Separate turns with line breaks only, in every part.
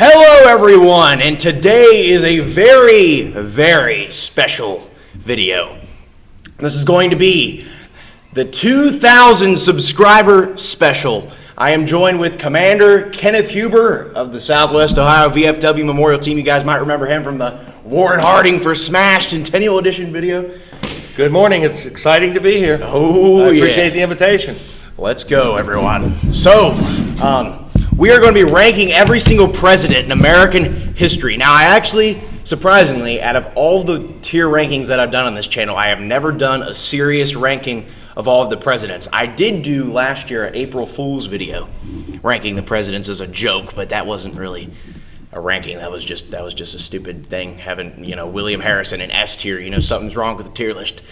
Hello everyone, and today is a very, very special video. This is going to be the 2,000 subscriber special. I am joined with Commander Kenneth Huber of the Southwest Ohio VFW Memorial Team. You guys might remember him from the Warren Harding for Smash Centennial Edition video.
Good morning, it's exciting to be here.
Oh,
I appreciate the invitation.
Let's go, everyone. So, we are going to be ranking every single president in American history. Now, I actually, surprisingly, out of all the tier rankings that I've done on this channel, I have never done a serious ranking of all of the presidents. I did do last year an April Fool's video ranking the presidents as a joke, but that wasn't really a ranking. That was just a stupid thing, having, William Harrison in S tier. Something's wrong with the tier list.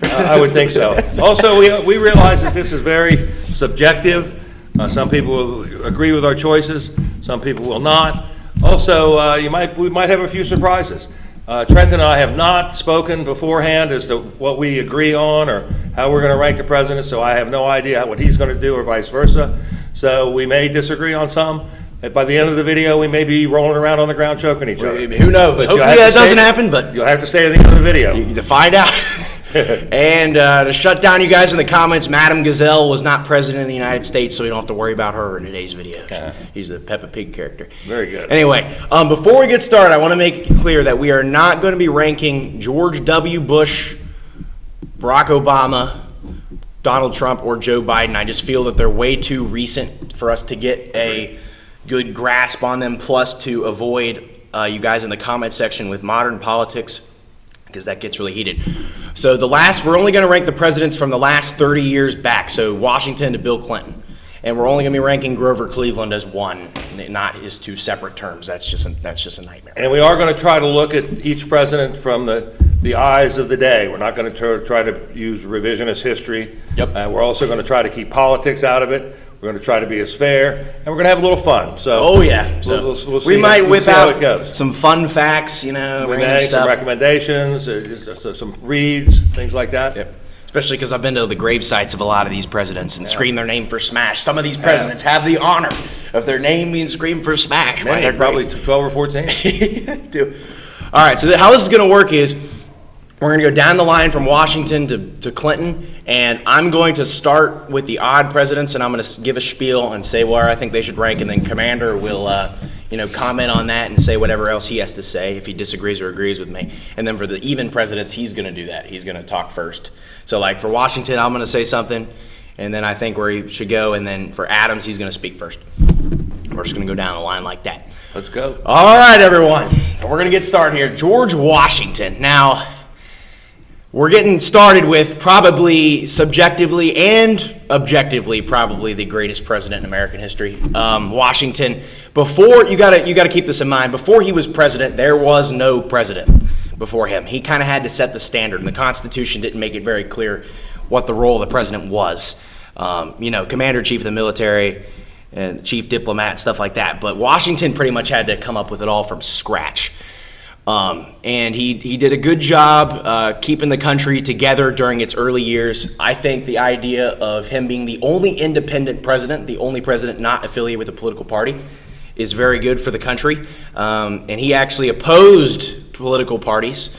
I would think so. Also, we realize that this is very subjective. Some people will agree with our choices, some people will not. Also, we might have a few surprises. Trent and I have not spoken beforehand as to what we agree on or how we're going to rank the president, so I have no idea what he's going to do or vice versa. So we may disagree on some. By the end of the video, we may be rolling around on the ground choking each other.
Who knows? Hopefully that doesn't happen, but
you'll have to stay at the end of the video
to find out. And to shut down you guys in the comments, Madam Gazelle was not president of the United States, so we don't have to worry about her in today's video. He's the Peppa Pig character.
Very good.
Anyway, before we get started, I want to make it clear that we are not going to be ranking George W. Bush, Barack Obama, Donald Trump, or Joe Biden. I just feel that they're way too recent for us to get a good grasp on them, plus to avoid you guys in the comment section with modern politics, because that gets really heated. So we're only going to rank the presidents from the last 30 years back, so Washington to Bill Clinton. And we're only going to be ranking Grover Cleveland as one, not his two separate terms. That's just a nightmare.
And we are going to try to look at each president from the eyes of the day. We're not going to try to use revisionist history.
Yep.
We're also going to try to keep politics out of it. We're going to try to be as fair, and we're going to have a little fun. So,
oh yeah, so we might whip out some fun facts,
we may some recommendations, some reads, things like that.
Yep. Especially because I've been to the grave sites of a lot of these presidents and screamed their name for Smash. Some of these presidents have the honor of their name being screamed for Smash.
Many, they're probably 12 or 14.
All right, so how this is going to work is we're going to go down the line from Washington to Clinton, and I'm going to start with the odd presidents, and I'm going to give a spiel and say where I think they should rank, and then Commander will, comment on that and say whatever else he has to say if he disagrees or agrees with me. And then for the even presidents, he's going to do that. He's going to talk first. So like for Washington, I'm going to say something, and then I think where he should go, and then for Adams, he's going to speak first. We're just going to go down the line like that.
Let's go.
All right, everyone. We're going to get started here. George Washington. Now, we're getting started with probably subjectively and objectively probably the greatest president in American history. Washington, before, you gotta keep this in mind, before he was president, there was no president before him. He kind of had to set the standard, and the Constitution didn't make it very clear what the role of the president was. Commander-in-chief of the military, and chief diplomat, stuff like that. But Washington pretty much had to come up with it all from scratch. And he did a good job keeping the country together during its early years. I think the idea of him being the only independent president, the only president not affiliated with a political party, is very good for the country. And he actually opposed political parties.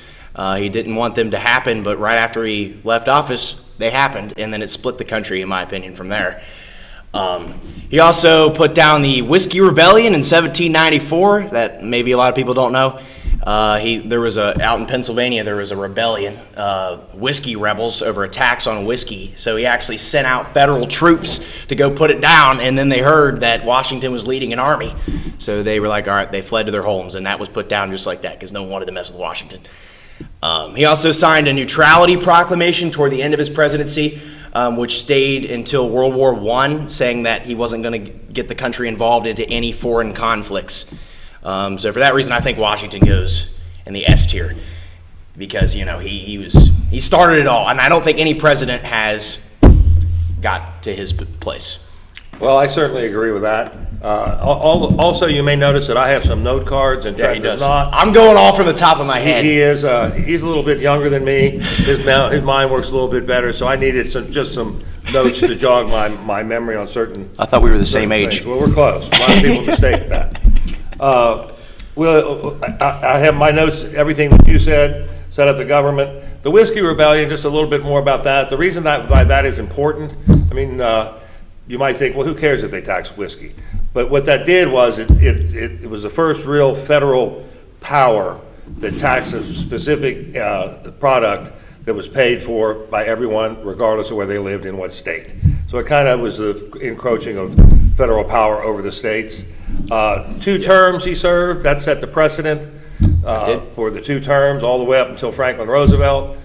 He didn't want them to happen, but right after he left office, they happened, and then it split the country, in my opinion, from there. He also put down the Whiskey Rebellion in 1794 that maybe a lot of people don't know. Out in Pennsylvania, there was a rebellion, whiskey rebels over attacks on whiskey. So he actually sent out federal troops to go put it down, and then they heard that Washington was leading an army. So they were like, all right, they fled to their homes, and that was put down just like that because no one wanted to mess with Washington. He also signed a neutrality proclamation toward the end of his presidency, which stayed until World War I, saying that he wasn't going to get the country involved into any foreign conflicts. So for that reason, I think Washington goes in the S tier because he started it all, and I don't think any president has got to his place.
Well, I certainly agree with that. Also, you may notice that I have some note cards, and Trent does not.
I'm going all from the top of my head.
He's a little bit younger than me. His mind works a little bit better, so I needed some notes to jog my memory on certain.
I thought we were the same age.
Well, we're close. A lot of people mistake that. I have my notes, everything that you said, set up the government. The Whiskey Rebellion, just a little bit more about that. The reason why that is important, I mean, you might think, well, who cares if they tax whiskey? But what that did was it was the first real federal power that taxed a specific product that was paid for by everyone, regardless of where they lived in what state. So it kind of was the encroaching of federal power over the states. 2 terms he served, that set the precedent for the 2 terms all the way up until Franklin Roosevelt.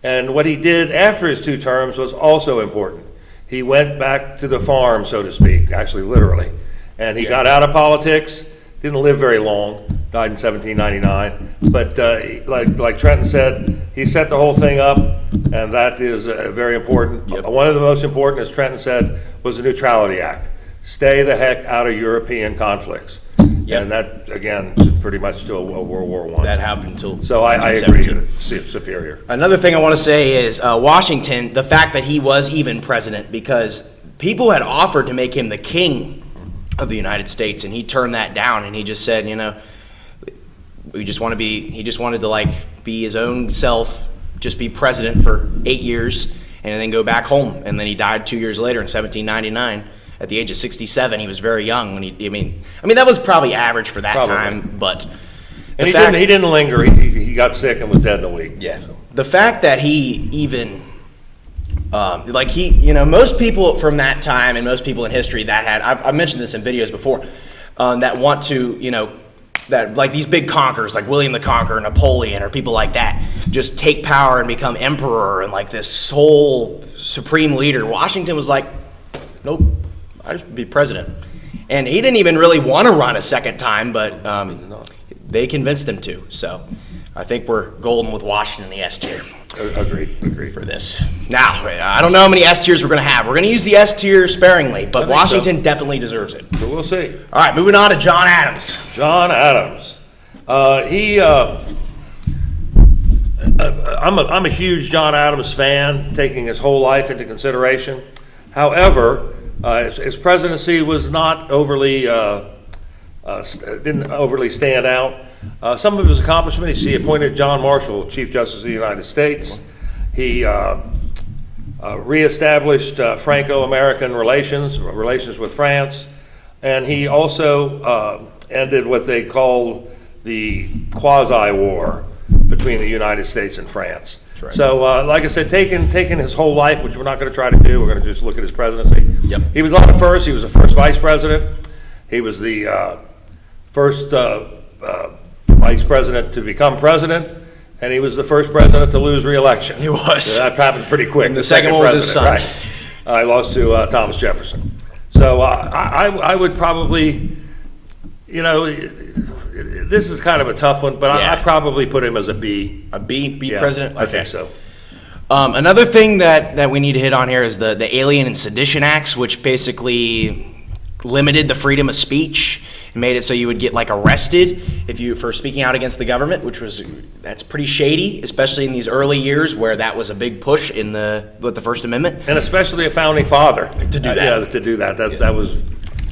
And what he did after his 2 terms was also important. He went back to the farm, so to speak, actually literally. And he got out of politics, didn't live very long, died in 1799. But like Trenton said, he set the whole thing up, and that is very important.
Yep.
One of the most important, as Trenton said, was the Neutrality Act. Stay the heck out of European conflicts.
Yep.
And that, again, pretty much till World War I.
That happened until
So I agree, it's superior.
Another thing I want to say is Washington, the fact that he was even president, because people had offered to make him the king of the United States, and he turned that down, and he just said, he just wanted to like be his own self, just be president for 8 years, and then go back home. And then he died 2 years later in 1799. At the age of 67, he was very young when I mean that was probably average for that time, but
and he didn't linger. He got sick and was dead in a week.
Yeah. So. The fact that he even most people from that time and most people in history that had I've mentioned this in videos before that want to that like these big conquerors like William the Conqueror, Napoleon, or people like that just take power and become emperor and like this sole supreme leader. Washington was like, nope. I just be president. And he didn't even really want to run a second time, but they convinced him to. So I think we're golden with Washington in the S tier.
Agreed
for this. Now, I don't know how many S tiers we're going to have. We're going to use the S tier sparingly, but Washington definitely deserves it.
So we'll see.
All right, moving on to John Adams.
John Adams. I'm a huge John Adams fan, taking his whole life into consideration. However, his presidency was not didn't overly stand out. Some of his accomplishments, he appointed John Marshall Chief Justice of the United States. He reestablished Franco-American relations with France, and he also ended what they called the quasi-war between the United States and France. Right. So, like I said, taking his whole life, which we're not going to try to do, we're going to just look at his presidency.
Yep.
He was not the first. He was the first vice president. He was the first vice president to become president, and he was the first president to lose re-election.
He was.
So that happened pretty quick.
And the second one was his son.
Right. I lost to Thomas Jefferson. So I would probably, this is kind of a tough one, but I'd probably put him as a B.
A B president?
I think so.
Another thing that we need to hit on here is the Alien and Sedition Acts, which basically limited the freedom of speech and made it so you would get like arrested for speaking out against the government, that's pretty shady, especially in these early years where that was a big push with the First Amendment,
and especially a founding father
to do that.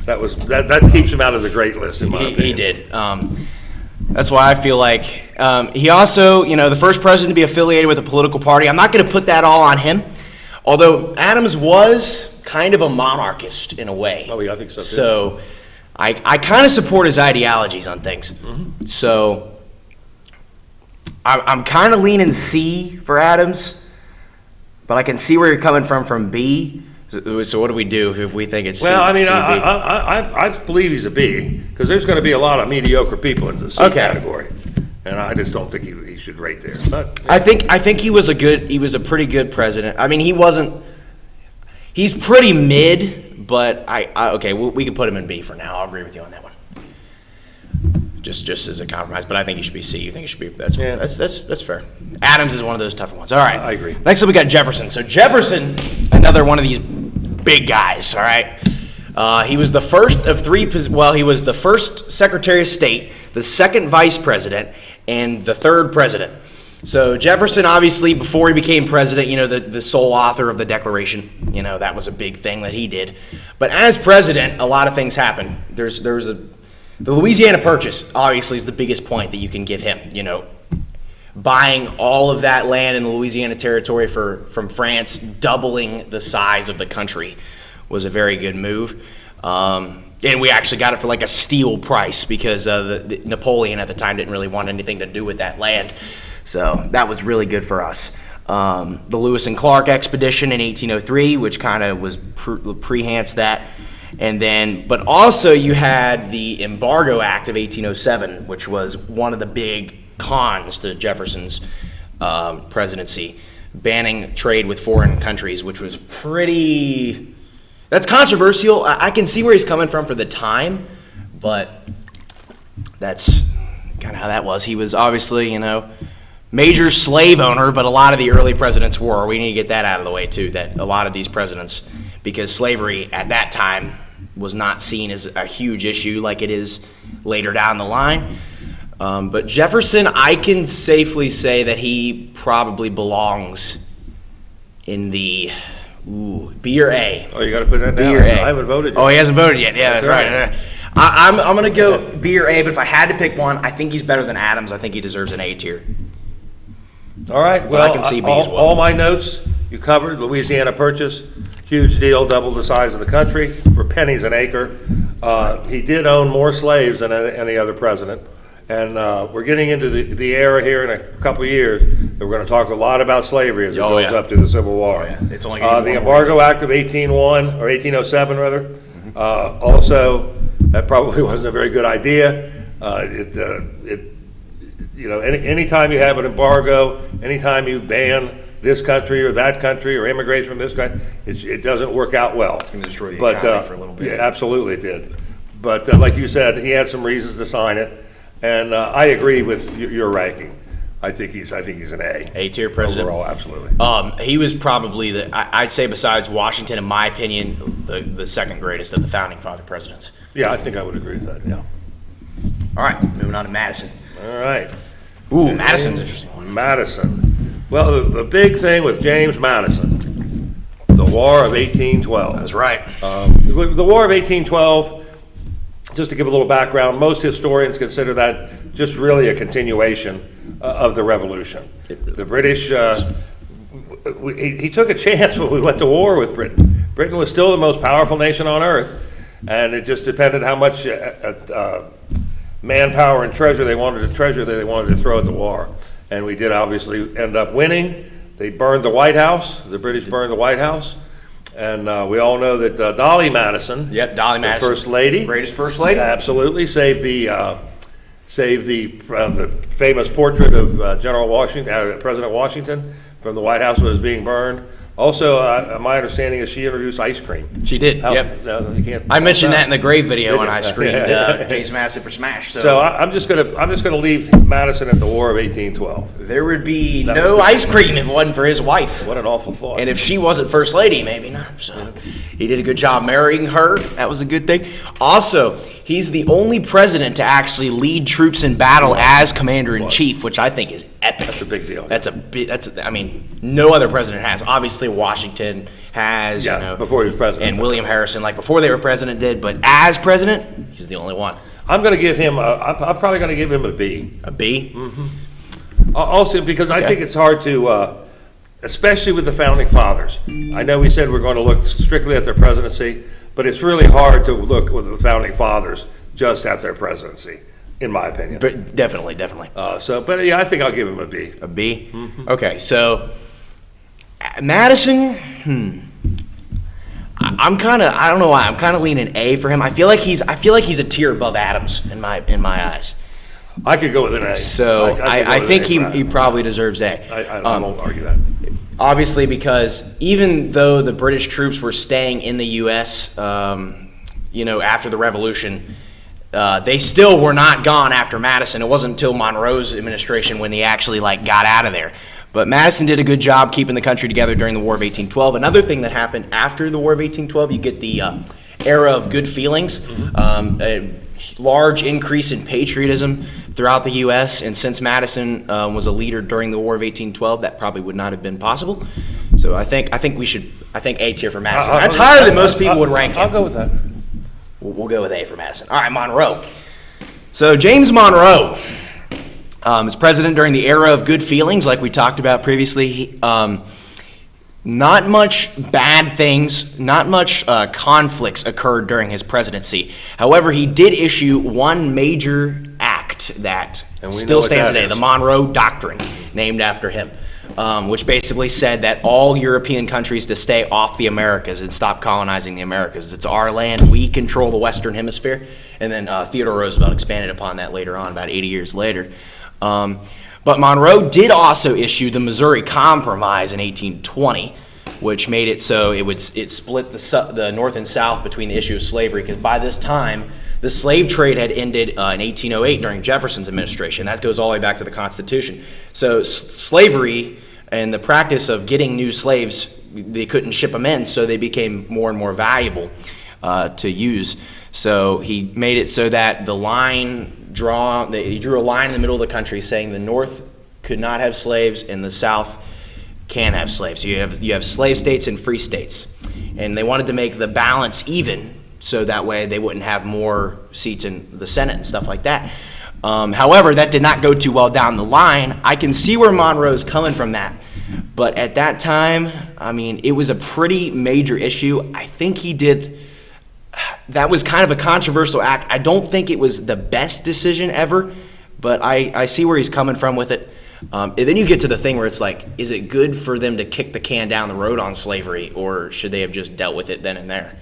That keeps him out of the great list in my opinion.
He did. That's why I feel like he also, the first president to be affiliated with a political party. I'm not going to put that all on him, although Adams was kind of a monarchist in a way.
Oh, yeah, I think so too.
So I kind of support his ideologies on things. Mm-hmm. So I'm kind of leaning C for Adams, but I can see where you're coming from B. So what do we do if we think it's C?
Well, I mean,
C,
I believe he's a B, because there's going to be a lot of mediocre people in the C category, and I just don't think he should rate there. But
I think he was a pretty good president. I mean, he's pretty mid, but we can put him in B for now. I'll agree with you on that one. Just as a compromise, but I think he should be C. You think he should be? That's fair. Adams is one of those tougher ones. All right,
I agree.
Next up, we got Jefferson. So Jefferson, another one of these big guys. All right, he was the first of three. Well, he was the first Secretary of State, the second Vice President, and the third President. So Jefferson, obviously, before he became president, the sole author of the Declaration. That was a big thing that he did. But as president, a lot of things happened. There was the Louisiana Purchase obviously is the biggest point that you can give him. Buying all of that land in the Louisiana Territory from France, doubling the size of the country, was a very good move. And we actually got it for like a steal price because Napoleon at the time didn't really want anything to do with that land. So that was really good for us. The Lewis and Clark expedition in 1803, which kind of was pre-enhanced that. And then, but also you had the Embargo Act of 1807, which was one of the big cons to Jefferson's presidency, banning trade with foreign countries, which was pretty, that's controversial. I can see where he's coming from for the time, but that's kind of how that was. He was obviously, major slave owner, but a lot of the early presidents were. We need to get that out of the way too, that a lot of these presidents, because slavery at that time was not seen as a huge issue like it is later down the line. But Jefferson, I can safely say that he probably belongs in the B or A.
Oh, you got to put that down.
B or A.
I haven't voted yet.
Oh, he hasn't voted yet. Yeah, that's right. I'm going to go B or A, but if I had to pick one, I think he's better than Adams. I think he deserves an A tier.
All right, well,
I can see B as well.
all my notes you covered. Louisiana Purchase, huge deal, double the size of the country for pennies an acre. He did own more slaves than any other president. And we're getting into the era here in a couple of years that we're going to talk a lot about slavery as it goes up to the Civil War.
It's only gonna be
the
more
Embargo Act of 1801 or 1807 rather. Also, that probably wasn't a very good idea. Anytime you have an embargo, anytime you ban this country or that country or immigration from this country, it doesn't work out well. It's
going to destroy the economy for a little bit.
Yeah, absolutely it did. But like you said, he had some reasons to sign it. And I agree with your ranking. I think he's an A.
A tier president.
Overall, absolutely.
He was probably I'd say besides Washington, in my opinion, the second greatest of the founding father presidents.
Yeah, I think I would agree with that. Yeah.
All right, moving on to Madison.
All right.
Ooh, Madison's interesting.
Madison. Well, the big thing with James Madison, the War of 1812.
That's right.
The War of 1812. Just to give a little background, most historians consider that just really a continuation of the Revolution. The British, he took a chance when we went to war with Britain. Britain was still the most powerful nation on earth, and it just depended how much manpower and treasure they wanted to throw at the war. And we did obviously end up winning. They burned the White House. The British burned the White House. And we all know that Dolly Madison,
Dolly Madison,
the first lady,
greatest first lady,
absolutely saved the famous portrait of General Washington, President Washington, from the White House when it was being burned. Also, my understanding is she introduced ice cream.
She did. I mentioned that in the Grave video when I screened James Madison for Smash.
So I'm just gonna leave Madison at the War of 1812.
There would be no ice cream if it wasn't for his wife.
What an awful thought.
And if she wasn't first lady, maybe not. So he did a good job marrying her. That was a good thing. Also, he's the only president to actually lead troops in battle as commander-in-chief, which I think is epic.
That's a big deal.
No other president has. Obviously, Washington has,
before he was president.
And William Harrison, before they were president, did. But as president, he's the only one.
I'm going to give him, I'm probably going to give him a B.
A B?
Mm-hmm. Also, because I think it's hard to, especially with the Founding Fathers. I know we said we're going to look strictly at their presidency, but it's really hard to look with the Founding Fathers just at their presidency, in my opinion.
But definitely.
I think I'll give him a B.
A B? Mm-hmm. Okay, so Madison, I'm kind of, I don't know why, I'm kind of leaning A for him. I feel like he's a tier above Adams in my eyes.
I could go with an A.
So I think he probably deserves A.
I won't argue that.
Obviously, because even though the British troops were staying in the U.S., after the Revolution, they still were not gone after Madison. It wasn't until Monroe's administration when he actually got out of there. But Madison did a good job keeping the country together during the War of 1812. Another thing that happened after the War of 1812, you get the era of good feelings, a large increase in patriotism throughout the U.S. And since Madison was a leader during the War of 1812, that probably would not have been possible. So I think A tier for Madison. That's higher than most people would rank him.
I'll go with that.
We'll go with A for Madison. All right, Monroe. So James Monroe is president during the era of good feelings, like we talked about previously. Not much bad things, not much conflicts occurred during his presidency. However, he did issue one major act that still stands today, the Monroe Doctrine, named after him, which basically said that all European countries to stay off the Americas and stop colonizing the Americas. It's our land, we control the Western Hemisphere. And then Theodore Roosevelt expanded upon that later on, about 80 years later. But Monroe did also issue the Missouri Compromise in 1820, which made it so it split the North and South between the issue of slavery, because by this time, the slave trade had ended in 1808 during Jefferson's administration. That goes all the way back to the Constitution. So slavery and the practice of getting new slaves, they couldn't ship them in, so they became more and more valuable to use. So he made it so that he drew a line in the middle of the country saying the North could not have slaves and the South can have slaves. So you have slave states and free states. And they wanted to make the balance even, so that way they wouldn't have more seats in the Senate and stuff like that. However, that did not go too well down the line. I can see where Monroe's coming from that. But at that time, I mean, it was a pretty major issue. I think that was kind of a controversial act. I don't think it was the best decision ever, but I see where he's coming from with it. And then you get to the thing where it's like, is it good for them to kick the can down the road on slavery, or should they have just dealt with it then and there?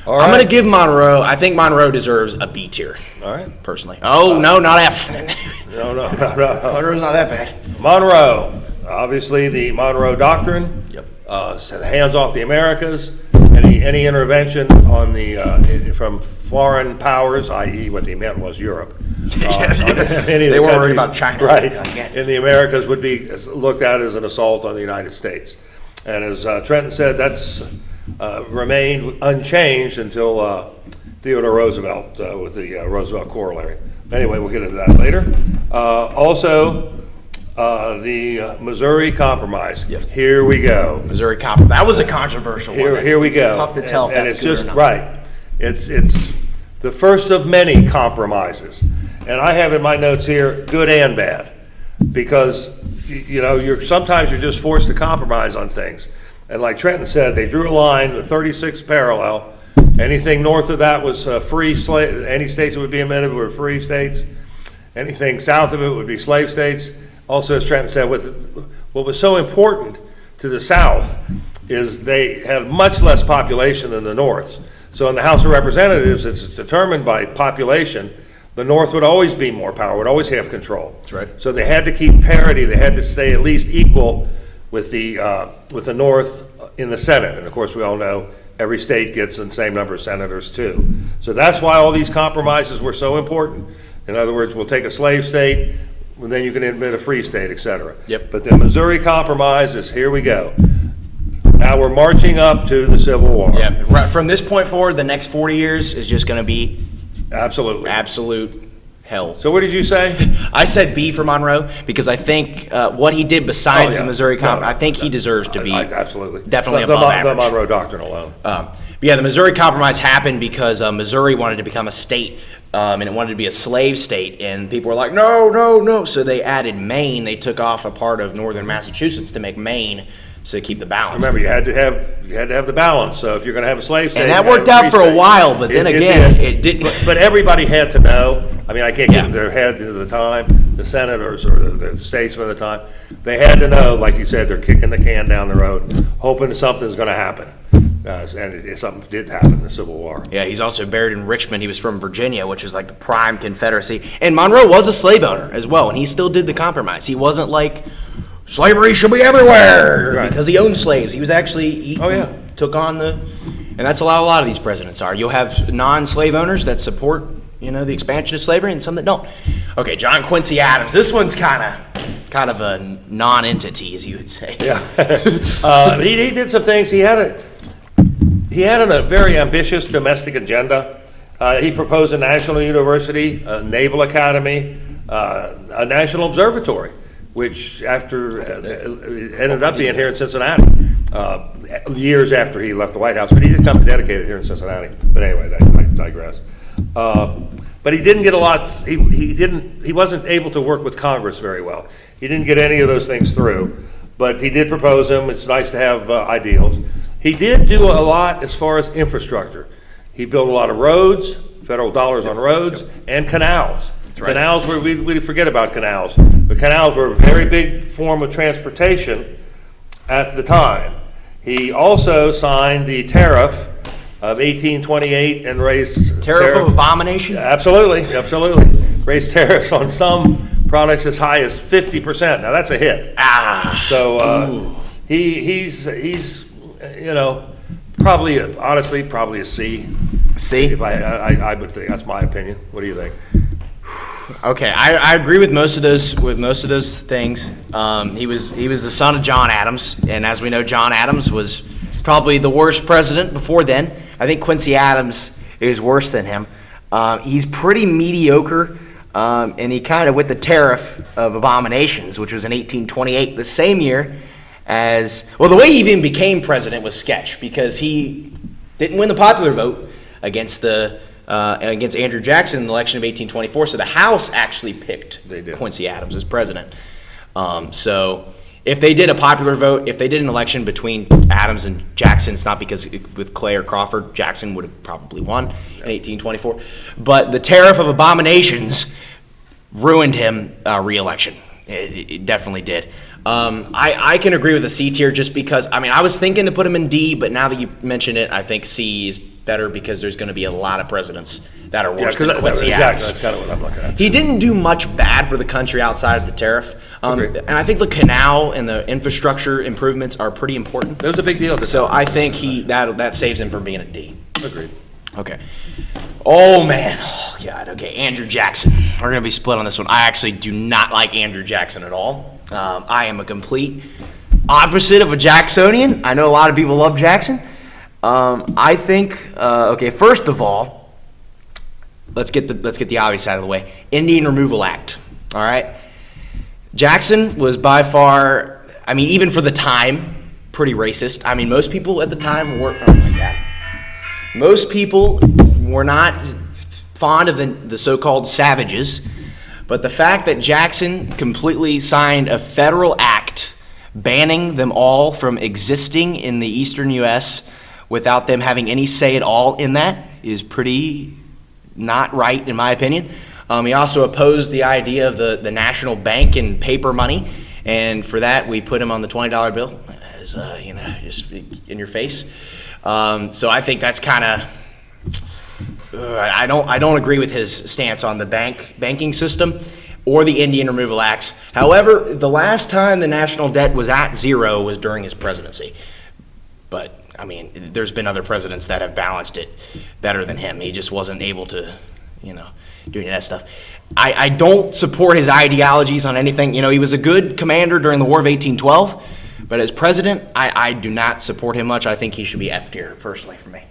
All right. I'm going to give Monroe, I think Monroe deserves a B tier. All right. Personally. Oh, no, not F.
No.
Monroe's not that bad.
Monroe, obviously the Monroe Doctrine.
Yep.
Said hands off the Americas. Any intervention on from foreign powers, i.e. what they meant was Europe.
They weren't worried about China.
Right. In the Americas would be looked at as an assault on the United States. And as Trenton said, that's remained unchanged until Theodore Roosevelt with the Roosevelt Corollary. Anyway, we'll get into that later. Also, the Missouri Compromise.
Yes.
Here we go.
Missouri Compromise. That was a controversial one.
Here we go.
It's tough to tell if that's
it's
good
just
or not.
right. It's the first of many compromises, and I have in my notes here good and bad, because sometimes you're just forced to compromise on things. And like Trenton said, they drew a line, the 36th parallel. Anything north of that was free slave. Any states that would be amended were free states. Anything south of it would be slave states. Also, as Trenton said, what was so important to the South is they had much less population than the North. So in the House of Representatives, it's determined by population. The North would always be more power, would always have control.
That's right.
So they had to keep parity. They had to stay at least equal with the North in the Senate. And of course, we all know every state gets the same number of senators too. So that's why all these compromises were so important. In other words, we'll take a slave state, and then you can admit a free state, et cetera.
Yep.
But the Missouri Compromise is, here we go. Now we're marching up to the Civil War.
Yeah, right. From this point forward, the next 40 years is just going to be
absolute
hell.
So what did you say?
I said B for Monroe because I think what he did besides the Missouri Compromise, I think he deserves to be
absolutely
definitely above average.
The Monroe Doctrine alone.
Yeah, the Missouri Compromise happened because Missouri wanted to become a state, and it wanted to be a slave state, and people were like, no. So they added Maine. They took off a part of northern Massachusetts to make Maine, so to keep the balance.
Remember, you had to have the balance. So if you're going to have a slave state,
and that worked out for a while, but then again, it didn't.
But everybody had to know. I mean, I can't get in their head at the time. The senators or the statesmen at the time, they had to know, like you said, they're kicking the can down the road, hoping something's going to happen. And something did happen in the Civil War.
Yeah, he's also buried in Richmond. He was from Virginia, which is like the prime Confederacy. And Monroe was a slave owner as well, and he still did the compromise. He wasn't like, slavery should be everywhere, because he owned slaves. He was actually, he took on and that's a lot of these presidents are. You'll have non-slave owners that support, the expansion of slavery, and some that don't. Okay, John Quincy Adams. This one's kind of a non-entity, as you would say.
Yeah. He did some things. He had a very ambitious domestic agenda. He proposed a national university, a naval academy, a national observatory, which ended up being here in Cincinnati years after he left the White House. But he did come to dedicate it here in Cincinnati. But anyway, I digress. But he didn't get a lot, he wasn't able to work with Congress very well. He didn't get any of those things through, but he did propose them. It's nice to have ideals. He did do a lot as far as infrastructure. He built a lot of roads, federal dollars on roads, and canals.
right.
Canals, we forget about canals. The canals were a very big form of transportation at the time. He also signed the tariff of 1828 and raised
Tariff of abomination?
Absolutely. Raised tariffs on some products as high as 50%. Now that's a hit. So he's probably a C.
C?
If I would think that's my opinion. What do you think?
Okay, I agree with most of those things. He was the son of John Adams, and as we know, John Adams was probably the worst president before then. I think Quincy Adams is worse than him. He's pretty mediocre, and he kind of with the tariff of abominations, which was in 1828, the same year as the way he even became president was sketch because he didn't win the popular vote against Andrew Jackson in the election of 1824. So the House actually picked Quincy Adams as president. So if they did a popular vote, if they did an election between Adams and Jackson, it's not because with Clay or Crawford, Jackson would have probably won in 1824. But the tariff of abominations ruined him re-election. It definitely did. I can agree with the C tier just because, I was thinking to put him in D, but now that you mention it, I think C is better because there's going to be a lot of presidents that are worse than Quincy Adams.
That's kind of what I'm looking at.
He didn't do much bad for the country outside of the tariff. And I think the canal and the infrastructure improvements are pretty important.
That was a big deal.
So I think that saves him from being a D.
Agreed.
Okay. Oh, man. Oh, God. Okay, Andrew Jackson. We're going to be split on this one. I actually do not like Andrew Jackson at all. I am a complete opposite of a Jacksonian. I know a lot of people love Jackson. I think, first of all, let's get the obvious out of the way. Indian Removal Act. All right. Jackson was by far, even for the time, pretty racist. Most people at the time were. Oh my God. Most people were not fond of the so-called savages, but the fact that Jackson completely signed a federal act banning them all from existing in the eastern U.S. without them having any say at all in that is pretty not right, in my opinion. He also opposed the idea of the national bank and paper money, and for that we put him on the $20 bill, as just in your face. So I think that's kind of. I don't agree with his stance on the banking system or the Indian Removal Acts. However, the last time the national debt was at zero was during his presidency. But there's been other presidents that have balanced it better than him. He just wasn't able to, do any of that stuff. I don't support his ideologies on anything. He was a good commander during the War of 1812, but as president, I do not support him much. I think he should be F tier, personally, for me.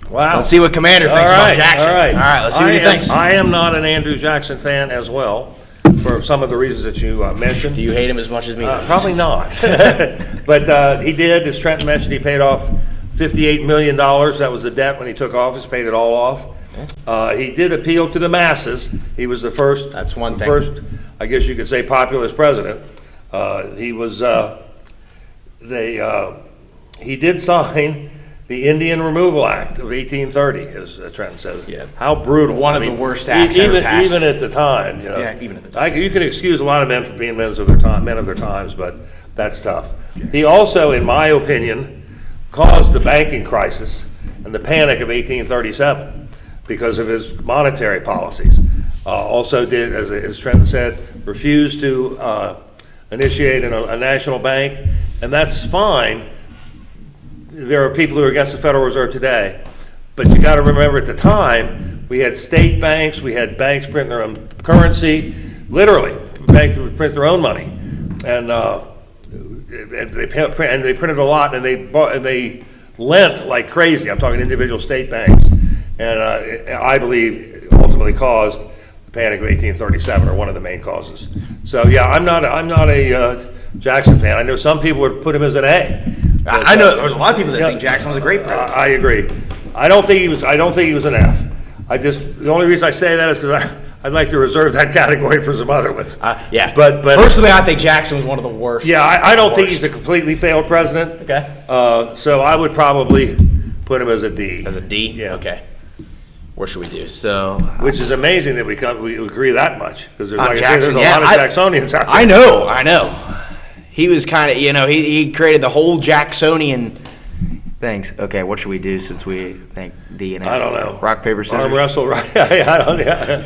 Wow.
Let's see what Commander thinks about Jackson. All right, let's see what he thinks.
I am not an Andrew Jackson fan as well, for some of the reasons that you mentioned.
Do you hate him as much as me?
Probably not. But he did, as Trenton mentioned, he paid off $58 million. That was the debt when he took office, paid it all off. He did appeal to the masses. He was the first.
That's one thing.
First, I guess you could say, populist president. He did sign the Indian Removal Act of 1830, as Trenton says.
Yeah.
How brutal.
One of the worst acts ever passed.
Even at the time.
Yeah, even at the time.
You can excuse a lot of men for being men of their times, but that's tough. Yeah. He also, in my opinion, caused the banking crisis and the panic of 1837 because of his monetary policies. Also did, as Trenton said, refused to initiate a national bank, and that's fine. There are people who are against the Federal Reserve today, but you got to remember at the time we had state banks, we had banks print their own currency, literally banks would print their own money, and they printed a lot, and they lent like crazy. I'm talking individual state banks, and I believe ultimately caused the Panic of 1837, or one of the main causes. So yeah, I'm not a Jackson fan. I know some people would put him as an A.
I know there's a lot of people that think Jackson was a great president.
I agree. I don't think he was an F. The only reason I say that is because I'd like to reserve that category for some other ones.
Yeah.
But
personally, I think Jackson was one of the worst.
Yeah, I don't think he's a completely failed president.
Okay.
So I would probably put him as a D.
As a D?
Yeah.
Okay. What should we do? So,
which is amazing that we agree that much, because there's,
On
like I say, there's
Jackson,
a
yeah,
lot of Jacksonians out there.
I know. He was kind of, he created the whole Jacksonian things. Okay, what should we do since we think D and F?
I don't know.
Rock, paper, scissors?
Arm wrestle, right? Yeah.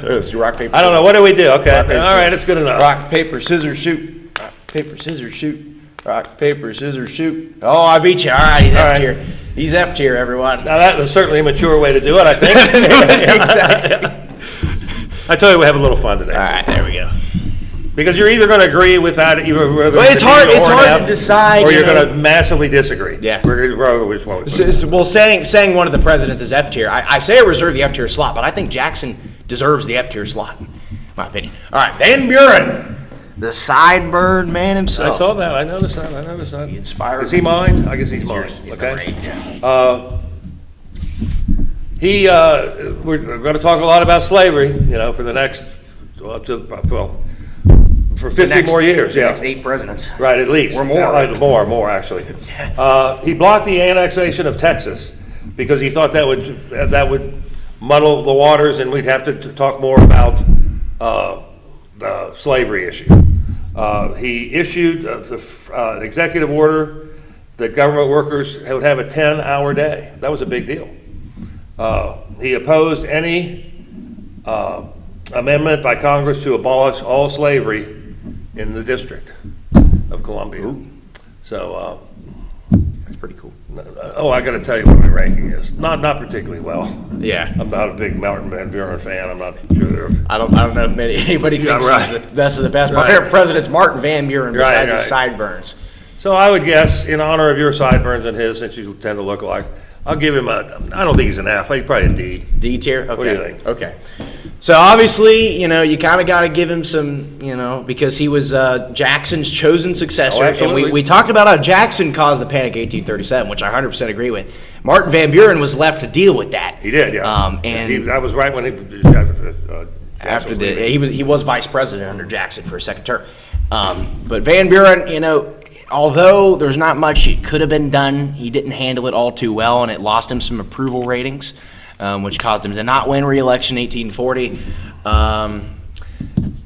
Let's do rock, paper,
I don't know. What do we do? Okay.
Rock, paper,
All right, it's good enough.
Rock, paper, scissors, shoot. Rock, paper, scissors, shoot. Rock, paper, scissors, shoot. Oh, I beat you. All right, he's F tier. He's F tier, everyone.
Now, that was certainly a mature way to do it, I think.
Exactly.
I tell you, we have a little fun today.
All right, there we go.
Because you're either going to agree with that,
Well, it's hard to decide,
or you're going to massively disagree.
Yeah.
Which one?
Well, saying one of the presidents is F tier, I say I reserve the F tier slot, but I think Jackson deserves the F tier slot, in my opinion. All right, Van Buren, the sideburn man himself.
I saw that. I noticed that.
He inspired
Is he mine? I guess he's mine.
He's
Okay.
number 8, yeah.
We're going to talk a lot about slavery, for the next, for 50 more years.
The
Yeah.
next 8 presidents.
Right, at least.
Or more.
More, actually. He blocked the annexation of Texas because he thought that would muddle the waters, and we'd have to talk more about the slavery issue. He issued the executive order that government workers would have a 10-hour day. That was a big deal. He opposed any amendment by Congress to abolish all slavery in the District of Columbia.
Ooh.
So,
That's pretty cool.
I got to tell you what my ranking is. Not particularly well.
Yeah.
I'm not a big Martin Van Buren fan. I'm not sure.
I don't know if anybody thinks
right.
he's the best of the best. My
Right.
favorite president's Martin Van Buren, besides his
Right.
sideburns.
So I would guess, in honor of your sideburns and his, since you tend to look alike, I'll give him I don't think he's an F. He's probably a D.
D tier? Okay.
What do you think?
Okay. So obviously, you kind of got to give him some, because he was Jackson's chosen successor.
Oh,
and
absolutely.
we talked about how Jackson caused the Panic 1837, which I 100% agree with. Martin Van Buren was left to deal with that.
He did, yeah. I was right when
After he was vice president under Jackson for a second term. But Van Buren, although there's not much that could have been done, he didn't handle it all too well, and it lost him some approval ratings, which caused him to not win re-election in 1840.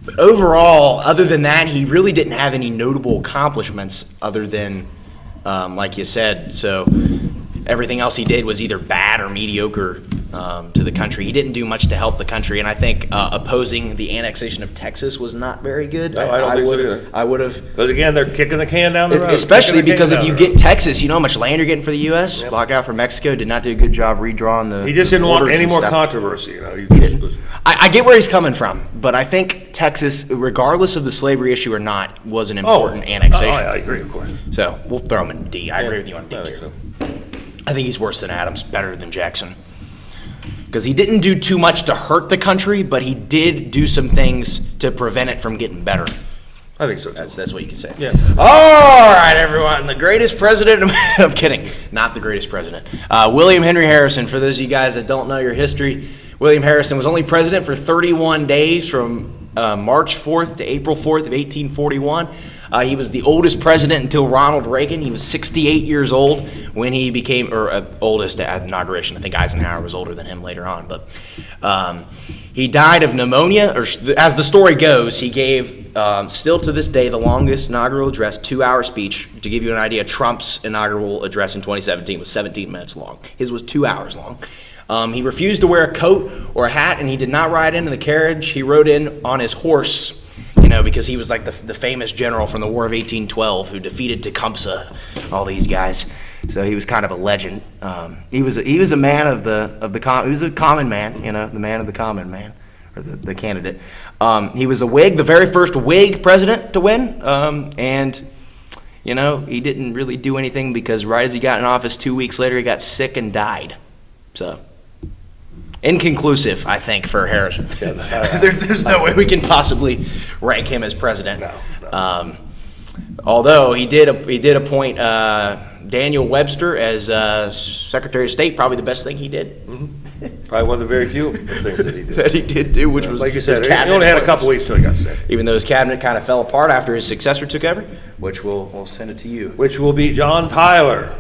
But overall, other than that, he really didn't have any notable accomplishments other than, like you said, so everything else he did was either bad or mediocre to the country. He didn't do much to help the country, and I think opposing the annexation of Texas was not very good.
No, I don't think so either.
I would have,
Because again, they're kicking the can down the road.
especially
Kicking the can
because if
down
you
the road.
get Texas, you know how much land you're getting for the U.S. Block out from Mexico did not do a good job redrawing the.
He just didn't want
borders
any
and
more
stuff.
controversy,
He didn't. I get where he's coming from, but I think Texas, regardless of the slavery issue or not, was an important annexation.
I agree, of course.
So we'll throw him in D. I agree with you on D
I
too.
think so.
I think he's worse than Adams, better than Jackson. Because he didn't do too much to hurt the country, but he did do some things to prevent it from getting better.
I think so, too.
That's what you can say.
Yeah.
All right, everyone. The greatest president. I'm kidding. Not the greatest president. William Henry Harrison. For those of you guys that don't know your history, William Harrison was only president for 31 days from March 4th to April 4th of 1841. He was the oldest president until Ronald Reagan. He was 68 years old when he became, oldest at inauguration. I think Eisenhower was older than him later on. But he died of pneumonia, or as the story goes, he gave, still to this day, the longest inaugural address, 2-hour speech. To give you an idea, Trump's inaugural address in 2017 was 17 minutes long. His was 2 hours long. He refused to wear a coat or a hat, and he did not ride in the carriage. He rode in on his horse, because he was like the famous general from the War of 1812 who defeated Tecumseh, all these guys. So he was kind of a legend. He was a man of he was a common man, the man of the common man, or the candidate. He was a Whig, the very first Whig president to win, and he didn't really do anything because right as he got in office 2 weeks later, he got sick and died. So. Inconclusive, I think, for Harrison. There's no way we can possibly rank him as president.
No.
Although he did appoint Daniel Webster as Secretary of State, probably the best thing he did.
Probably one of the very few things that he did.
That he did do, which was
like you
his
said, he
cabinet
only had a couple
appointments.
weeks till he got sick.
Even though his cabinet kind of fell apart after his successor took over, which we'll send it to you.
Which will be John Tyler.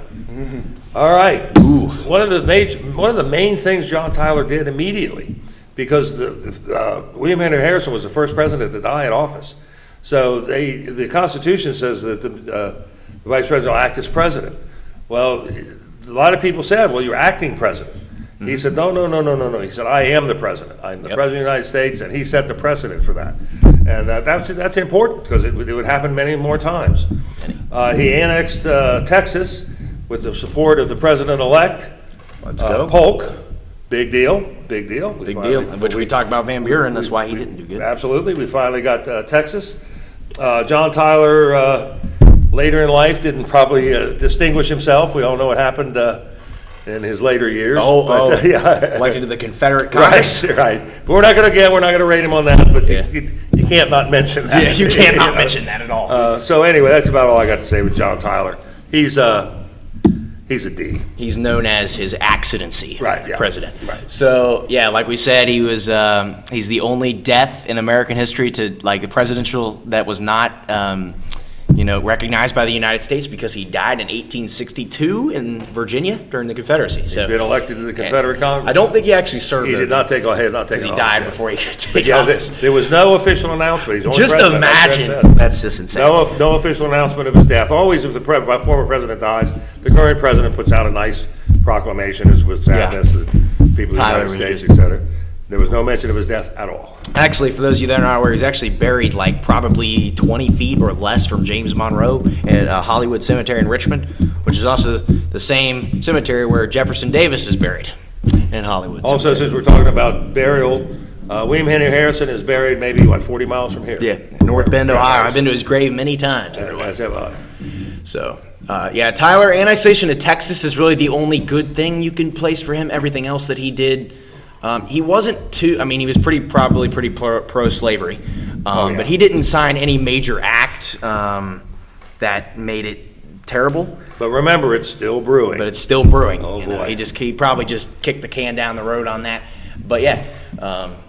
All right.
Ooh.
One of the main things John Tyler did immediately, because William Henry Harrison was the first president to die in office. So the Constitution says that the vice president will act as president. Well, a lot of people said, well, you're acting president. He said, no. He said, I am the president. I'm the president of the United States, and he set the precedent for that. And that's important, because it would happen many more times. He annexed Texas with the support of the president-elect.
Let's go.
Polk. Big deal.
Big deal, which we talked about Van Buren, that's why he didn't do good.
Absolutely. We finally got Texas. John Tyler, later in life, didn't probably distinguish himself. We all know what happened in his later years.
Yeah. Elected to the Confederate Congress.
Right. But we're not going to rate him on that, but you can't not mention that.
Yeah, you can't not mention that at all.
So anyway, that's about all I got to say with John Tyler. He's a D.
He's known as His Accidency president.
Right.
So, yeah, like we said, he's the only death in American history to, like, the presidential that was not, recognized by the United States, because he died in 1862 in Virginia during the Confederacy. So
He's been elected to the Confederate Congress.
I don't think he actually served.
He did not take
because he died before he could take office.
There was no official announcement. He's only
Just
president.
imagine. That's just insane.
No official announcement of his death. Always, if the former president dies, the current president puts out a nice proclamation, as with sadness, that people of the
Tyler
United States, etc. There was no mention of his death at all.
Actually, for those of you that are not aware, he's actually buried like probably 20 feet or less from James Monroe at Hollywood Cemetery in Richmond, which is also the same cemetery where Jefferson Davis is buried in Hollywood.
Also, since we're talking about burial, William Henry Harrison is buried maybe, 40 miles from here?
Yeah, North Bend, Ohio. I've been to his grave many times.
As have I.
So, Tyler, annexation of Texas is really the only good thing you can place for him. Everything else that he did, he wasn't too, he was probably pretty pro-slavery, but he didn't sign any major act that made it terrible.
But remember, it's still brewing.
But it's still brewing.
Oh, boy.
He probably just kicked the can down the road on that. But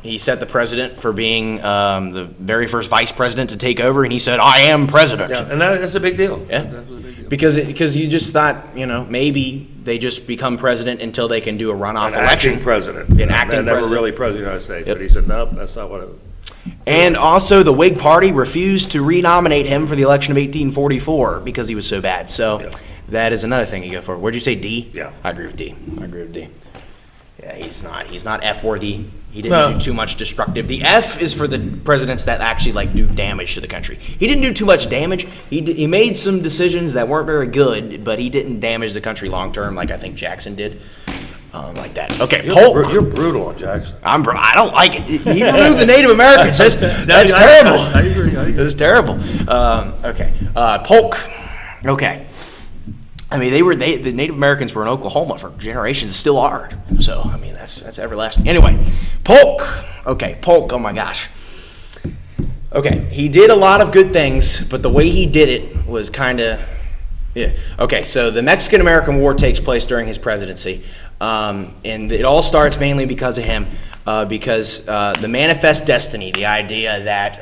he set the precedent for being the very first vice president to take over, and he said, I am president.
Yeah, and that's a big deal.
Yeah.
That was a big deal.
Because you just thought, maybe they just become president until they can do a runoff election.
Acting president.
An acting
never
president.
really president of the United States.
Yep.
But he said, nope, that's not what it was.
And also, the Whig Party refused to renominate him for the election of 1844 because he was so bad. So that is another thing you go for. Where'd you say, D?
Yeah.
I agree with D. Yeah, he's not F-worthy. He didn't do too much destructive. The F is for the presidents that actually do damage to the country. He didn't do too much damage. He made some decisions that weren't very good, but he didn't damage the country long term like I think Jackson did. Like that. Okay, Polk.
You're brutal on Jackson.
I don't like it. He removed the Native Americans. That's terrible. I agree. It's terrible. Okay, Polk. Okay. The Native Americans were in Oklahoma for generations, still are. So, that's everlasting. Anyway, Polk. Okay, Polk, oh my gosh. Okay, he did a lot of good things, but the way he did it was kind of, Okay, so the Mexican-American War takes place during his presidency, and it all starts mainly because of him, because the manifest destiny, the idea that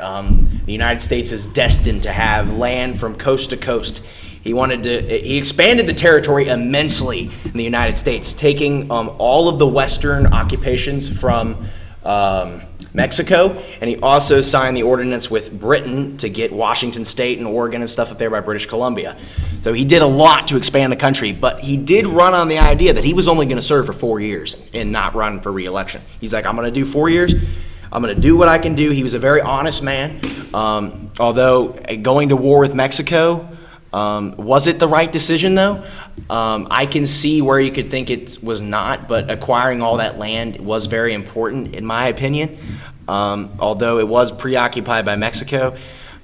the United States is destined to have land from coast to coast. He expanded the territory immensely in the United States, taking all of the Western occupations from Mexico, and he also signed the ordinance with Britain to get Washington State and Oregon and stuff up there by British Columbia. So he did a lot to expand the country, but he did run on the idea that he was only going to serve for 4 years and not run for re-election. He's like, I'm going to do 4 years. I'm going to do what I can do. He was a very honest man, although going to war with Mexico, was it the right decision, though? I can see where you could think it was not, but acquiring all that land was very important, in my opinion. Although it was preoccupied by Mexico,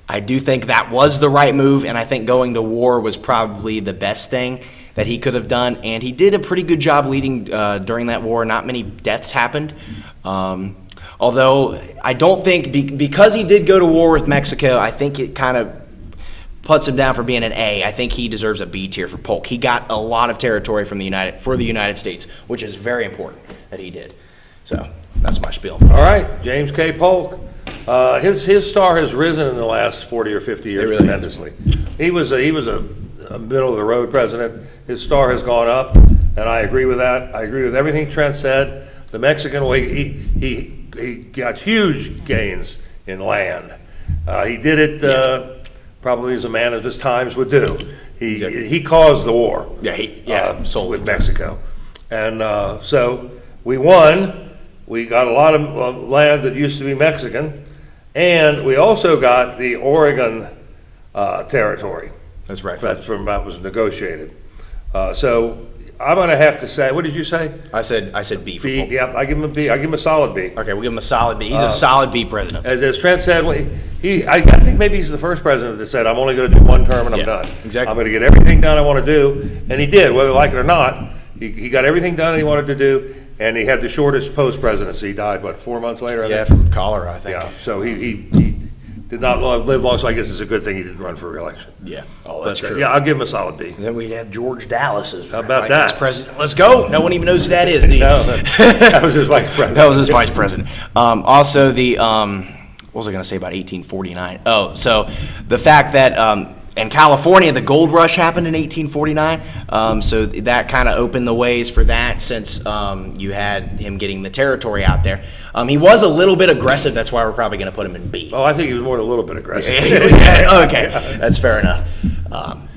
I do think that was the right move, and I think going to war was probably the best thing that he could have done. And he did a pretty good job leading during that war. Not many deaths happened. Although I don't think, because he did go to war with Mexico, I think it kind of puts him down for being an A. I think he deserves a B tier for Polk. He got a lot of territory from the United States, which is very important that he did. So that's my spiel.
All right, James K. Polk. His star has risen in the last 40 or 50 years tremendously. He was a middle of the road president. His star has gone up, and I agree with that. I agree with everything Trent said. The Mexican way he got huge gains in land. He did it probably as a man of his times would do. He caused the war. With Mexico, and so we won. We got a lot of land that used to be Mexican, and we also got the Oregon territory.
That's right.
That was negotiated. So I'm going to have to say, what did you say?
I said B for
B.
Polk.
Yeah, I give him a B. I give him a solid B.
Okay, we'll give him a solid B. He's a solid B president.
As Trent said, I think maybe he's the first president that said, I'm only going to do one term and I'm done.
Exactly.
I'm going to get everything done I want to do. And he did, whether like it or not. He got everything done he wanted to do, and he had the shortest post-presidency. He died, 4 months later? I think?
From cholera, I think.
Yeah, so he did not live long, so I guess it's a good thing he didn't run for re-election.
Yeah. Oh, that's true.
Yeah, I'll give him a solid B.
Then we'd have George Dallas as
How about that?
vice president. Let's go. No one even knows who that is, do you?
No, that was his vice president.
That was his vice president. Also, what was I going to say about 1849? Oh, so the fact that in California, the gold rush happened in 1849, so that kind of opened the ways for that since you had him getting the territory out there. He was a little bit aggressive, that's why we're probably going to put him in B.
Oh, I think he was more than a little bit aggressive.
Okay, that's fair enough.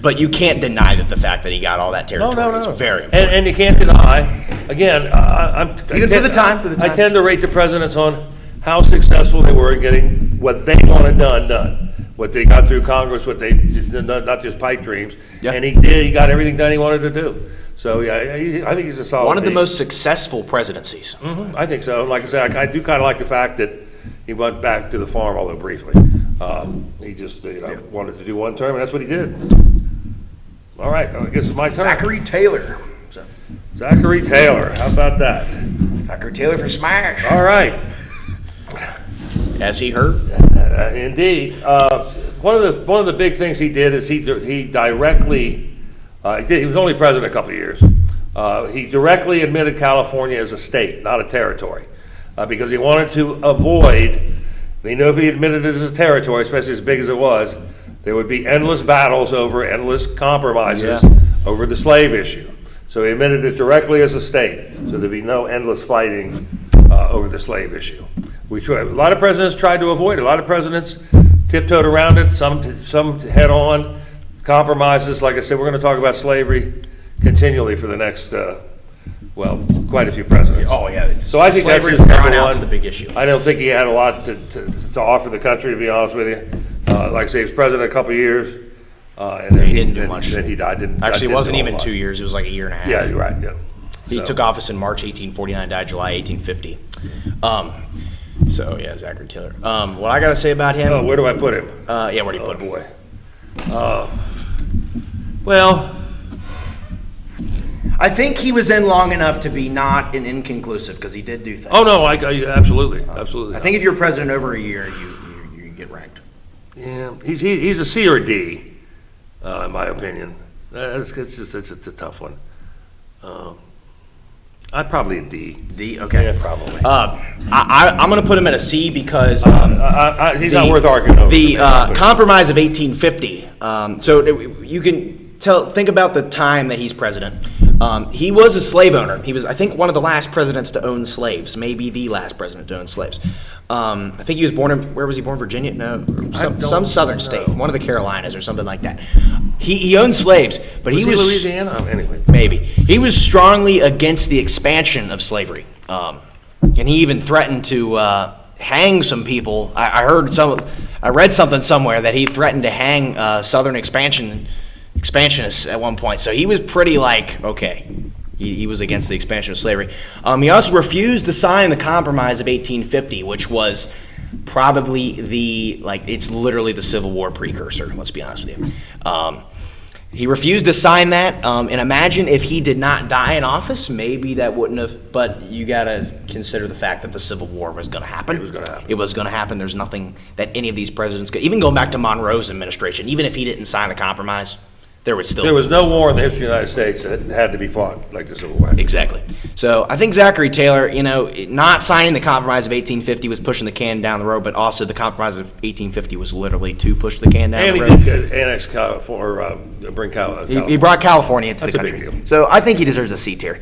But you can't deny that the fact that he got all that territory is very important.
And you can't deny, again,
Even for the time.
I tend to rate the presidents on how successful they were in getting what they wanted done. What they got through Congress, not just pipe dreams. Yeah. And he got everything done he wanted to do. So yeah, I think he's a solid
one of the
B.
most successful presidencies.
Mm-hmm. I think so. Like I said, I do kind of like the fact that he went back to the farm, although briefly. He just wanted to do one term, and that's what he did. All right, I guess it's my turn.
Zachary Taylor.
Zachary Taylor, how about that?
Zachary Taylor for Smash.
All right.
As he heard.
Indeed. One of the big things he did is he directly, he was only president a couple of years. He directly admitted California as a state, not a territory, because he wanted to avoid, they knew if he admitted it as a territory, especially as big as it was, there would be endless battles over endless compromises over the slave issue. So he admitted it directly as a state, so there'd be no endless fighting over the slave issue. A lot of presidents tried to avoid it. A lot of presidents tiptoed around it, some head on. Compromises, like I said, we're going to talk about slavery continually for the next, quite a few presidents.
Oh, yeah.
So I think that's his
number
number one.
The big issue.
I don't think he had a lot to offer the country, to be honest with you. Like I say, he was president a couple of years. And then
he didn't do much.
Then he died.
Actually, it wasn't even 2 years. It was like a year and a half.
Yeah, you're right. Yeah.
He took office in March 1849, died July 1850. So, yeah, Zachary Taylor. What I got to say about him...
Oh, where do I put him?
Where do you put him?
Boy. Well...
I think he was in long enough to be not an inconclusive, because he did do things.
Oh, no, absolutely.
I think if you're president over a year, you get ranked.
Yeah, he's a C or a D, in my opinion. It's a tough one. I'd probably a D.
D, okay.
Yeah, probably.
I'm going to put him at a C because
he's not worth arguing over.
The Compromise of 1850. So you can think about the time that he's president. He was a slave owner. He was, I think, one of the last presidents to own slaves. Maybe the last president to own slaves. I think he was born in, where was he born? Virginia? No, some southern state, one of the Carolinas or something like that. He owned slaves, but he was
Louisiana. Anyway,
maybe he was strongly against the expansion of slavery, and he even threatened to hang some people. I read something somewhere that he threatened to hang Southern expansionists at one point. So he was pretty okay. He was against the expansion of slavery. He also refused to sign the Compromise of 1850, which was probably it's literally the Civil War precursor, let's be honest with you. He refused to sign that, and imagine if he did not die in office, maybe that wouldn't have, but you gotta consider the fact that the Civil War was gonna happen.
It was gonna happen.
It was gonna happen. There's nothing that any of these presidents could, even going back to Monroe's administration, even if he didn't sign the compromise, there was still.
There was no war in the history of the United States that had to be fought like the Civil War.
Exactly. So I think Zachary Taylor, not signing the Compromise of 1850 was pushing the can down the road, but also the Compromise of 1850 was literally to push the can down
And
the
he
road.
did annex California, bring California.
He brought California into
That's
the
a big
country.
deal.
So I think he deserves a C tier.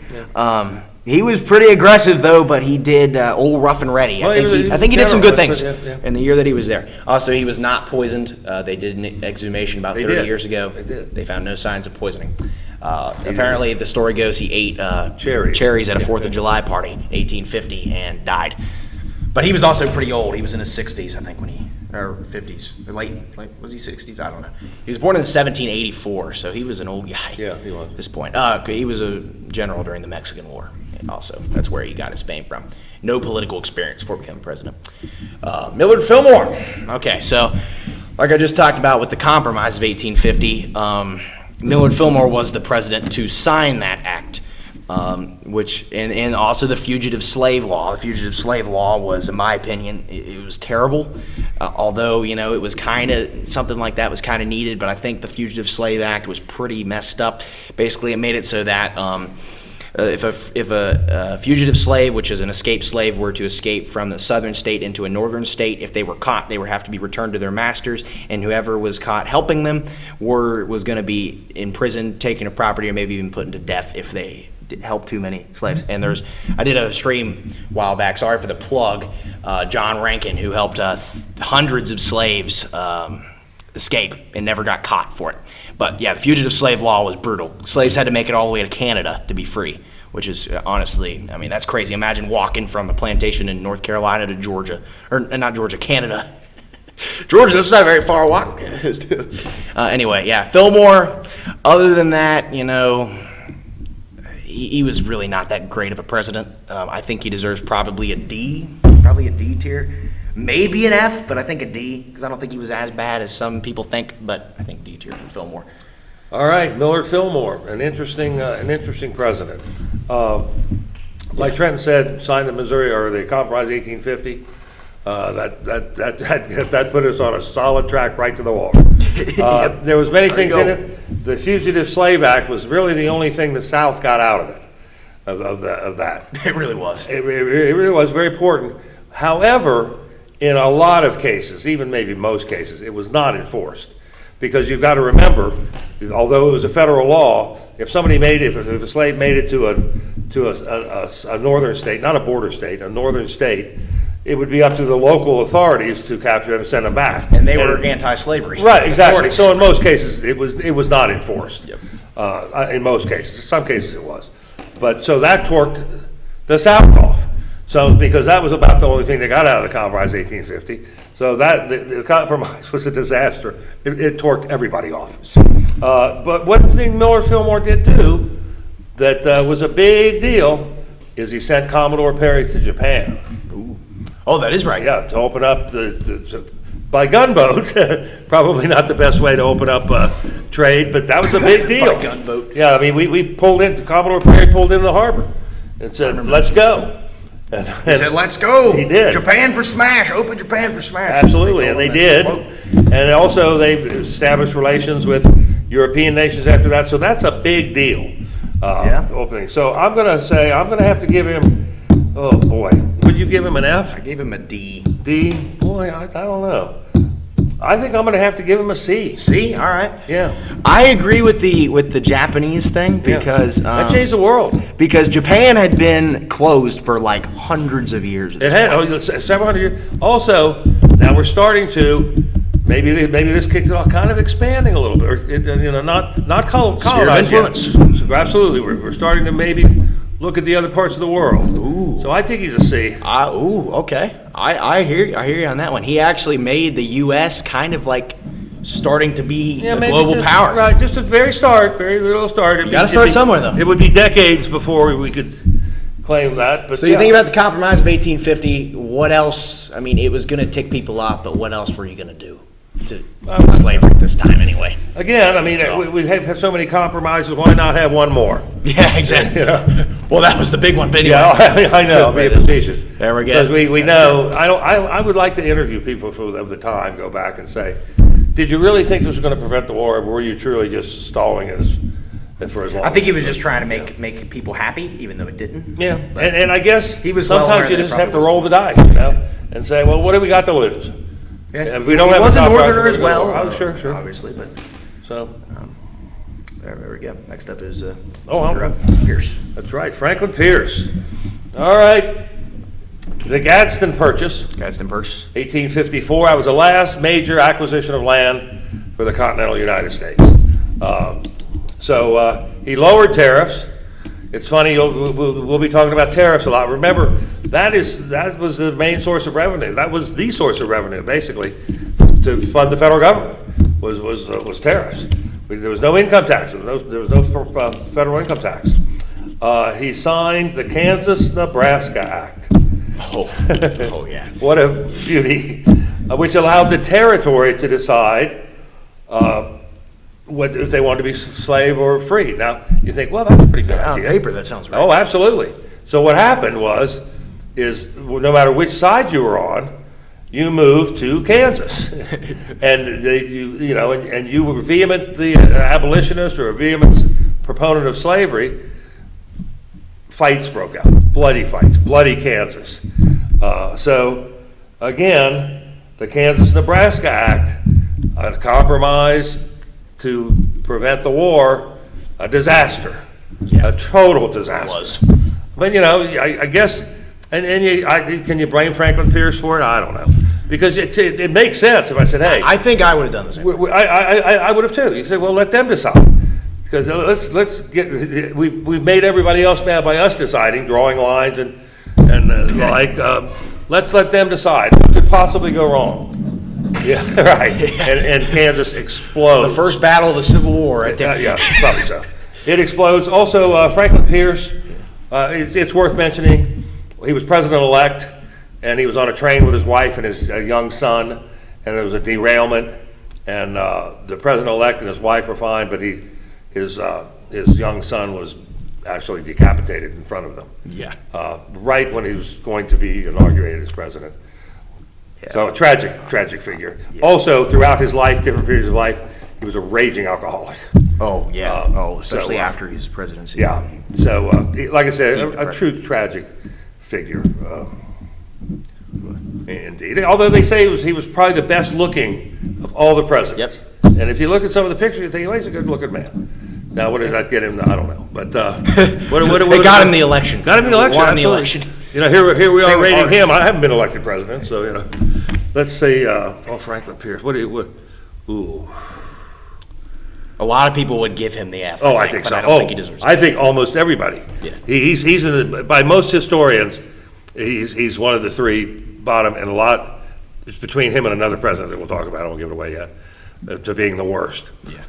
He was pretty aggressive though, but he did old rough and ready.
Well,
I think he did some good things
yeah.
in the year that he was there. Also, he was not poisoned. They did an exhumation about 30 years ago.
They did.
They found no signs of poisoning. Apparently, the story goes he ate
Cherries.
at a 4th of July party in 1850 and died. But he was also pretty old. He was in his 60s, I think, or 50s, or late, was he 60s? I don't know. He was born in 1784, so he was an old guy.
Yeah, he was.
At this point. He was a general during the Mexican War. Also, that's where he got his fame from. No political experience before becoming president. Millard Fillmore. Okay, so like I just talked about with the Compromise of 1850, Millard Fillmore was the president to sign that act, and also the Fugitive Slave Law. The Fugitive Slave Law was, in my opinion, it was terrible. Although it was kind of something like that was kind of needed, but I think the Fugitive Slave Act was pretty messed up. Basically, it made it so that if a fugitive slave, which is an escaped slave, were to escape from the southern state into a northern state, if they were caught, they would have to be returned to their masters, and whoever was caught helping them was going to be imprisoned, taken to property, or maybe even put into death if they helped too many slaves. And I did a stream a while back, sorry for the plug, John Rankin, who helped hundreds of slaves escape and never got caught for it. But yeah, the Fugitive Slave Law was brutal. Slaves had to make it all the way to Canada to be free, which is honestly, that's crazy. Imagine walking from a plantation in North Carolina to Georgia, or not Georgia, Canada. Georgia, this is not a very far walk. Anyway, yeah, Fillmore, other than that, he was really not that great of a president. I think he deserves probably a D tier. Maybe an F, but I think a D, because I don't think he was as bad as some people think, but I think D tier for Fillmore.
All right, Millard Fillmore, an interesting president. Like Trenton said, signed the Missouri or the Compromise 1850. That put us on a solid track right to the wall. There was many things in it. The Fugitive Slave Act was really the only thing the South got out of it, of that.
It really was.
It really was very important. However, in a lot of cases, even maybe most cases, it was not enforced. Because you've got to remember, although it was a federal law, if somebody if a slave made it to a northern state, not a border state, a northern state, it would be up to the local authorities to capture them and send them back.
And they were anti-slavery.
Right, exactly. So in most cases, it was not enforced. Yep. In most cases, in some cases it was. But so that torqued the South off. So because that was about the only thing they got out of the Compromise 1850. So that the compromise was a disaster. It torqued everybody off. But one thing Millard Fillmore did do that was a big deal is he sent Commodore Perry to Japan.
Ooh. Oh, that is right.
Yeah, to open up by gunboat. Probably not the best way to open up trade, but that was a big deal.
By gunboat.
Yeah, I mean we pulled in. Commodore Perry pulled into the harbor and said, "Let's go."
He said, "Let's go."
He did.
Japan for smash. Open Japan for smash.
Absolutely, and they did. And also they established relations with European nations after that. So that's a big deal. Opening. So I'm going to have to give him, oh boy, would you give him an F?
I gave him a D.
D? Boy, I don't know. I think I'm going to have to give him a C.
C? All right.
Yeah.
I agree with the Japanese thing because
that changed the world.
Because Japan had been closed for like hundreds of years.
It had several hundred years. Also, now we're starting to maybe this kicked it off, kind of expanding a little bit. Not colonized
influence.
So absolutely, we're starting to maybe look at the other parts of the world.
Ooh.
So I think he's a C.
Okay. I hear you on that one. He actually made the U.S. kind of like starting to be a global power.
Right, just a very little start.
You got to start somewhere, though.
It would be decades before we could claim that. But
so you think about the Compromise of 1850. What else? I mean, it was going to tick people off, but what else were you going to do? to slavery at this time anyway.
Again, I mean, we have so many compromises, why not have one more?
Yeah, exactly. Well, that was the big one, but anyway.
Yeah, I know, being facetious.
There we go.
Because we know, I would like to interview people of the time, go back and say, did you really think this was going to prevent the war, or were you truly just stalling it for as long?
I think he was just trying to make people happy, even though it didn't.
Yeah, and I guess
he was well
sometimes you just have to roll the dice, and say, well, what do we got to lose?
Yeah.
If we don't
he
have
was a
top
northerner
price,
as well.
Oh, sure.
Obviously, but
so
there we go. Next up is
Pierce. That's right, Franklin Pierce. All right, the Gadsden Purchase. 1854. That was the last major acquisition of land for the continental United States. So he lowered tariffs. It's funny, we'll be talking about tariffs a lot. Remember, that was the main source of revenue. That was the source of revenue, basically, to fund the federal government, was tariffs. There was no income tax. There was no federal income tax. He signed the Kansas-Nebraska Act.
Oh yeah.
What a beauty, which allowed the territory to decide what if they wanted to be slave or free. Now, you think, well, that's a pretty good idea.
On paper, that sounds right.
Oh, absolutely. So what happened is no matter which side you were on, you moved to Kansas. And you were vehement, the abolitionist or a vehement proponent of slavery, fights broke out, bloody fights, bloody Kansas. So again, the Kansas-Nebraska Act, a compromise to prevent the war, a disaster, a total disaster.
It was.
But I guess, can you blame Franklin Pierce for it? I don't know, because it makes sense if I said, hey,
I think I would have done the same.
I would have too. You say, well, let them decide, because let's get we've made everybody else mad by us deciding, drawing lines and let's let them decide what could possibly go wrong. Yeah, right. And Kansas explodes.
The first battle of the Civil War, right there.
Yeah, probably so. It explodes. Also, Franklin Pierce, it's worth mentioning, he was president-elect, and he was on a train with his wife and his young son, and there was a derailment, and the president-elect and his wife were fine, but his young son was actually decapitated in front of them.
Yeah.
Right when he was going to be inaugurated as president. Yeah. So a tragic figure. Yeah. Also, throughout his life, different periods of life, he was a raging alcoholic.
Oh, yeah. Especially after his presidency.
Yeah. So, like I said, a true tragic figure. Indeed. Although they say he was probably the best looking of all the presidents.
Yep.
And if you look at some of the pictures, you think, well, he's a good looking man. Now, what did that get him? I don't know. But
they got him the election.
Got him the election.
Won the election.
Here we are rating him. I haven't been elected president, so let's see. Franklin Pierce. Ooh.
A lot of people would give him the F.
I think so.
I don't think he deserves it.
I think almost everybody.
Yeah.
He's by most historians, he's one of the three bottom, and it's between him and another president that we'll talk about. I won't give it away yet, to being the worst.
Yeah.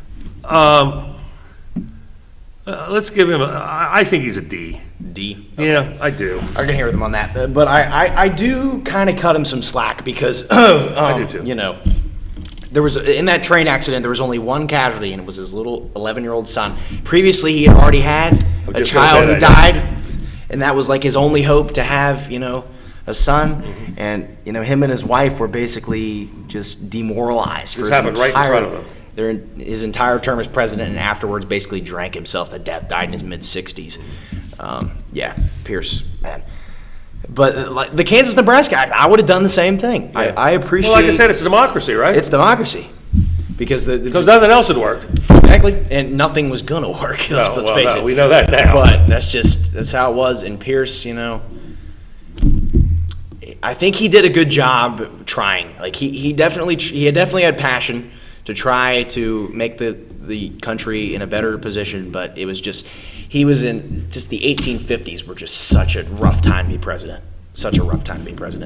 Let's give him. I think he's a D.
D. Okay.
Yeah, I do.
I can hear with him on that, but I do kind of cut him some slack because of
I do too.
There was in that train accident there was only one casualty, and it was his little 11-year-old son. Previously, he had already had a child who died, and that was like his only hope to have a son. Mm-hmm. And him and his wife were basically just demoralized for his
right in front of him.
His entire term as president, and afterwards basically drank himself to death, died in his mid-60s. Pierce, man. But the Kansas-Nebraska Act, I would have done the same thing. Yeah. I appreciate.
Well, like I said, it's a democracy, right?
It's democracy, because
nothing else would work.
Exactly, and nothing was gonna work. Let's face it.
We know that now.
But that's how it was. And Pierce, I think he did a good job trying. Like he definitely had passion to try to make the country in a better position, but it was just he was in just the 1850s were just such a rough time to be president.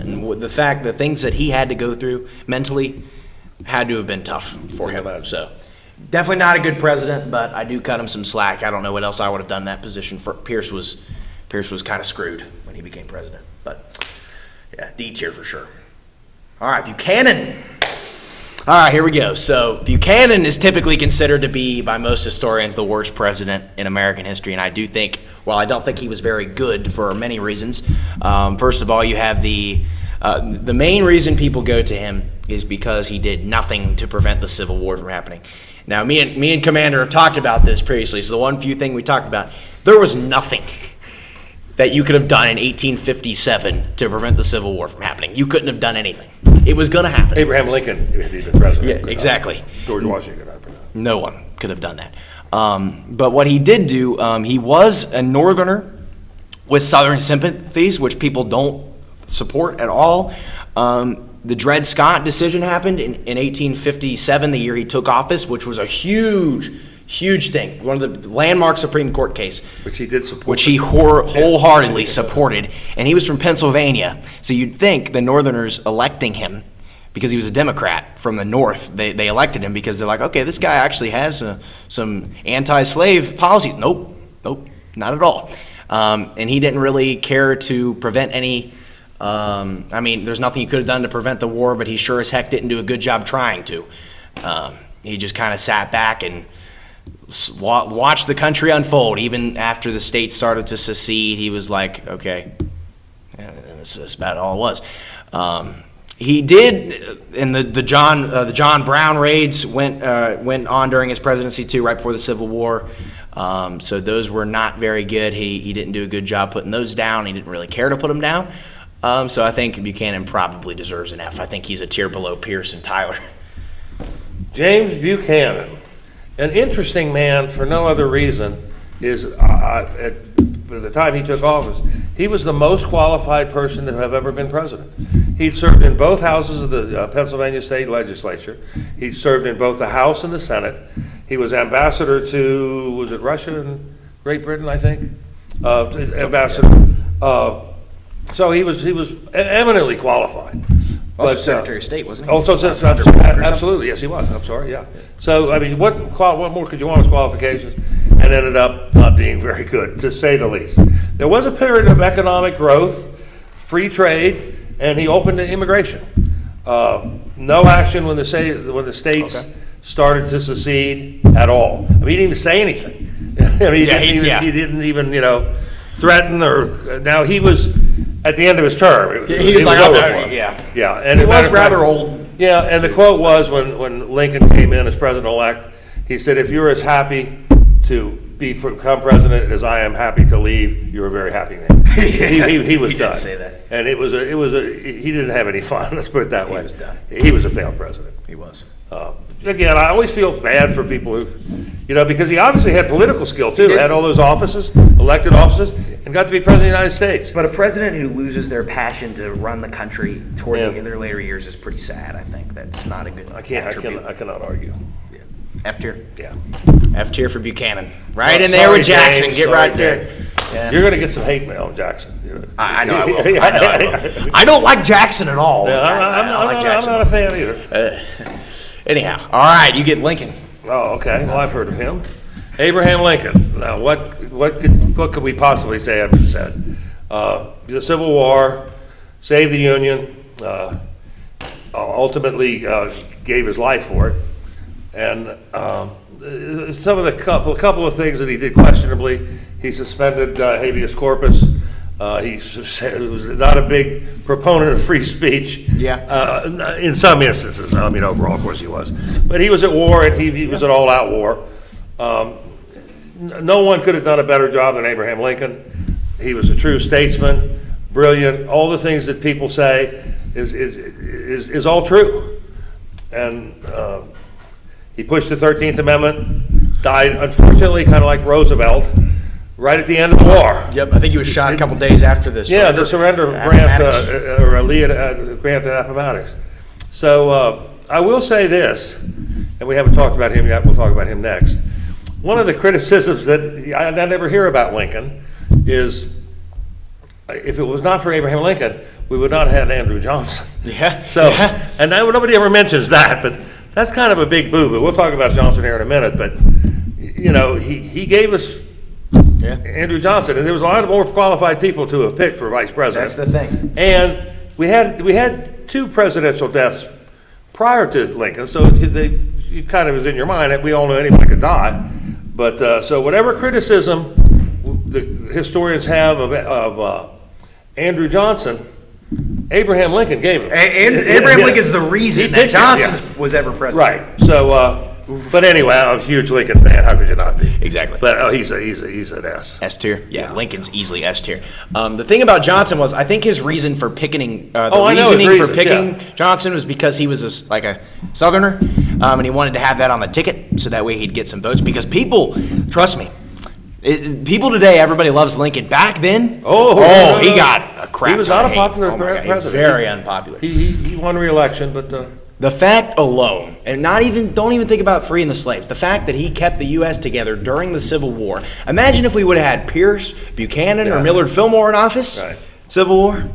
And the things that he had to go through mentally had to have been tough for him. So definitely not a good president, but I do cut him some slack. I don't know what else I would have done in that position. Pierce was kind of screwed when he became president. But yeah, D tier for sure. All right, Buchanan. All right, here we go. So Buchanan is typically considered to be, by most historians, the worst president in American history, and I do think, while I don't think he was very good for many reasons. First of all, you have the main reason people go to him is because he did nothing to prevent the Civil War from happening. Now, me and Commander have talked about this previously. So the one few thing we talked about, there was nothing that you could have done in 1857 to prevent the Civil War from happening. You couldn't have done anything. It was going to happen.
Abraham Lincoln, if he'd been president.
Yeah, exactly.
George Washington.
No one could have done that. But what he did do, he was a Northerner with Southern sympathies, which people don't support at all. The Dred Scott decision happened in 1857, the year he took office, which was a huge thing. One of the landmark Supreme Court case.
Which he did support.
Which he wholeheartedly supported. And he was from Pennsylvania. So you'd think the Northerners electing him, because he was a Democrat from the North, they elected him because they're like, okay, this guy actually has some anti-slave policies. Nope, not at all. And he didn't really care to prevent any, there's nothing he could have done to prevent the war, but he sure as heck didn't do a good job trying to. He just kind of sat back and watched the country unfold. Even after the states started to secede, he was like, okay, this is about all it was. He did, and the John Brown raids went on during his presidency too, right before the Civil War. So those were not very good. He didn't do a good job putting those down. He didn't really care to put them down. So I think Buchanan probably deserves an F. I think he's a tier below Pierce and Tyler.
James Buchanan, an interesting man for no other reason is at the time he took office, he was the most qualified person to have ever been president. He'd served in both houses of the Pennsylvania State Legislature. He'd served in both the House and the Senate. He was ambassador to, was it Russia and Great Britain, I think? Ambassador. So he was eminently qualified.
Also Secretary of State, wasn't he?
Also, absolutely, yes, he was. I'm sorry, yeah. So, I mean, what more could you want as qualifications? And ended up not being very good, to say the least. There was a period of economic growth, free trade, and he opened to immigration. No action when the states started to secede at all. I mean, he didn't even say anything. I mean, he didn't even, threaten or. Now he was at the end of his term.
He was like,
over for him. Yeah, and
he was rather old.
Yeah, and the quote was when Lincoln came in as president-elect, he said, "If you're as happy to become president as I am happy to leave, you're a very happy man." He was
he
done.
Did say that.
And he didn't have any fun. Let's put it that way.
He was done.
He was a failed president.
He was.
Again, I always feel bad for people who, because he obviously had political skill too. Had all those offices, elected offices, and got to be president of the United States.
But a president who loses their passion to run the country toward in their later years is pretty sad. I think that's not a good attribute.
I cannot argue.
Yeah. F tier.
Yeah.
F tier for Buchanan. Right in there with Jackson.
James,
Get right there.
Yeah. You're going to get some hate mail on Jackson.
I know I will. I will. I don't like Jackson at all.
Yeah, I'm not a fan either.
Anyhow, all right, you get Lincoln.
Oh, okay. Well, I've heard of him. Abraham Lincoln. Now, what could we possibly say haven't been said? The Civil War, saved the Union, ultimately gave his life for it, and some of the couple of things that he did questionably. He suspended habeas corpus. He was not a big proponent of free speech.
Yeah.
In some instances, overall, of course, he was. But he was at war, and he was an all-out war. No one could have done a better job than Abraham Lincoln. He was a true statesman, brilliant. All the things that people say is all true. And he pushed the 13th Amendment. Died, unfortunately, kind of like Roosevelt. Right at the end of the war.
Yep, I think he was shot a couple days after this.
Yeah, the surrender grant, or a grant to Appomattox. So I will say this, and we haven't talked about him yet, we'll talk about him next. One of the criticisms that I never hear about Lincoln is, if it was not for Abraham Lincoln, we would not have had Andrew Johnson.
Yeah.
So, and nobody ever mentions that, but that's kind of a big boo-boo. We'll talk about Johnson here in a minute, but, he gave us Andrew Johnson, and there was a lot more qualified people to have picked for vice president.
That's the thing.
And we had two presidential deaths prior to Lincoln, so it kind of is in your mind that we all know anybody could die. But so whatever criticism the historians have of Andrew Johnson, Abraham Lincoln gave him.
Abraham Lincoln's the reason that Johnson was ever president.
Right. So, but anyway, I'm a huge Lincoln fan. How could you not be?
Exactly.
But he's an S.
S tier. Yeah, Lincoln's easily S tier. The thing about Johnson was, I think his reason for picking, Johnson was because he was like a Southerner, and he wanted to have that on the ticket so that way he'd get some votes. Because people, trust me. People today, everybody loves Lincoln. Back then, he got a crap.
He was not a popular president.
Very unpopular.
He won re-election, but
the fact alone, and don't even think about freeing the slaves. The fact that he kept the U.S. together during the Civil War. Imagine if we would have had Pierce, Buchanan, or Millard Fillmore in office. Right. Civil War.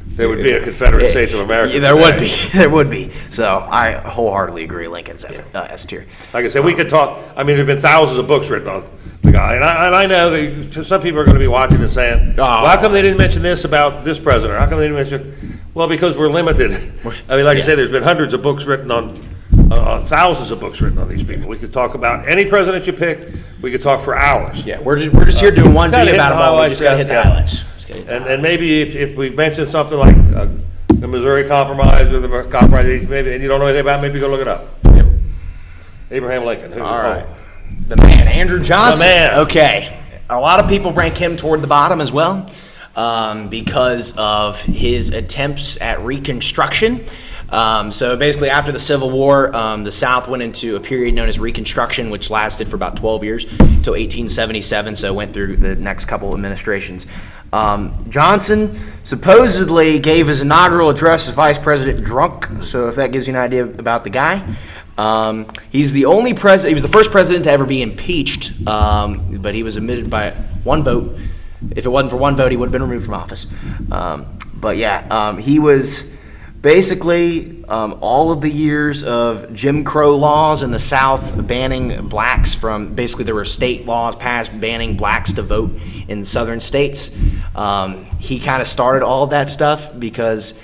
There would be a Confederate States of America.
There would be. There would be. So I wholesheartedly agree. Lincoln's S tier.
Like I said, we could talk. I mean, there have been thousands of books written on the guy, and I know that some people are going to be watching and saying, well, how come they didn't mention this about this president? How come they didn't mention? Well, because we're limited. I mean, like I say, there's been hundreds of books written on, thousands of books written on these people. We could talk about any president you picked. We could talk for hours.
Yeah, we're just here doing one thing about them. We just got to hit the highlights.
And maybe if we mention something like the Missouri Compromise or the Compromise, maybe, and you don't know anything about it, maybe go look it up. Yep. Abraham Lincoln.
All right. The man, Andrew Johnson. The man. Okay. A lot of people rank him toward the bottom as well because of his attempts at Reconstruction. So basically, after the Civil War, the South went into a period known as Reconstruction, which lasted for about 12 years, until 1877, so it went through the next couple of administrations. Johnson supposedly gave his inaugural address as vice president drunk, so if that gives you an idea about the guy. He's the only president. He was the first president to ever be impeached, but he was admitted by one vote. If it wasn't for one vote, he would have been removed from office. He was basically all of the years of Jim Crow laws in the South banning blacks from. Basically, there were state laws passed banning blacks to vote in the southern states. He kind of started all of that stuff because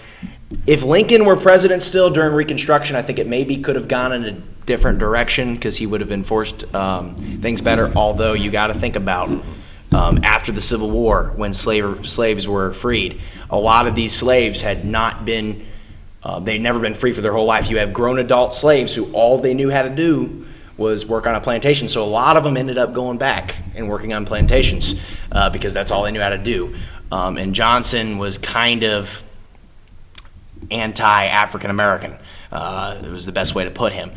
if Lincoln were president still during Reconstruction, I think it maybe could have gone in a different direction because he would have enforced things better. Although you got to think about after the Civil War, when slaves were freed, a lot of these slaves had not been, they'd never been free for their whole life. You have grown adult slaves who all they knew how to do was work on a plantation. So a lot of them ended up going back and working on plantations because that's all they knew how to do. And Johnson was kind of anti-African American. It was the best way to put him.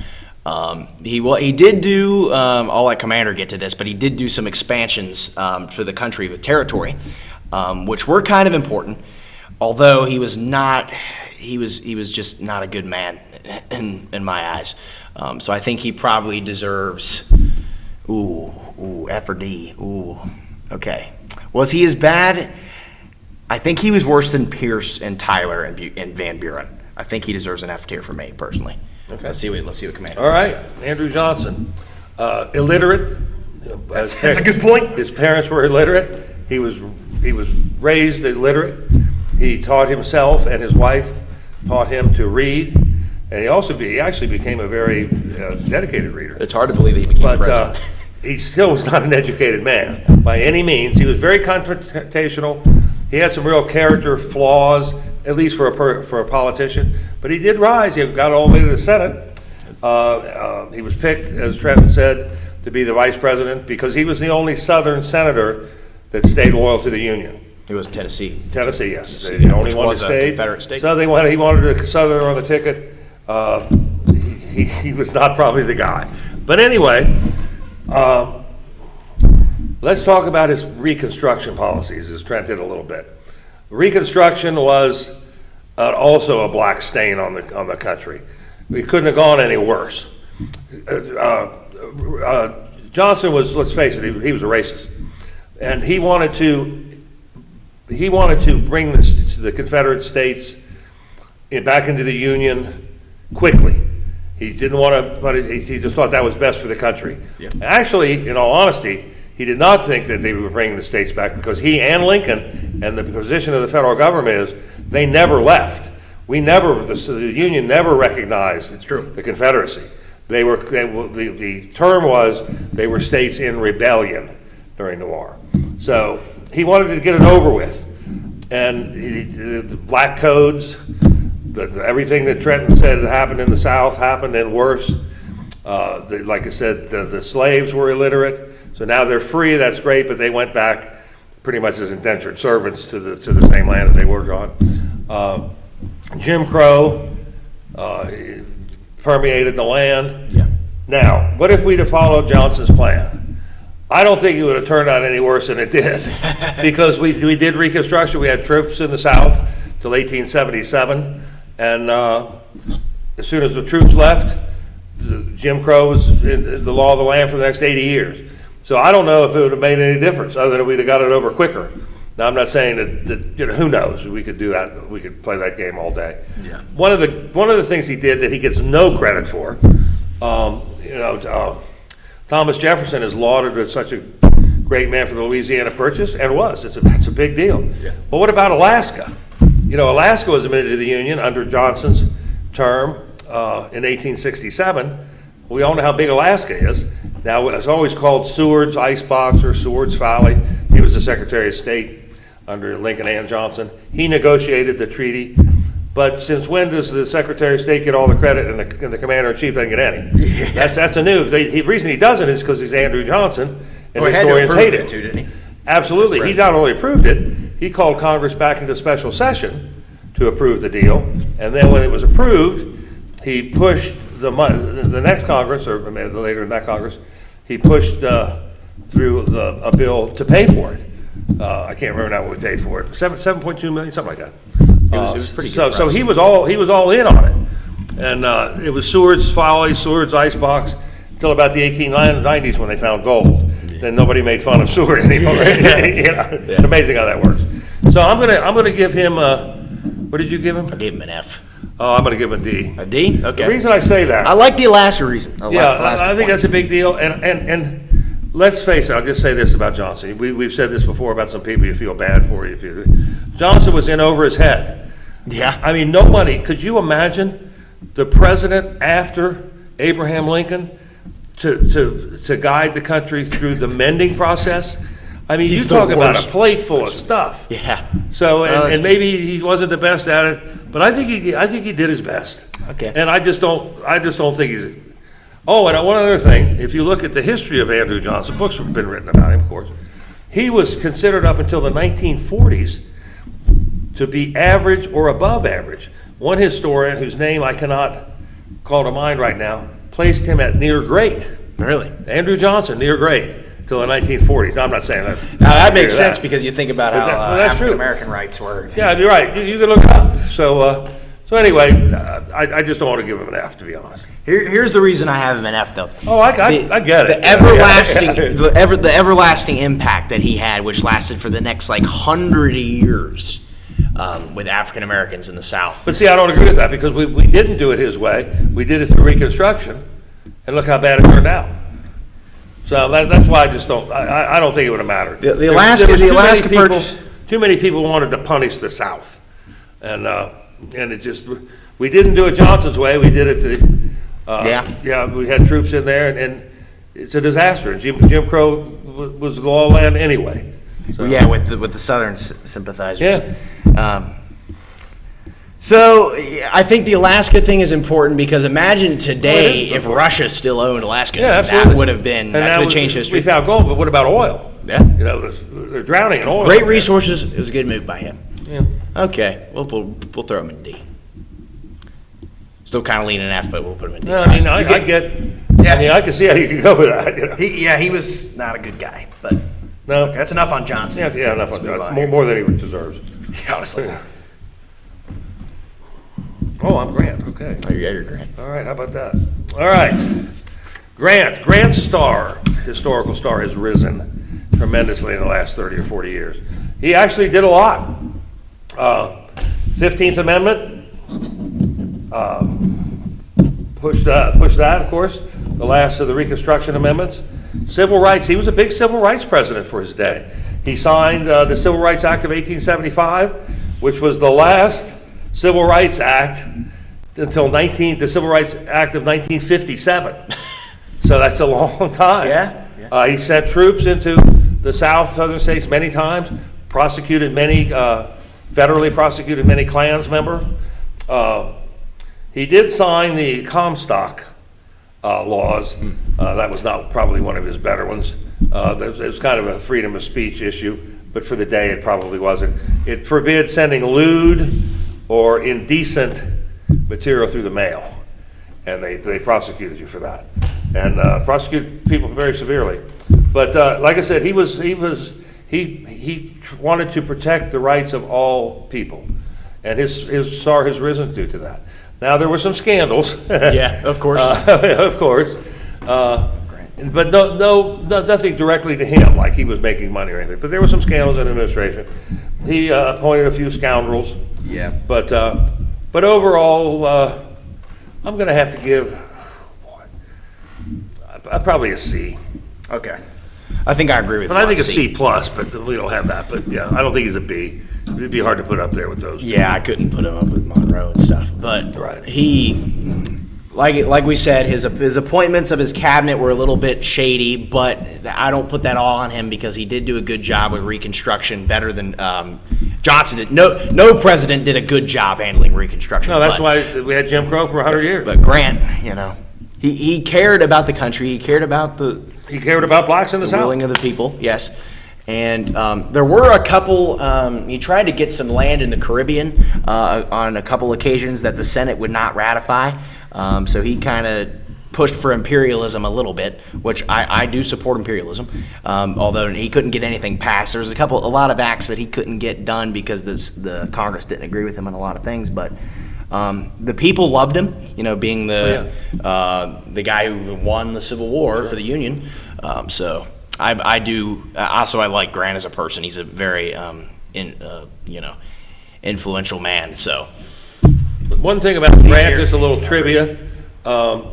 He did do. I'll let Commander get to this, but he did do some expansions for the country with territory, which were kind of important. Although he was not, he was just not a good man in my eyes. So I think he probably deserves. F or D. Okay. Was he as bad? I think he was worse than Pierce and Tyler and Van Buren. I think he deserves an F tier for me personally. Okay. Let's see what Commander.
All right, Andrew Johnson, illiterate.
That's a good point.
His parents were illiterate. He was raised illiterate. He taught himself, and his wife taught him to read. And he actually became a very dedicated reader.
It's hard to believe he became president.
He still was not an educated man by any means. He was very confrontational. He had some real character flaws, at least for a politician. But he did rise. He got all the way to the Senate. He was picked, as Trent said, to be the vice president because he was the only Southern senator that stayed loyal to the Union.
It was Tennessee.
Tennessee, yes. The only one that stayed.
Confederate state.
So he wanted a Southerner on the ticket. He was not probably the guy. But anyway, let's talk about his Reconstruction policies, as Trent did a little bit. Reconstruction was also a black stain on the country. We couldn't have gone any worse. Johnson was, let's face it, he was a racist, and he wanted to bring the Confederate States back into the Union quickly. He didn't want to, but he just thought that was best for the country. Yeah. Actually, in all honesty, he did not think that they were bringing the states back because he and Lincoln, and the position of the federal government is they never left. The Union never recognized the Confederacy. The term was they were states in rebellion during the war. So he wanted to get it over with. And the black codes, everything that Trenton said happened in the South happened and worse. Like I said, the slaves were illiterate. So now they're free, that's great, but they went back pretty much as indentured servants to the same land that they worked on. Jim Crow permeated the land.
Yeah.
Now, what if we'd have followed Johnson's plan? I don't think it would have turned out any worse than it did, because we did Reconstruction. We had troops in the South till 1877, and as soon as the troops left, Jim Crow was in the law of the land for the next 80 years. So I don't know if it would have made any difference, other than we'd have got it over quicker. Now, I'm not saying that who knows? We could do that. We could play that game all day.
Yeah.
One of the things he did that he gets no credit for, Thomas Jefferson is lauded as such a great man for the Louisiana Purchase, and was. That's a big deal.
Yeah.
But what about Alaska? Alaska was admitted to the Union under Johnson's term in 1867. We all know how big Alaska is. Now, it's always called Seward's Icebox or Seward's Valley. He was the Secretary of State under Lincoln and Johnson. He negotiated the treaty. But since when does the Secretary of State get all the credit and the Commander-in-Chief doesn't get any? Yeah. That's a new. The reason he doesn't is because he's Andrew Johnson, and historians hate it.
Too, didn't he?
Absolutely. He not only approved it, he called Congress back into special session to approve the deal. And then when it was approved, he pushed the next Congress, or later in that Congress, he pushed through a bill to pay for it. I can't remember now what we paid for it. 7.2 million, something like that.
It was pretty good.
So he was all in on it, and it was Seward's Folly, Seward's Icebox, until about the 1890s when they found gold. Then nobody made fun of Seward anymore. It's amazing how that works. So I'm gonna give him what did you give him?
I gave him an F.
Oh, I'm gonna give him a D.
A D? Okay.
The reason I say that,
I like the Alaska reason.
I think that's a big deal, and let's face it, I'll just say this about Johnson. We've said this before about some people you feel bad for. Johnson was in over his head.
Yeah.
I mean, nobody, could you imagine the president after Abraham Lincoln to guide the country through the mending process? I mean, you talk about a plate full of stuff.
Yeah.
So, and maybe he wasn't the best at it, but I think he did his best.
Okay.
And I just don't think he's. Oh, and one other thing, if you look at the history of Andrew Johnson, books have been written about him, of course. He was considered up until the 1940s to be average or above average. One historian, whose name I cannot call to mind right now, placed him at near great.
Really?
Andrew Johnson, near great, till the 1940s. Now, I'm not saying that.
Now, that makes sense because you think about how
that's true.
African-American rights were.
Yeah, you're right. You can look it up. So anyway, I just don't want to give him an F, to be honest.
Here's the reason I have him an F, though.
Oh, I get it.
The everlasting impact that he had, which lasted for the next 100 years with African Americans in the South.
But see, I don't agree with that because we didn't do it his way. We did it through Reconstruction, and look how bad it turned out. So that's why I just don't. I don't think it would have mattered.
The Alaska Purchase.
Too many people wanted to punish the South, and it just we didn't do it Johnson's way. We did it. We had troops in there, and it's a disaster. Jim Crow was the law of the land anyway. So.
Yeah, with the Southern sympathizers.
Yeah.
So I think the Alaska thing is important because imagine today if Russia still owned Alaska.
Yeah, absolutely.
That would have been that could have changed history.
We found gold, but what about oil?
Yeah.
They're drowning in oil.
Great resources. It was a good move by him.
Yeah.
Okay, we'll throw him in D. Still kind of leaning F, but we'll put him in D.
No, I mean, I get. Yeah. I mean, I can see how you can go with that.
He was not a good guy, but
no,
okay, that's enough on Johnson.
Yeah, enough on Johnson. More than he deserves.
Yeah, honestly.
Oh, I'm Grant. Okay.
Oh, yeah, you're Grant.
All right, how about that? All right, Grant's star, historical star, has risen tremendously in the last 30 or 40 years. He actually did a lot. 15th Amendment, pushed that, of course, the last of the Reconstruction amendments. Civil rights, he was a big civil rights president for his day. He signed the Civil Rights Act of 1875, which was the last Civil Rights Act until the Civil Rights Act of 1957. So that's a long time.
Yeah.
He sent troops into the southern states many times, federally prosecuted many Klans members. He did sign the Comstock laws. That was not probably one of his better ones. It was kind of a freedom of speech issue, but for the day it probably wasn't. It forbid sending lewd or indecent material through the mail, and they prosecuted you for that, and prosecuted people very severely. But like I said, he wanted to protect the rights of all people, and his star has risen due to that. Now there were some scandals.
Yeah, of course.
Of course. But nothing directly to him, like he was making money or anything. But there were some scandals in administration. He appointed a few scoundrels.
Yeah.
But overall, I'm going to have to give probably a C.
Okay. I think I agree with you.
But I think a C plus, but we don't have that. But yeah, I don't think he's a B. It'd be hard to put up there with those.
Yeah, I couldn't put him up with Monroe and stuff. But
Right.
he, like we said, his appointments of his cabinet were a little bit shady, but I don't put that all on him because he did do a good job with Reconstruction, better than Johnson did. No president did a good job handling Reconstruction.
No, that's why we had Jim Crow for 100 years.
But Grant, he cared about the country. He cared about
He cared about blacks in the South.
willing of the people, yes. And there were a couple, he tried to get some land in the Caribbean on a couple occasions that the Senate would not ratify. So he kind of pushed for imperialism a little bit, which I do support imperialism, although he couldn't get anything passed. There's a lot of acts that he couldn't get done because the Congress didn't agree with him on a lot of things, but the people loved him, being the guy who won the Civil War for the Union. So I do. Also, I like Grant as a person. He's a very, influential man. So,
One thing about Grant, just a little trivia.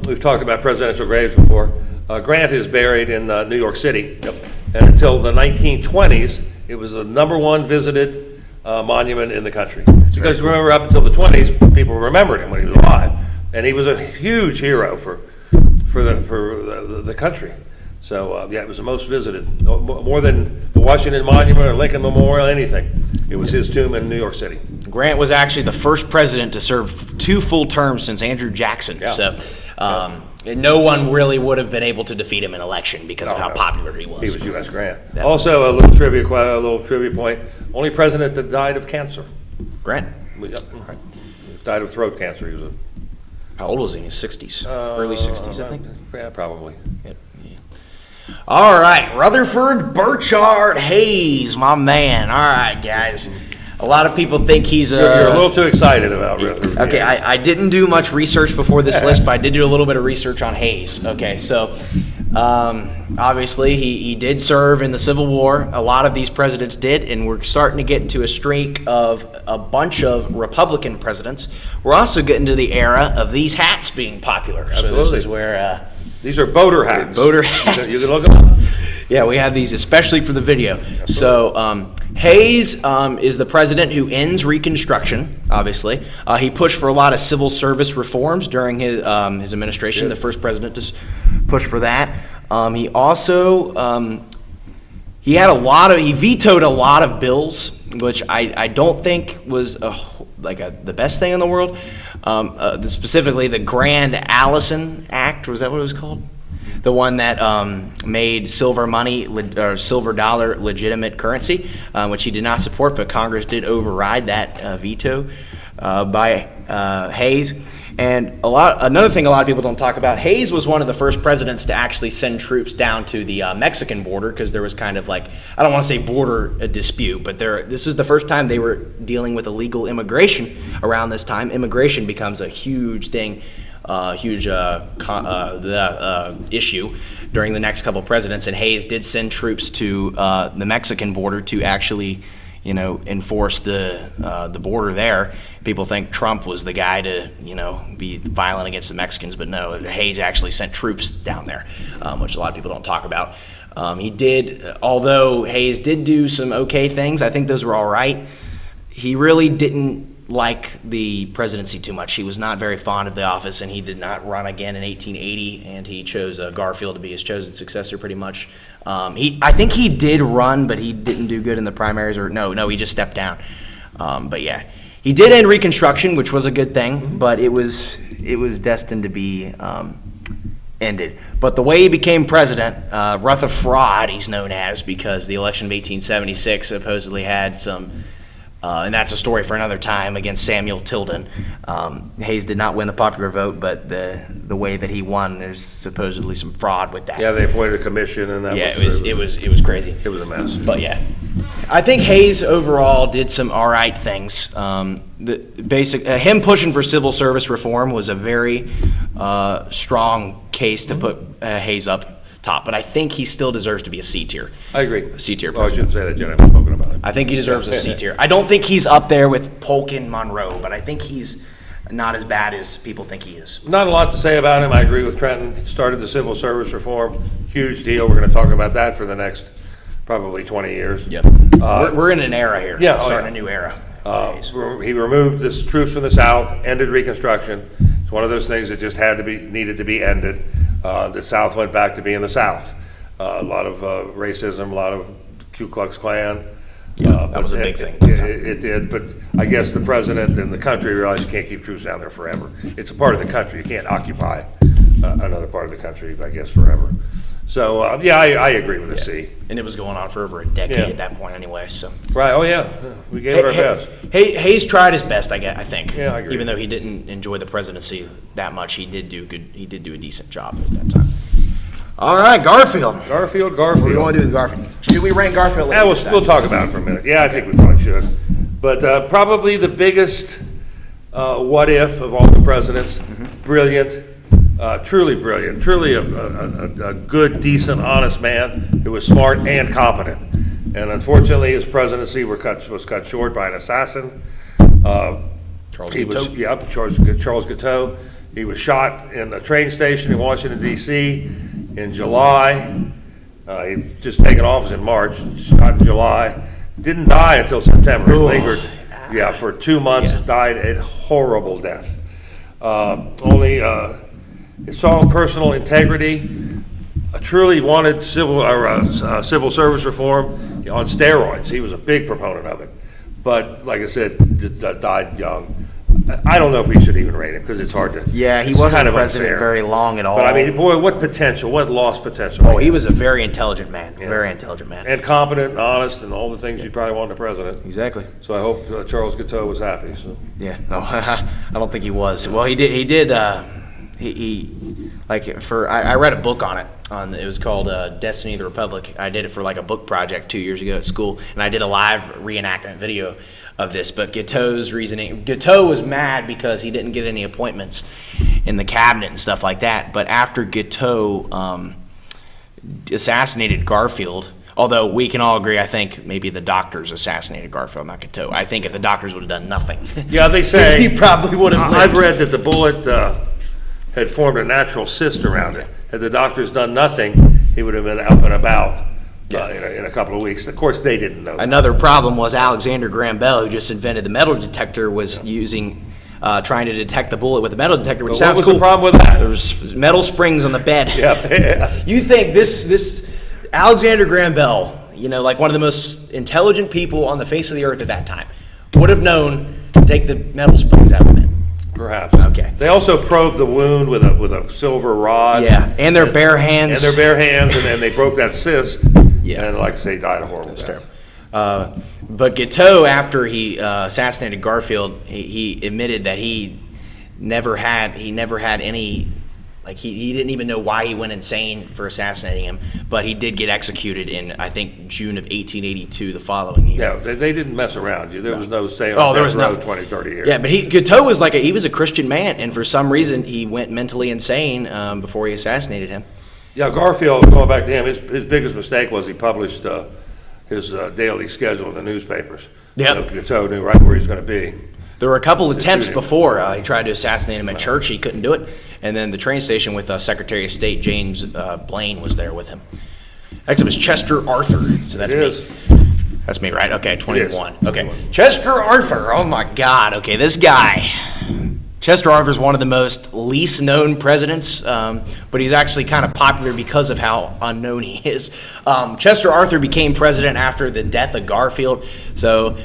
We've talked about presidential graves before. Grant is buried in New York City, and until the 1920s, it was the number 1 visited monument in the country. Because remember, up until the 20s, people remembered him when he was alive, and he was a huge hero for the country. So it was the most visited, more than the Washington Monument or Lincoln Memorial, anything. It was his tomb in New York City.
Grant was actually the first president to serve 2 full terms since Andrew Jackson.
Yeah.
So and no one really would have been able to defeat him in election because of how popular he was.
He was U.S. Grant. Also, a little trivia point. Only president that died of cancer.
Grant?
Yep. Died of throat cancer. He was
How old was he? In his 60s? Early 60s, I think?
Yeah, probably.
Yeah. All right, Rutherford Burchard Hayes, my man. All right, guys. A lot of people think he's
You're a little too excited about Rutherford.
Okay, I didn't do much research before this list, but I did do a little bit of research on Hayes. Okay, so obviously he did serve in the Civil War. A lot of these presidents did, and we're starting to get into a streak of a bunch of Republican presidents. We're also getting to the era of these hats being popular.
Absolutely.
So this is where...
These are boater hats.
Boater hats.
You can look them up.
Yeah, we have these especially for the video. So Hayes is the president who ends Reconstruction, obviously. He pushed for a lot of civil service reforms during his administration, the first president to push for that. He also, he vetoed a lot of bills, which I don't think was the best thing in the world. Specifically the Grand Allison Act, was that what it was called? The one that made silver money or silver dollar legitimate currency, which he did not support, but Congress did override that veto by Hayes. And another thing a lot of people don't talk about, Hayes was one of the first presidents to actually send troops down to the Mexican border because there was kind of I don't want to say border dispute, but this is the first time they were dealing with illegal immigration. Around this time, immigration becomes a huge thing, issue during the next couple presidents, and Hayes did send troops to the Mexican border to actually enforce the border there. People think Trump was the guy to, be violent against the Mexicans, but no, Hayes actually sent troops down there, which a lot of people don't talk about. Although Hayes did do some okay things, I think those were all right. He really didn't like the presidency too much. He was not very fond of the office, and he did not run again in 1880, and he chose Garfield to be his chosen successor pretty much. I think he did run, but he didn't do good in the primaries, or no, he just stepped down. But yeah, he did end Reconstruction, which was a good thing, but it was destined to be ended. But the way he became president, Rutherford, he's known as, because the election of 1876 supposedly had some, and that's a story for another time, against Samuel Tilden. Hayes did not win the popular vote, but the way that he won, there's supposedly some fraud with that.
Yeah, they appointed a commission, and that
it was crazy.
It was a mess.
But yeah, I think Hayes overall did some all right things. Him pushing for civil service reform was a very strong case to put Hayes up top, but I think he still deserves to be a C tier.
I agree.
C tier.
Oh, I shouldn't say that yet. I've spoken about it.
I think he deserves a C tier. I don't think he's up there with Polk and Monroe, but I think he's not as bad as people think he is.
Not a lot to say about him. I agree with Trenton. He started the civil service reform. Huge deal. We're going to talk about that for the next probably 20 years.
Yep. We're in an era here.
Yeah.
Starting a new era.
He removed the troops from the South, ended Reconstruction. It's one of those things that just needed to be ended. The South went back to being the South. A lot of racism, a lot of Ku Klux Klan.
That was a big thing.
It did, but I guess the president and the country realized you can't keep troops down there forever. It's a part of the country. You can't occupy another part of the country, I guess, forever. So, I agree with the C.
And it was going on for over a decade at that point anyway. So
right, oh yeah, we gave it our best.
Hayes tried his best, I think.
Yeah, I agree.
Even though he didn't enjoy the presidency that much, he did do good. He did do a decent job at that time. All right, Garfield.
Garfield.
What do you want to do with Garfield? Should we rank Garfield?
Yeah, we'll talk about it for a minute. Yeah, I think we probably should. But probably the biggest what if of all the presidents. Brilliant. Truly brilliant, truly a good, decent, honest man who was smart and competent. And unfortunately, his presidency was cut short by an assassin. Charles Guiteau. He was shot in a train station in Washington, D.C. in July. He'd just taken office in March, shot in July. Didn't die until September. He lingered for 2 months, died a horrible death. His strong personal integrity, truly wanted civil service reform on steroids. He was a big proponent of it, but like I said, died young. I don't know if we should even rate him because it's hard to.
Yeah, he wasn't president very long at all.
But I mean, boy, what potential? What lost potential?
Oh, he was a very intelligent man. Yeah. Very intelligent man.
And competent, and honest, and all the things you'd probably want in a president.
Exactly.
So I hope Charles Guiteau was happy. So.
Yeah. No, I don't think he was. Well, he did. I read a book on it. It was called Destiny of the Republic. I did it for like a book project 2 years ago at school, and I did a live reenactment video of this. But Guiteau's reasoning, Guiteau was mad because he didn't get any appointments in the cabinet and stuff like that. But after Guiteau assassinated Garfield, although we can all agree, I think maybe the doctors assassinated Garfield, not Guiteau. I think if the doctors would have done nothing,
yeah, they say
he probably would have lived.
I've read that the bullet had formed a natural cyst around it. Had the doctors done nothing, he would have been up and about in a couple of weeks. Of course, they didn't know.
Another problem was Alexander Graham Bell, who just invented the metal detector, was trying to detect the bullet with a metal detector, which sounds cool.
What was the problem with that?
There was metal springs on the bed.
Yeah.
You think this Alexander Graham Bell, like one of the most intelligent people on the face of the earth at that time, would have known to take the metal springs out of the bed?
Perhaps.
Okay.
They also probed the wound with a silver rod.
Yeah, and their bare hands.
And then they broke that cyst.
Yeah.
And like I say, died a horrible death.
But Guiteau, after he assassinated Garfield, he admitted that he never had any. He didn't even know why he went insane for assassinating him, but he did get executed in, I think, June of 1882, the following year.
Yeah, they didn't mess around you. There was no staying on that road 20, 30 years.
Yeah, but Guiteau was he was a Christian man, and for some reason he went mentally insane before he assassinated him.
Yeah, Garfield, going back to him, his biggest mistake was he published his daily schedule in the newspapers.
Yeah.
Guiteau knew right where he was going to be.
There were a couple attempts before. He tried to assassinate him at church. He couldn't do it. And then the train station with Secretary of State James Blaine was there with him. Next up is Chester Arthur. So that's me. That's me, right? Okay, 21. Okay. Chester Arthur. Oh my God. Okay, this guy. Chester Arthur is one of the most least known presidents, but he's actually kind of popular because of how unknown he is. Chester Arthur became president after the death of Garfield, so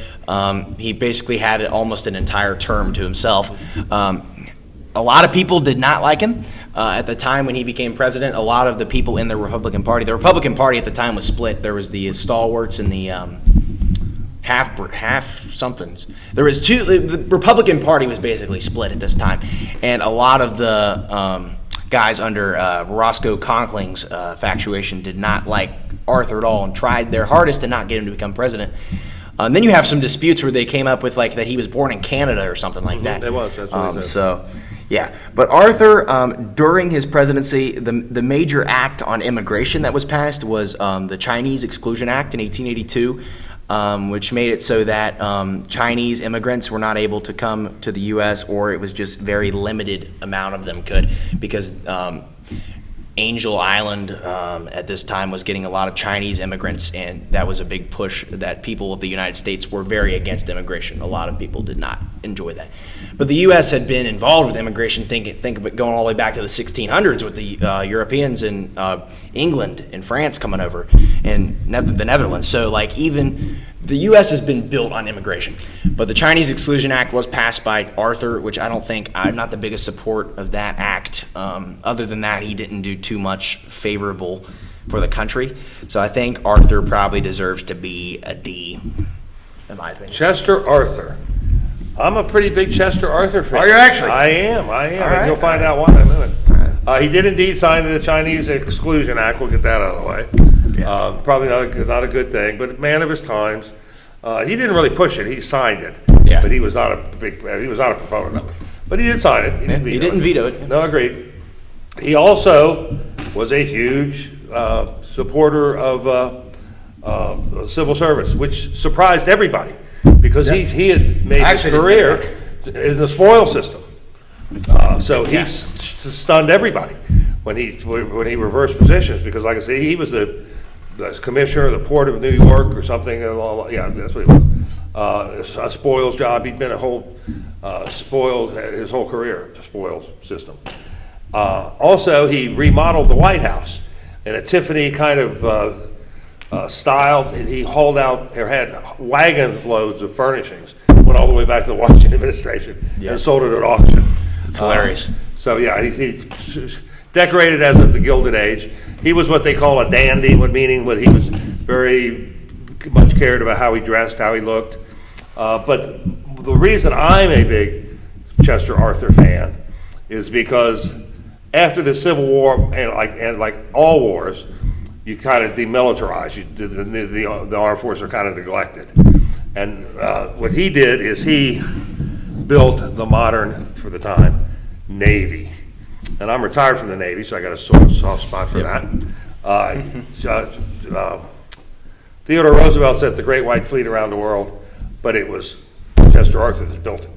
he basically had almost an entire term to himself. A lot of people did not like him at the time when he became president. A lot of the people in the Republican Party at the time was split. There was the stalwarts and the half somethings. There was two. The Republican Party was basically split at this time, and a lot of the guys under Roscoe Conkling's factuation did not like Arthur at all and tried their hardest to not get him to become president. And then you have some disputes where they came up with like that he was born in Canada or something like that.
It was. That's what he said.
So, yeah. But Arthur, during his presidency, the major act on immigration that was passed was the Chinese Exclusion Act in 1882, which made it so that Chinese immigrants were not able to come to the U.S., or it was just very limited amount of them could, because Angel Island at this time was getting a lot of Chinese immigrants, and that was a big push that people of the United States were very against immigration. A lot of people did not enjoy that. But the U.S. had been involved with immigration, think of it going all the way back to the 1600s with the Europeans and England and France coming over, and the Netherlands. So like even the U.S. has been built on immigration. But the Chinese Exclusion Act was passed by Arthur, which I'm not the biggest support of that act. Other than that, he didn't do too much favorable for the country. So I think Arthur probably deserves to be a D, in my opinion.
Chester Arthur. I'm a pretty big Chester Arthur fan.
Are you actually?
I am.
All
And
right,
you'll find out why in a minute. He did indeed sign the Chinese Exclusion Act. We'll get that out of the way.
Yeah.
Probably not a good thing, but a man of his times. He didn't really push it. He signed it.
Yeah.
But he was not a proponent of it. But he did sign it.
He didn't veto it.
No, agreed. He also was a huge supporter of civil service, which surprised everybody because he had made his career in the spoil system. So he stunned everybody when he reversed positions, because, like I say, he was the commissioner of the Port of New York or something. Yeah, that's what he was. A spoils job. He'd been a whole his whole career, the spoils system. Also, he remodeled the White House in a Tiffany kind of style. He hauled out, or had wagon loads of furnishings, went all the way back to the Washington administration, and sold it at auction.
It's hilarious.
So yeah, he's decorated as of the Gilded Age. He was what they call a dandy, meaning he was very much cared about how he dressed, how he looked. But the reason I'm a big Chester Arthur fan is because after the Civil War, and like all wars, you kind of demilitarize. The armed forces are kind of neglected. And what he did is he built the modern, for the time, Navy. And I'm retired from the Navy, so I got a sort of soft spot for that. Theodore Roosevelt sent the Great White Fleet around the world, but it was Chester Arthur that built it.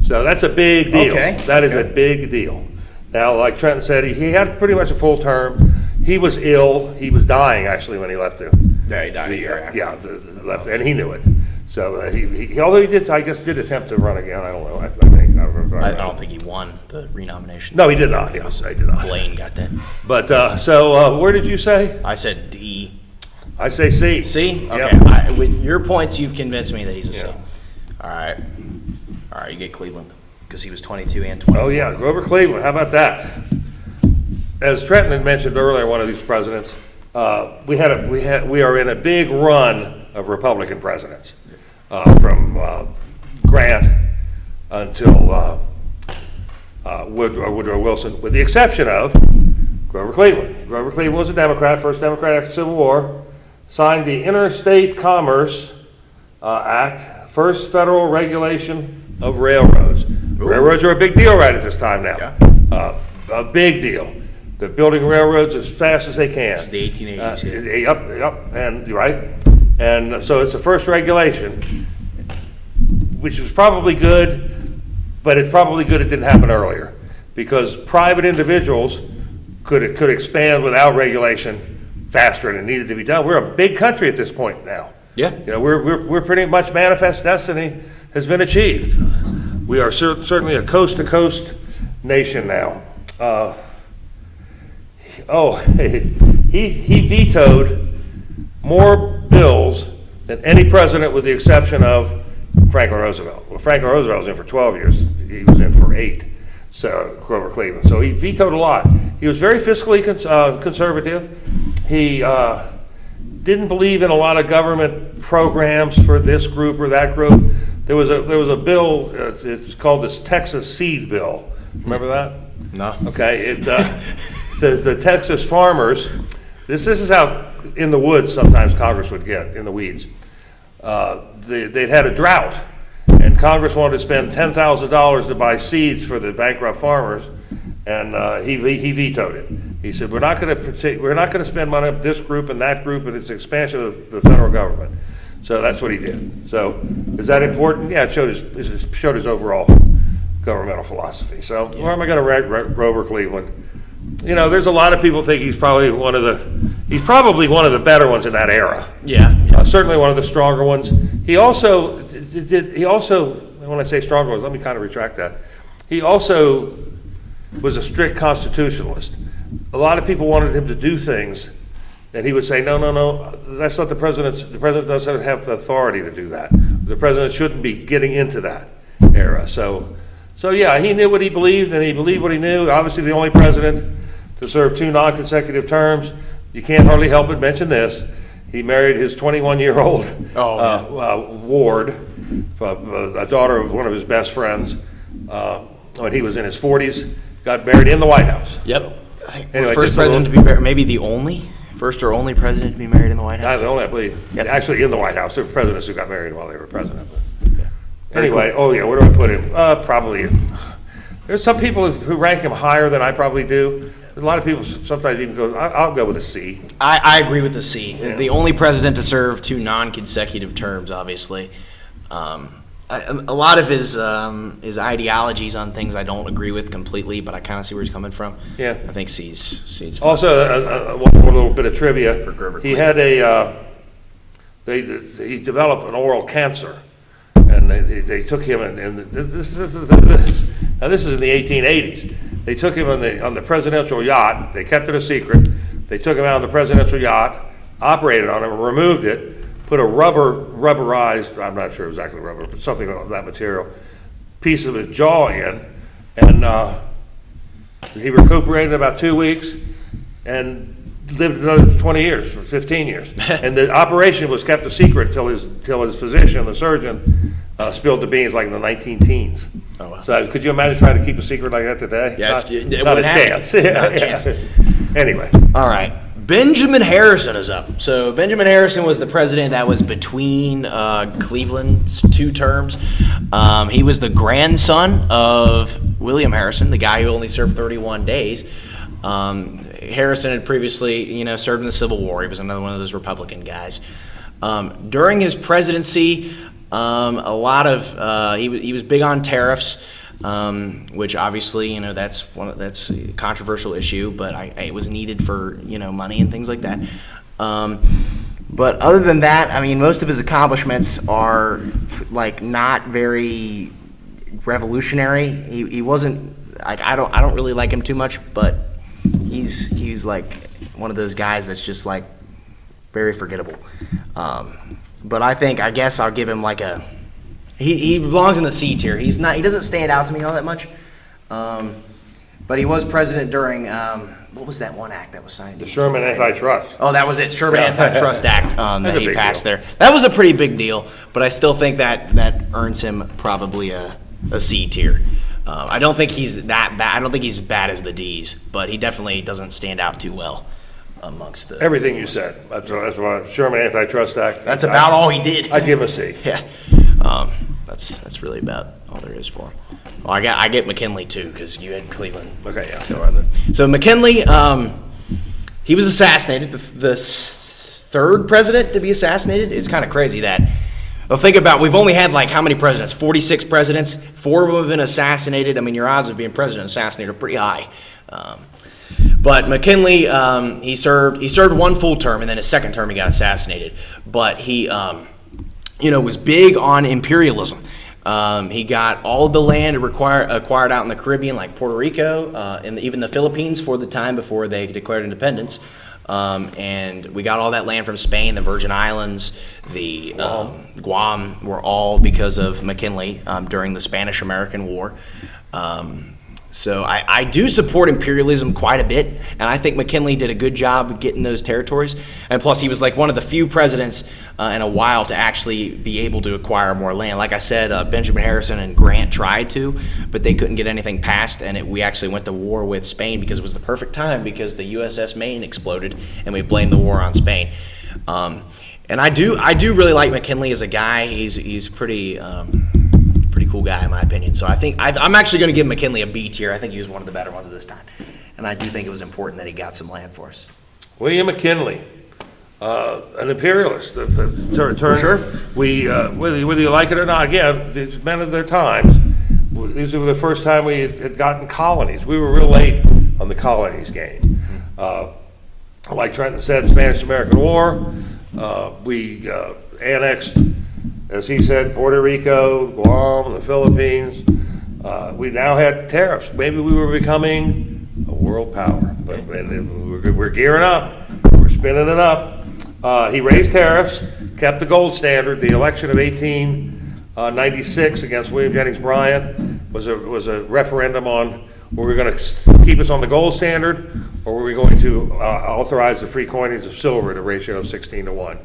So that's a big deal.
Okay.
That is a big deal. Now, like Trenton said, he had pretty much a full term. He was ill. He was dying, actually, when he left
Yeah, he died a year after.
Yeah, left, and he knew it. So he although he did, I guess, did attempt to run again. I don't know. I think.
I don't think he won the renomination.
No, he did not. Yes, I did not.
Blaine got that.
But so where did you say?
I said D.
I say C.
C? Okay.
Yep.
With your points, you've convinced me that he's a C.
Yeah.
All right, you get Cleveland, because he was 22 and 24.
Oh yeah, Grover Cleveland. How about that? As Trenton had mentioned earlier, one of these presidents, we are in a big run of Republican presidents, from Grant until Woodrow Wilson, with the exception of Grover Cleveland. Grover Cleveland was a Democrat, first Democrat after the Civil War, signed the Interstate Commerce Act, first federal regulation of railroads. Railroads are a big deal right at this time now.
Yeah.
A big deal. They're building railroads as fast as they can.
It's the 1880s.
Yep, and you're right. And so it's the first regulation, which was probably good, but it's probably good it didn't happen earlier, because private individuals could expand without regulation faster than it needed to be done. We're a big country at this point now.
Yeah.
You know, we're pretty much manifest destiny has been achieved. We are certainly a coast-to-coast nation now. He vetoed more bills than any president with the exception of Franklin Roosevelt. Well, Franklin Roosevelt was in for 12 years. He was in for 8, so Grover Cleveland. So he vetoed a lot. He was very fiscally conservative. He didn't believe in a lot of government programs for this group or that group. There was a bill, it's called this Texas Seed Bill. Remember that?
No.
Okay, it the Texas farmers, this is how in the woods sometimes Congress would get, in the weeds. They'd had a drought, and Congress wanted to spend $10,000 to buy seeds for the bankrupt farmers, and he vetoed it. He said, we're not going to spend money on this group and that group, and it's expansion of the federal government. So that's what he did. So is that important? Yeah, it showed his overall governmental philosophy. So where am I going to rank Grover Cleveland? You know, there's a lot of people think he's probably one of the better ones in that era.
Yeah.
Certainly one of the stronger ones. He also, when I say stronger ones, let me kind of retract that. He also was a strict constitutionalist. A lot of people wanted him to do things, and he would say, no, that's not the president doesn't have the authority to do that. The president shouldn't be getting into that era. So yeah, he knew what he believed, and he believed what he knew. Obviously, the only president to serve 2 non-consecutive terms. You can't hardly help but mention this. He married his 21-year-old ward, a daughter of one of his best friends, when he was in his 40s, got married in the White House.
Yep.
Anyway,
first president to be married, maybe the only, first or only president to be married in the White House.
The only, I believe.
Yep.
Actually, in the White House. There were presidents who got married while they were president.
Okay.
Anyway, where do I put him? Probably. There's some people who rank him higher than I probably do. A lot of people sometimes even go, I'll go with a C.
I agree with the C.
Yeah.
The only president to serve 2 non-consecutive terms, obviously. A lot of his ideologies on things I don't agree with completely, but I kind of see where he's coming from.
Yeah.
I think C's fine.
Also, one little bit of trivia.
For Grover
He had he developed an oral cancer, and they took him and this is in the 1880s. They took him on the presidential yacht. They kept it a secret. They took him out on the presidential yacht, operated on him, removed it, put a rubberized, I'm not sure exactly rubber, but something of that material, piece of his jaw in, and he recuperated in about 2 weeks and lived another 20 years, or 15 years. And the operation was kept a secret till his physician, the surgeon, spilled the beans like in the 19-teens.
Oh, wow.
So could you imagine trying to keep a secret like that today?
Yeah,
not a chance.
Not a chance.
Anyway.
All right. Benjamin Harrison is up. So Benjamin Harrison was the president that was between Cleveland's 2 terms. He was the grandson of William Harrison, the guy who only served 31 days. Harrison had previously, served in the Civil War. He was another one of those Republican guys. During his presidency, he was big on tariffs. Which obviously, that's a controversial issue, but it was needed for, money and things like that. But other than that, most of his accomplishments are not very revolutionary. He wasn't I don't really like him too much, but he's like one of those guys that's just very forgettable. But I guess I'll give him he belongs in the C tier. He doesn't stand out to me all that much. But he was president during what was that one act that was signed?
The Sherman Antitrust.
Oh, that was it. Sherman Antitrust Act that he passed
deal.
there. That was a pretty big deal, but I still think that earns him probably a C tier. I don't think he's that bad. I don't think he's as bad as the D's, but he definitely doesn't stand out too well amongst the
Everything you said. That's what Sherman Antitrust Act.
That's about all he did.
I'd give him a C.
Yeah. That's really about all there is for him. Well, I get McKinley too because you had Cleveland.
Okay, yeah.
So McKinley, he was assassinated. The 3rd president to be assassinated. It's kind of crazy that. Well, think about we've only had how many presidents? 46 presidents. 4 of them have been assassinated. Your odds of being president assassinated are pretty high. But McKinley, he served one full term, and then his second term he got assassinated. But he, was big on imperialism. He got all the land acquired out in the Caribbean, like Puerto Rico, and even the Philippines for the time before they declared independence. And we got all that land from Spain, the Virgin Islands, the Guam were all because of McKinley during the Spanish-American War. So I do support imperialism quite a bit, and I think McKinley did a good job getting those territories. And plus, he was like one of the few presidents in a while to actually be able to acquire more land. Like I said, Benjamin Harrison and Grant tried to, but they couldn't get anything passed, and we actually went to war with Spain because it was the perfect time because the USS Maine exploded, and we blamed the war on Spain. And I do really like McKinley as a guy. He's pretty cool guy in my opinion. So I think I'm actually going to give McKinley a B tier. I think he was one of the better ones at this time, and I do think it was important that he got some land for us.
William McKinley, an imperialist.
Sure.
Whether you like it or not, again, these men of their times. These were the first time we had gotten colonies. We were real late on the colonies game. Like Trenton said, Spanish-American War. We annexed, as he said, Puerto Rico, Guam, the Philippines. We now had tariffs. Maybe we were becoming a world power. But we're gearing up. We're spinning it up. He raised tariffs, kept the gold standard. The election of 1896 against William Jennings Bryan was a referendum on were we going to keep us on the gold standard, or were we going to authorize the free coinage of silver at a ratio of 16-1?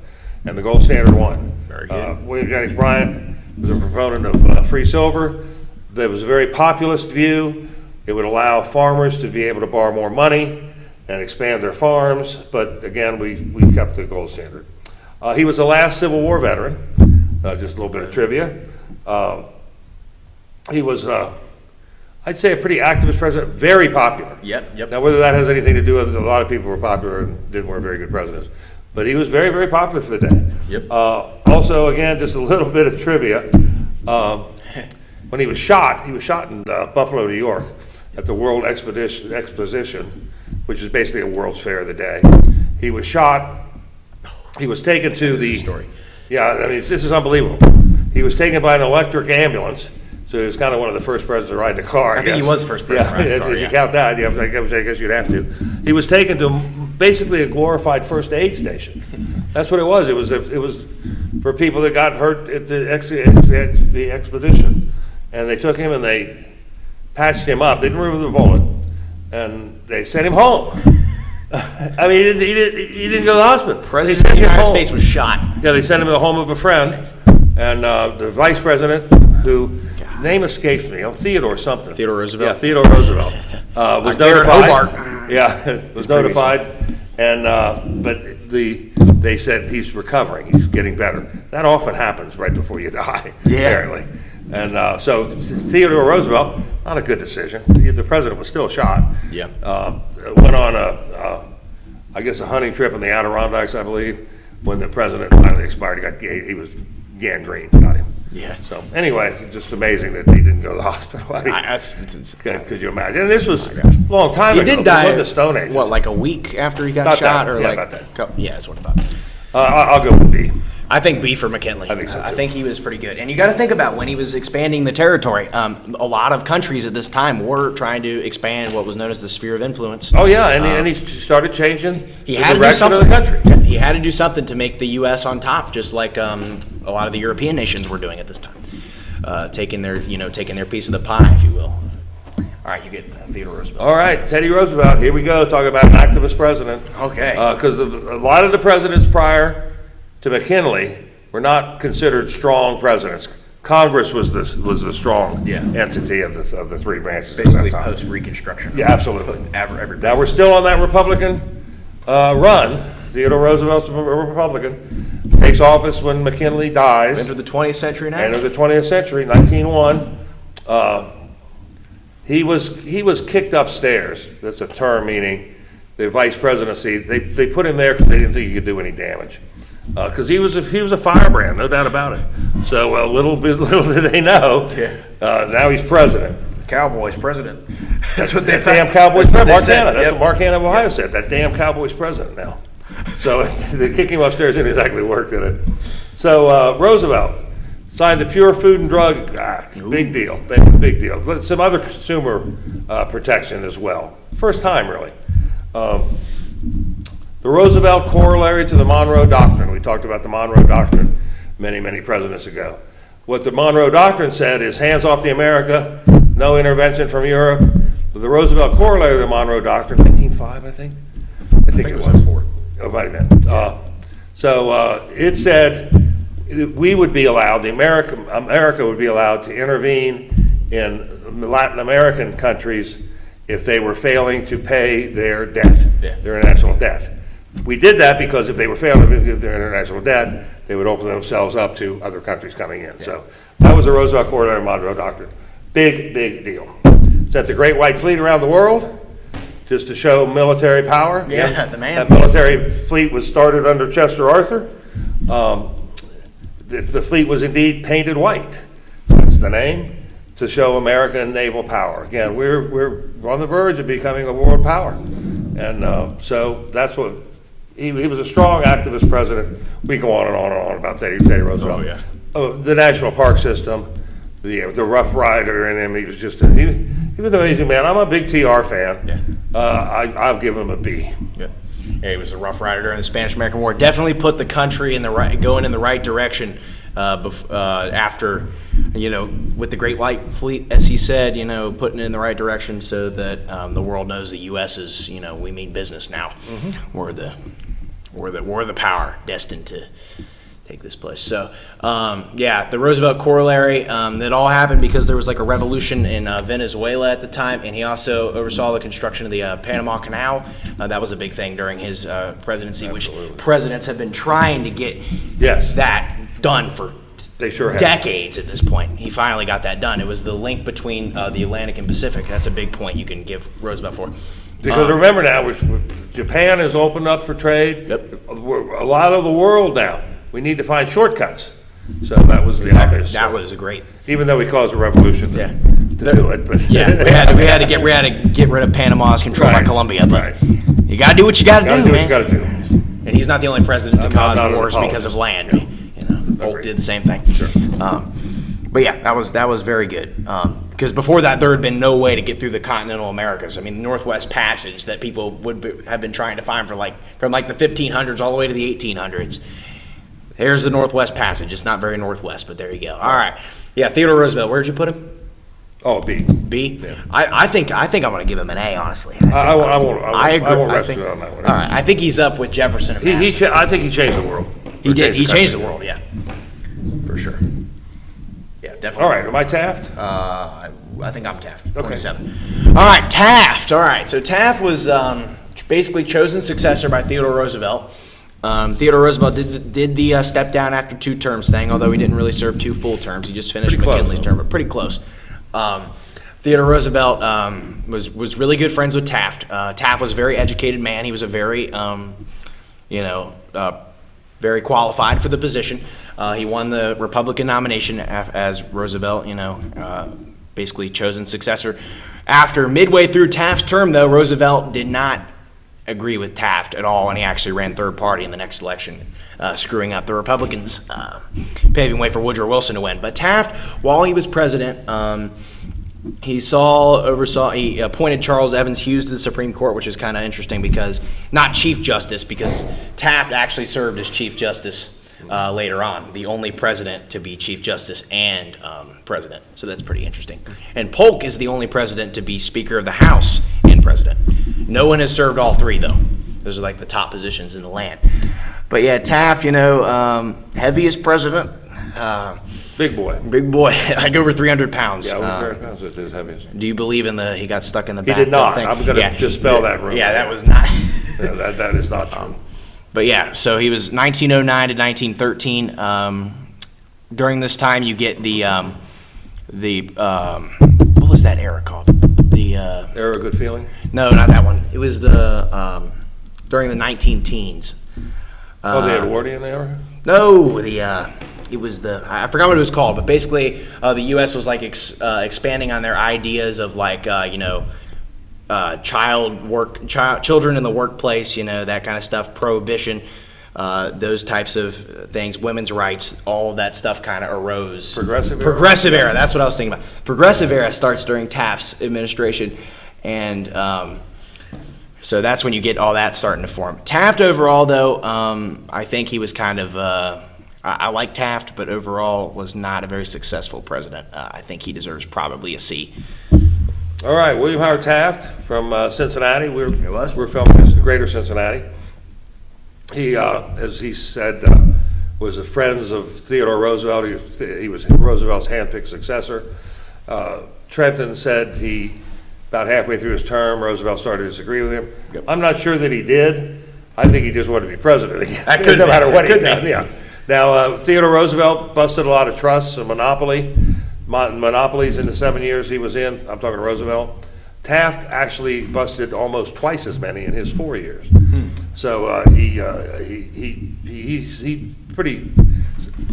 And the gold standard won.
Very good.
William Jennings Bryan was a proponent of free silver. There was a very populist view. It would allow farmers to be able to borrow more money and expand their farms, but again, we kept the gold standard. He was the last Civil War veteran. Just a little bit of trivia. He was, I'd say, a pretty activist president, very popular.
Yep.
Now, whether that has anything to do with a lot of people were popular and weren't very good presidents, but he was very, very popular for the day.
Yep.
Also, again, just a little bit of trivia. When he was shot in Buffalo, New York, at the World Exposition, which is basically a World's Fair of the day. He was shot. He was taken to the
story.
Yeah, I mean, this is unbelievable. He was taken by an electric ambulance. So he was kind of one of the first presidents to ride in a car.
I think he was the first president to ride in a car,
if you count that, yeah, I guess you'd have to. He was taken to basically a glorified first aid station. That's what it was. It was for people that got hurt at the expedition. And they took him and they patched him up. They didn't remove the bullet. And they sent him home. I mean, he didn't go to the hospital.
President of the United States was shot.
Yeah, they sent him to the home of a friend. And the vice president, who name escapes me, Theodore something.
Theodore Roosevelt.
Yeah, Theodore Roosevelt was notified.
Hobart.
Yeah, was notified, and but they said he's recovering, he's getting better. That often happens right before you die, apparently. And so Theodore Roosevelt, not a good decision. The president was still shot.
Yeah.
Went on I guess a hunting trip in the Adirondacks, I believe, when the president finally expired. He was gangrene, got him.
Yeah.
So anyway, it's just amazing that he didn't go to the hospital. I mean, could you imagine? And this was a long time ago.
He did die.
The Stone Age.
What, like a week after he got
About
shot,
that.
or
Yeah,
like
about that.
Yeah, that's what I thought.
I'll go with B.
I think B for McKinley.
I think so, too.
I think he was pretty good. And you got to think about when he was expanding the territory. A lot of countries at this time were trying to expand what was known as the sphere of influence.
Oh yeah, and he started changing
He
the
had to do
direction of
something.
the country.
Yeah, he had to do something to make the U.S. on top, just like a lot of the European nations were doing at this time, taking their piece of the pie, if you will. All right, you get Theodore Roosevelt.
All right, Teddy Roosevelt. Here we go. Talk about an activist president.
Okay.
Because a lot of the presidents prior to McKinley were not considered strong presidents. Congress was the strong entity of the three branches.
Basically
at that time.
post-Reconstruction.
Yeah, absolutely.
Everybody.
Now we're still on that Republican run. Theodore Roosevelt's a Republican. Takes office when McKinley dies.
Enter the 20th century now.
Enter the 20th century, 1901. He was kicked upstairs. That's a term meaning the vice presidency. They put him there because they didn't think he could do any damage. Because he was a firebrand, no doubt about it. So little did they know. Now he's president.
Cowboys president. That's what they
That damn Cowboys
That's what
president.
they
Mark
said.
Hanna. That's
Yep.
what Mark Hanna of Ohio said. That damn Cowboys president now. So they kick him upstairs and exactly worked in it. So Roosevelt signed the Pure Food and Drug Act. Big deal. Big deal. Some other consumer protection as well. First time, really. The Roosevelt corollary to the Monroe Doctrine. We talked about the Monroe Doctrine many presidents ago. What the Monroe Doctrine said is hands off the America, no intervention from Europe. But the Roosevelt corollary of the Monroe Doctrine, 1905, I think. I think it was 4. Oh, it might have been. So it said we would be allowed, America would be allowed to intervene in Latin American countries if they were failing to pay their debt, their international debt. We did that because if they were failing to pay their international debt, they would open themselves up to other countries coming in. So that was the Roosevelt corollary Monroe Doctrine. Big deal. Sent the Great White Fleet around the world just to show military power.
Yeah, the man.
That military fleet was started under Chester Arthur. The fleet was indeed painted white. That's the name, to show American naval power. Again, we're on the verge of becoming a world power. And so that's what, he was a strong activist president. We go on and on about Teddy Roosevelt.
Oh, yeah.
The national park system, the Rough Rider in him, he was just, he was an amazing man. I'm a big TR fan.
Yeah.
I'll give him a B.
Yeah. Yeah, he was a Rough Rider during the Spanish-American War. Definitely put the country in the right, going in the right direction after, with the Great White Fleet, as he said, putting it in the right direction so that the world knows the U.S. is, we mean business now. Mm-hmm. We're the power destined to take this place. So, the Roosevelt corollary, that all happened because there was like a revolution in Venezuela at the time, and he also oversaw the construction of the Panama Canal. That was a big thing during his presidency,
Absolutely.
which presidents have been trying to get that done for
They sure have.
decades at this point. He finally got that done. It was the link between the Atlantic and Pacific. That's a big point you can give Roosevelt for.
Because remember now, Japan is opened up for trade.
Yep.
A lot of the world now. We need to find shortcuts. So that was the obvious.
That was a great.
Even though we caused a revolution to do it, but
we had to get rid of Panama's control by
Right.
Colombia. But
Right.
you got to do what you got to do,
do what
man.
you got to do.
And he's not the only president to
I'm
cause
not an
wars because of
apologist.
land. Polk
Agreed.
did the same thing.
Sure.
But yeah, that was very good. Because before that, there had been no way to get through the continental Americas. I mean, the Northwest Passage that people have been trying to find from the 1500s all the way to the 1800s. There's the Northwest Passage. It's not very northwest, but there you go. All right. Yeah, Theodore Roosevelt. Where'd you put him?
Oh, B.
B.
Yeah.
I think I'm going to give him an A. Honestly.
I won't rest
think,
it on that one.
all right. I think he's up with Jefferson and Madison.
I think he changed the world.
He did. He changed the
country.
world. Yeah, for sure. Yeah, definitely.
All right, am I Taft?
I think I'm Taft. 27. All right, Taft. All right, so Taft was basically chosen successor by Theodore Roosevelt. Theodore Roosevelt did the step down after 2 terms thing, although he didn't really serve 2 full terms. He just finished
Pretty close,
McKinley's term, but pretty close. Theodore Roosevelt was really good friends with Taft. Taft was a very educated man. He was a very, very qualified for the position. He won the Republican nomination as Roosevelt, basically chosen successor. After midway through Taft's term, though, Roosevelt did not agree with Taft at all, and he actually ran third party in the next election, screwing up the Republicans, paving way for Woodrow Wilson to win. But Taft, while he was president, he appointed Charles Evans Hughes to the Supreme Court, which is kind of interesting because, not Chief Justice, because Taft actually served as Chief Justice later on, the only president to be Chief Justice and president. So that's pretty interesting. And Polk is the only president to be Speaker of the House and president. No one has served all 3, though. Those are like the top positions in the land. But yeah, Taft, heaviest president.
Big boy.
Big boy, like over 300 pounds.
Yeah, over 300 pounds is his heaviest.
Do you believe in he got stuck in the
He
back?
did not.
thing?
I'm going to dispel that rumor.
Yeah, that was not.
That is not true.
But yeah, so he was 1909 to 1913. During this time, you get the what was that era called?
Era of Good Feeling?
No, not that one. It was during the 19 teens.
The Edwardian era?
No, I forgot what it was called, but basically the U.S. was like expanding on their ideas of like children in the workplace, that kind of stuff, prohibition, those types of things, women's rights, all of that stuff kind of arose. Progressive era. That's what I was thinking about. Progressive era starts during Taft's administration, and so that's when you get all that starting to form. Taft overall, though, I think he was kind of. I like Taft, but overall was not a very successful president. I think he deserves probably a C.
All right, William Howard Taft from Cincinnati. We're filming this in Greater Cincinnati. He, as he said, was a friend of Theodore Roosevelt. He was Roosevelt's handpicked successor. Trenton said about halfway through his term, Roosevelt started to disagree with him. Yep. I'm not sure that he did. I think he just wanted to be president again.
That could
no
be.
matter what he did. Yeah. Now, Theodore Roosevelt busted a lot of trusts and monopolies in the 7 years he was in. I'm talking Roosevelt. Taft actually busted almost twice as many in his 4 years. So he pretty,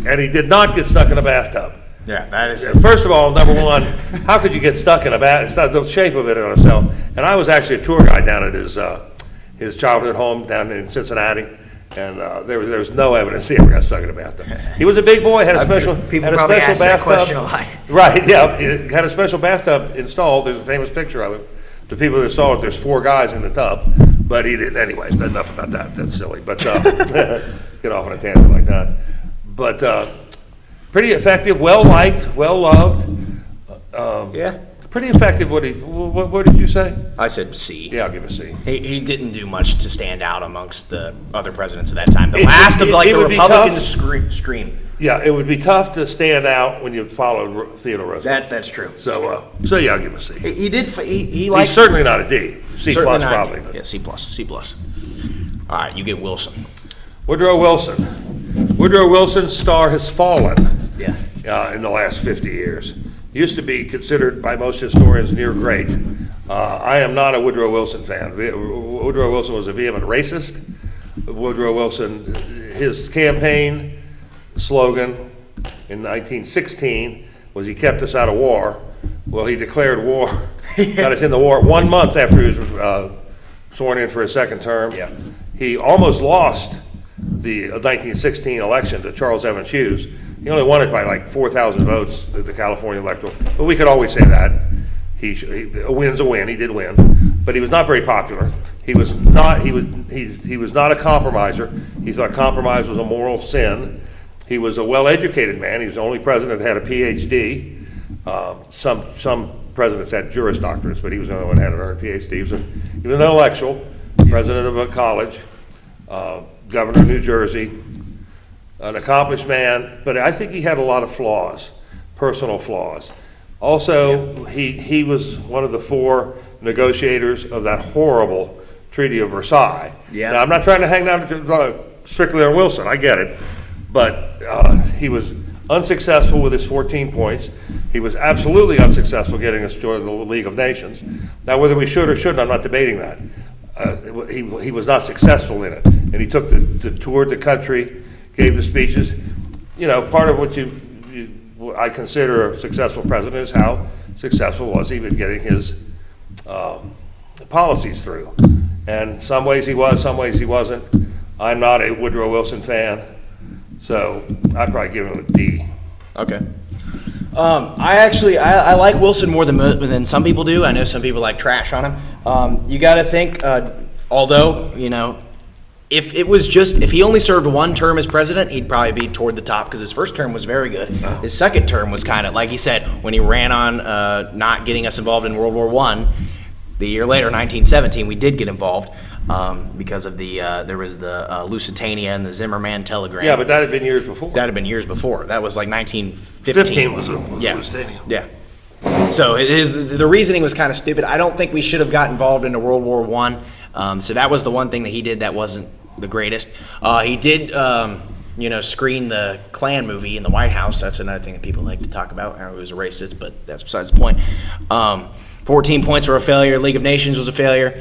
and he did not get stuck in a bathtub.
Yeah, that is.
First of all, number one, how could you get stuck in a bath? It's not the shape of it in itself. And I was actually a tour guide down at his childhood home down in Cincinnati. And there was no evidence he ever got stuck in a bathtub. He was a big boy, had a special
ask that question a lot.
Right, yeah, he had a special bathtub installed. There's a famous picture of it. The people that installed it, there's 4 guys in the tub, but he didn't. Anyway, enough about that. That's silly. But get off on a tangent like that. But pretty effective, well liked, well loved.
Yeah.
Pretty effective. What did you say?
I said C.
Yeah, I'll give it a C.
He didn't do much to stand out amongst the other presidents of that time. The last of the Republicans scream.
Yeah, it would be tough to stand out when you followed Theodore Roosevelt.
That's true.
So yeah, I'll give him a C.
He did. He's
certainly not a D. C plus probably.
Yeah, C plus. C plus. All right, you get Wilson.
Woodrow Wilson. Woodrow Wilson's star has fallen.
Yeah.
In the last 50 years. Used to be considered by most historians near great. I am not a Woodrow Wilson fan. Woodrow Wilson was a vehement racist. Woodrow Wilson, his campaign slogan in 1916 was he kept us out of war. Well, he declared war, got us in the war 1 month after he was sworn in for his second term.
Yeah.
He almost lost the 1916 election to Charles Evans Hughes. He only won it by like 4,000 votes, the California electoral. But we could always say that. A win's a win. He did win, but he was not very popular. He was not a compromiser. He thought compromise was a moral sin. He was a well-educated man. He was the only president that had a PhD. Some presidents had Juris Doctorates, but he was the only one that had an earned PhD. He was an intellectual, president of a college, governor of New Jersey, an accomplished man, but I think he had a lot of flaws, personal flaws. Also, he was one of the 4 negotiators of that horrible Treaty of Versailles.
Yeah.
Now, I'm not trying to hang down strictly on Wilson, I get it, but he was unsuccessful with his 14 points. He was absolutely unsuccessful getting us to the League of Nations. Now, whether we should or shouldn't, I'm not debating that. He was not successful in it, and he took the toured the country, gave the speeches. Part of what I consider a successful president is how successful was he with getting his policies through. And some ways he was, some ways he wasn't. I'm not a Woodrow Wilson fan, so I'd probably give him a D.
Okay. I like Wilson more than some people do. I know some people like trash on him. You got to think, although, if he only served 1 term as president, he'd probably be toward the top because his first term was very good.
Oh.
His second term was kind of, like he said, when he ran on not getting us involved in World War I, the year later, 1917, we did get involved because of there was the Lusitania and the Zimmerman telegram.
Yeah, but that had been years before.
That had been years before. That was like 1915.
15 was Lusitania.
Yeah. So the reasoning was kind of stupid. I don't think we should have got involved into World War I. So that was the one thing that he did that wasn't the greatest. He did, screen the Klan movie in the White House. That's another thing that people like to talk about. I don't know, it was a racist, but that's besides the point. 14 points were a failure. League of Nations was a failure.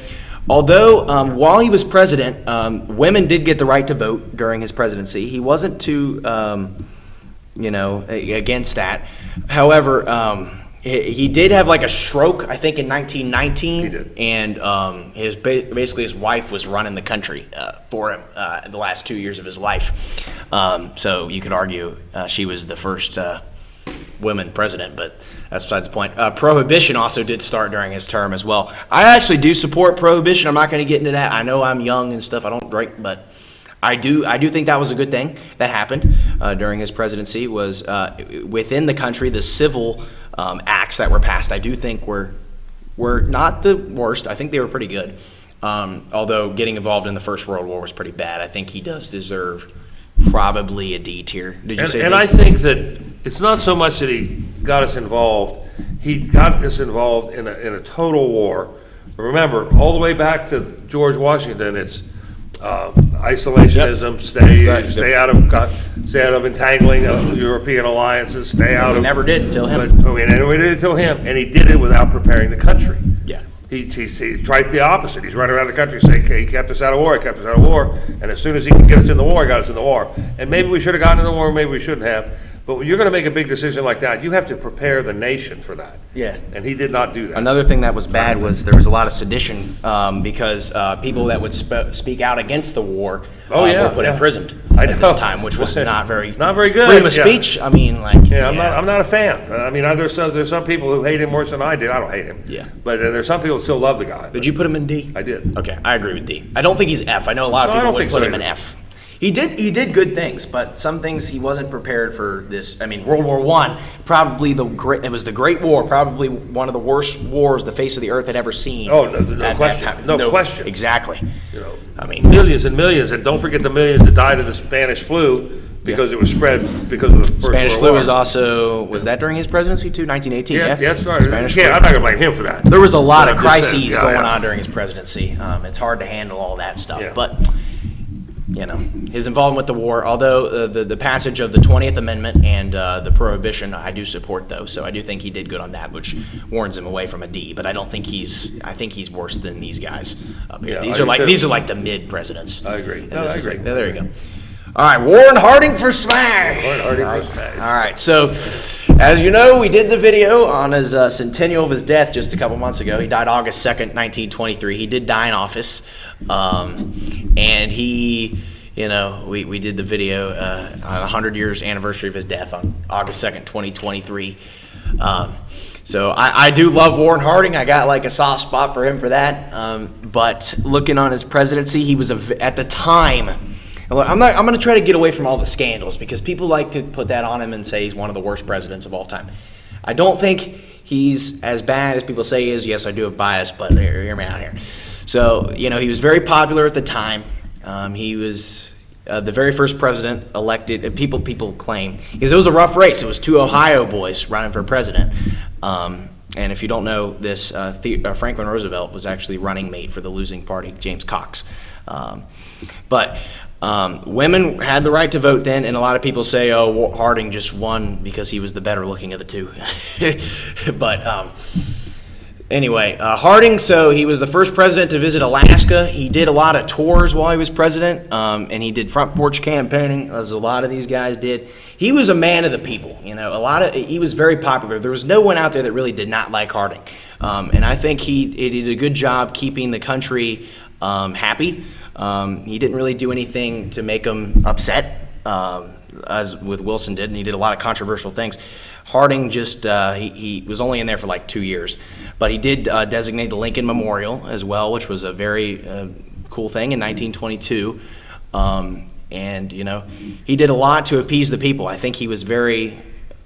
Although, while he was president, women did get the right to vote during his presidency. He wasn't too against that. However, he did have like a stroke, I think, in 1919.
He did.
And basically his wife was running the country for him the last 2 years of his life. So you could argue she was the first woman president, but that's besides the point. Prohibition also did start during his term as well. I actually do support prohibition. I'm not going to get into that. I know I'm young and stuff. I don't drink, but I do think that was a good thing that happened during his presidency. Was within the country, the civil acts that were passed, I do think were not the worst. I think they were pretty good. Although getting involved in the First World War was pretty bad. I think he does deserve probably a D tier. Did you say D?
And I think that it's not so much that he got us involved. He got us involved in a total war. Remember, all the way back to George Washington, it's isolationism.
Yep.
Stay out of entangling of European alliances. Stay out
He
of.
never did until him.
We did it until him, and he did it without preparing the country.
Yeah.
He tried the opposite. He's running around the country saying, he kept us out of war, he kept us out of war, and as soon as he could get us in the war, he got us in the war. And maybe we should have gotten in the war, maybe we shouldn't have. But when you're going to make a big decision like that, you have to prepare the nation for that.
Yeah.
And he did not do that.
Another thing that was bad was there was a lot of sedition because people that would speak out against the war were put in prison at this time, which was not very
good.
Freedom of speech. I mean,
I'm not a fan. I mean, there's some people who hate him worse than I did. I don't hate him.
Yeah.
But there's some people who still love the guy.
Did you put him in D?
I did.
Okay, I agree with D. I don't think he's F. I know a lot of people would put him in F. He did good things, but some things he wasn't prepared for. This, I mean, World War I, probably it was the Great War, probably one of the worst wars the face of the earth had ever seen.
Oh, no question. No question.
Exactly.
I mean, millions and millions, and don't forget the millions that died of the Spanish flu because it was spread because of the First
Spanish
World
flu
War.
was also, was that during his presidency too? 1918, yeah?
Yeah, that's right.
Spanish flu.
I'm not going to blame him for that.
There was a lot of
I'm just saying,
crises going on during his presidency. It's hard to handle all that stuff, but his involvement with the war, although the passage of the 20th Amendment and the Prohibition, I do support those. So I do think he did good on that, which warns him away from a D. But I don't think I think he's worse than these guys up here.
Yeah,
these are like the mid presidents.
I agree.
I agree. There you go. All right, Warren Harding for smash.
Warren Harding for smash.
All right, so as you know, we did the video on his centennial of his death just a couple months ago. He died August 2nd, 1923. He did die in office, and he, we did the video on 100 years anniversary of his death on August 2nd, 2023. So I do love Warren Harding. I got like a soft spot for him for that. But looking on his presidency, he was at the time. I'm going to try to get away from all the scandals because people like to put that on him and say he's one of the worst presidents of all time. I don't think he's as bad as people say he is. Yes, I do have bias, but hear me out here. So, he was very popular at the time. He was the very first president elected. People claim because it was a rough race. It was two Ohio boys running for president. And if you don't know this, Franklin Roosevelt was actually running mate for the losing party, James Cox. But women had the right to vote then, and a lot of people say, oh, Harding just won because he was the better looking of the two. But anyway, Harding, so he was the first president to visit Alaska. He did a lot of tours while he was president, and he did front porch campaigning, as a lot of these guys did. He was a man of the people. He was very popular. There was no one out there that really did not like Harding. And I think he did a good job keeping the country happy. He didn't really do anything to make them upset, as with Wilson did, and he did a lot of controversial things. Harding just, he was only in there for like 2 years, but he did designate the Lincoln Memorial as well, which was a very cool thing in 1922. And, he did a lot to appease the people. I think he was very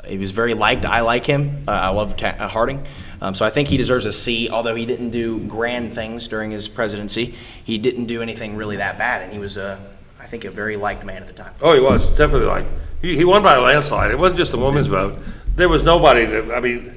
liked. I like him. I love Harding. So I think he deserves a C, although he didn't do grand things during his presidency. He didn't do anything really that bad, and he was, I think, a very liked man at the time.
Oh, he was, definitely liked. He won by a landslide. It wasn't just a woman's vote. There was nobody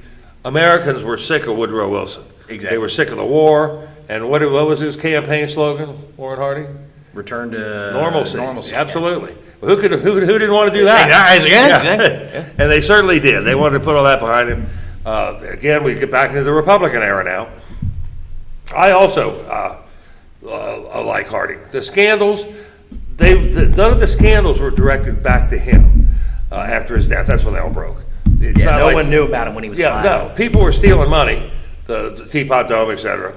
Americans were sick of Woodrow Wilson.
Exactly.
They were sick of the war, and what was his campaign slogan, Warren Harding?
Return to
normalcy. Absolutely. Well, who didn't want to do that?
Yeah.
And they certainly did. They wanted to put all that behind him. Again, we get back into the Republican era now. I also like Harding. The scandals, none of the scandals were directed back to him. after his death. That's when they all broke. It's
Yeah,
not
no
like-
one knew about him when he was
Yeah,
alive.
no, people were stealing money, the Teapot Dome, et cetera,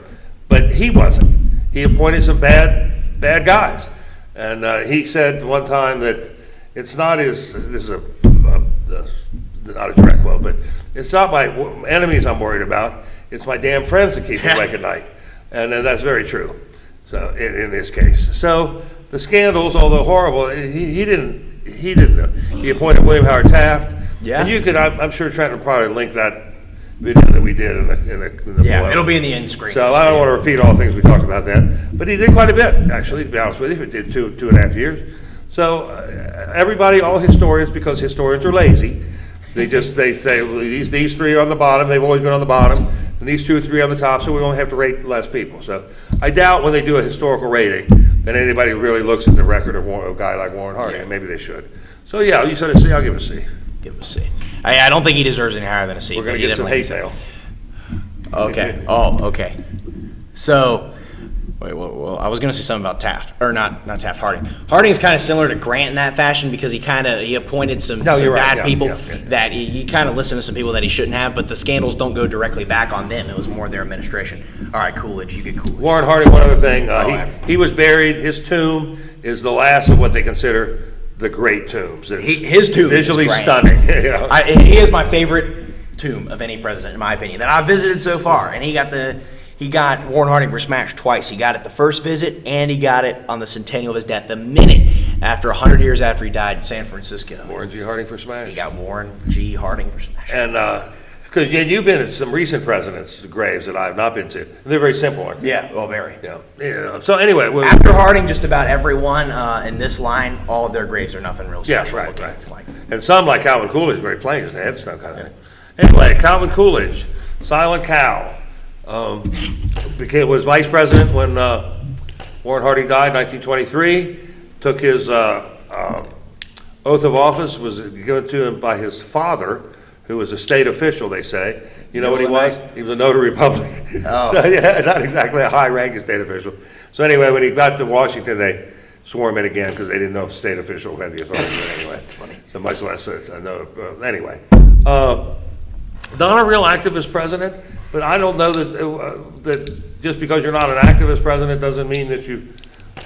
but he wasn't. He appointed some bad guys. And he said one time that it's not his, this is not a direct quote, but it's not my enemies I'm worried about, it's my damn friends that keep me awake at night. And that's very true, so in this case. So the scandals, although horrible, he didn't, he appointed William Howard Taft.
Yeah.
And you could, I'm sure Trent will probably link that video that we did in the
Yeah,
below.
it'll be in the end screen.
So I don't want to repeat all the things we talked about then, but he did quite a bit, actually, to be honest with you. He did two and a half years. So everybody, all historians, because historians are lazy, they say, well, these three are on the bottom, they've always been on the bottom, and these 2 or 3 on the top, so we only have to rate less people. So I doubt when they do a historical rating that anybody really looks at the record of a guy like Warren Harding, and maybe they should. So yeah, you said a C, I'll give it a C.
Give him a C. I don't think he deserves any higher than a C.
We're
but
going
he
to get some
definitely
hate
gets a-
mail.
Okay. Oh, okay. So, well, I was going to say something about Taft, or not Taft, Harding. Harding's kind of similar to Grant in that fashion because he appointed some
you're right.
bad
Yeah,
people
yeah.
that he kind of listened to some people that he shouldn't have, but the scandals don't go directly back on them. It was more their administration. All right, Coolidge, you get Coolidge.
Warren Harding, one other thing,
Oh,
he was buried, his tomb is the last of what they consider the great tombs. It's
His tomb is
visually
grand.
stunning. You know?
He is my favorite tomb of any president, in my opinion, that I've visited so far. And he got Warren Harding for smash twice. He got it the first visit, and he got it on the centennial of his death, the minute after 100 years after he died in San Francisco.
Warren G. Harding for smash.
He got Warren G. Harding for smash.
And because you've been at some recent presidents' graves that I have not been to. They're very simple, aren't they?
Yeah, well, very.
Yeah. So anyway,
After Harding, just about everyone in this line, all of their graves are nothing real
yeah,
special.
right,
looking.
right.
Like,
And some, like Calvin Coolidge, very plain, just a headstone kind of thing. Anyway, Calvin Coolidge, Silent Cal, was vice president when Warren Harding died in 1923, took his oath of office, was given to him by his father, who was a state official, they say. You know what he was? He was a notary public.
Oh.
So, yeah, not exactly a high-ranking state official. So anyway, when he got to Washington, they swore him in again because they didn't know if a state official had the authority. But anyway,
That's funny.
So much less, anyway. Not a real activist president, but I don't know that just because you're not an activist president doesn't mean that you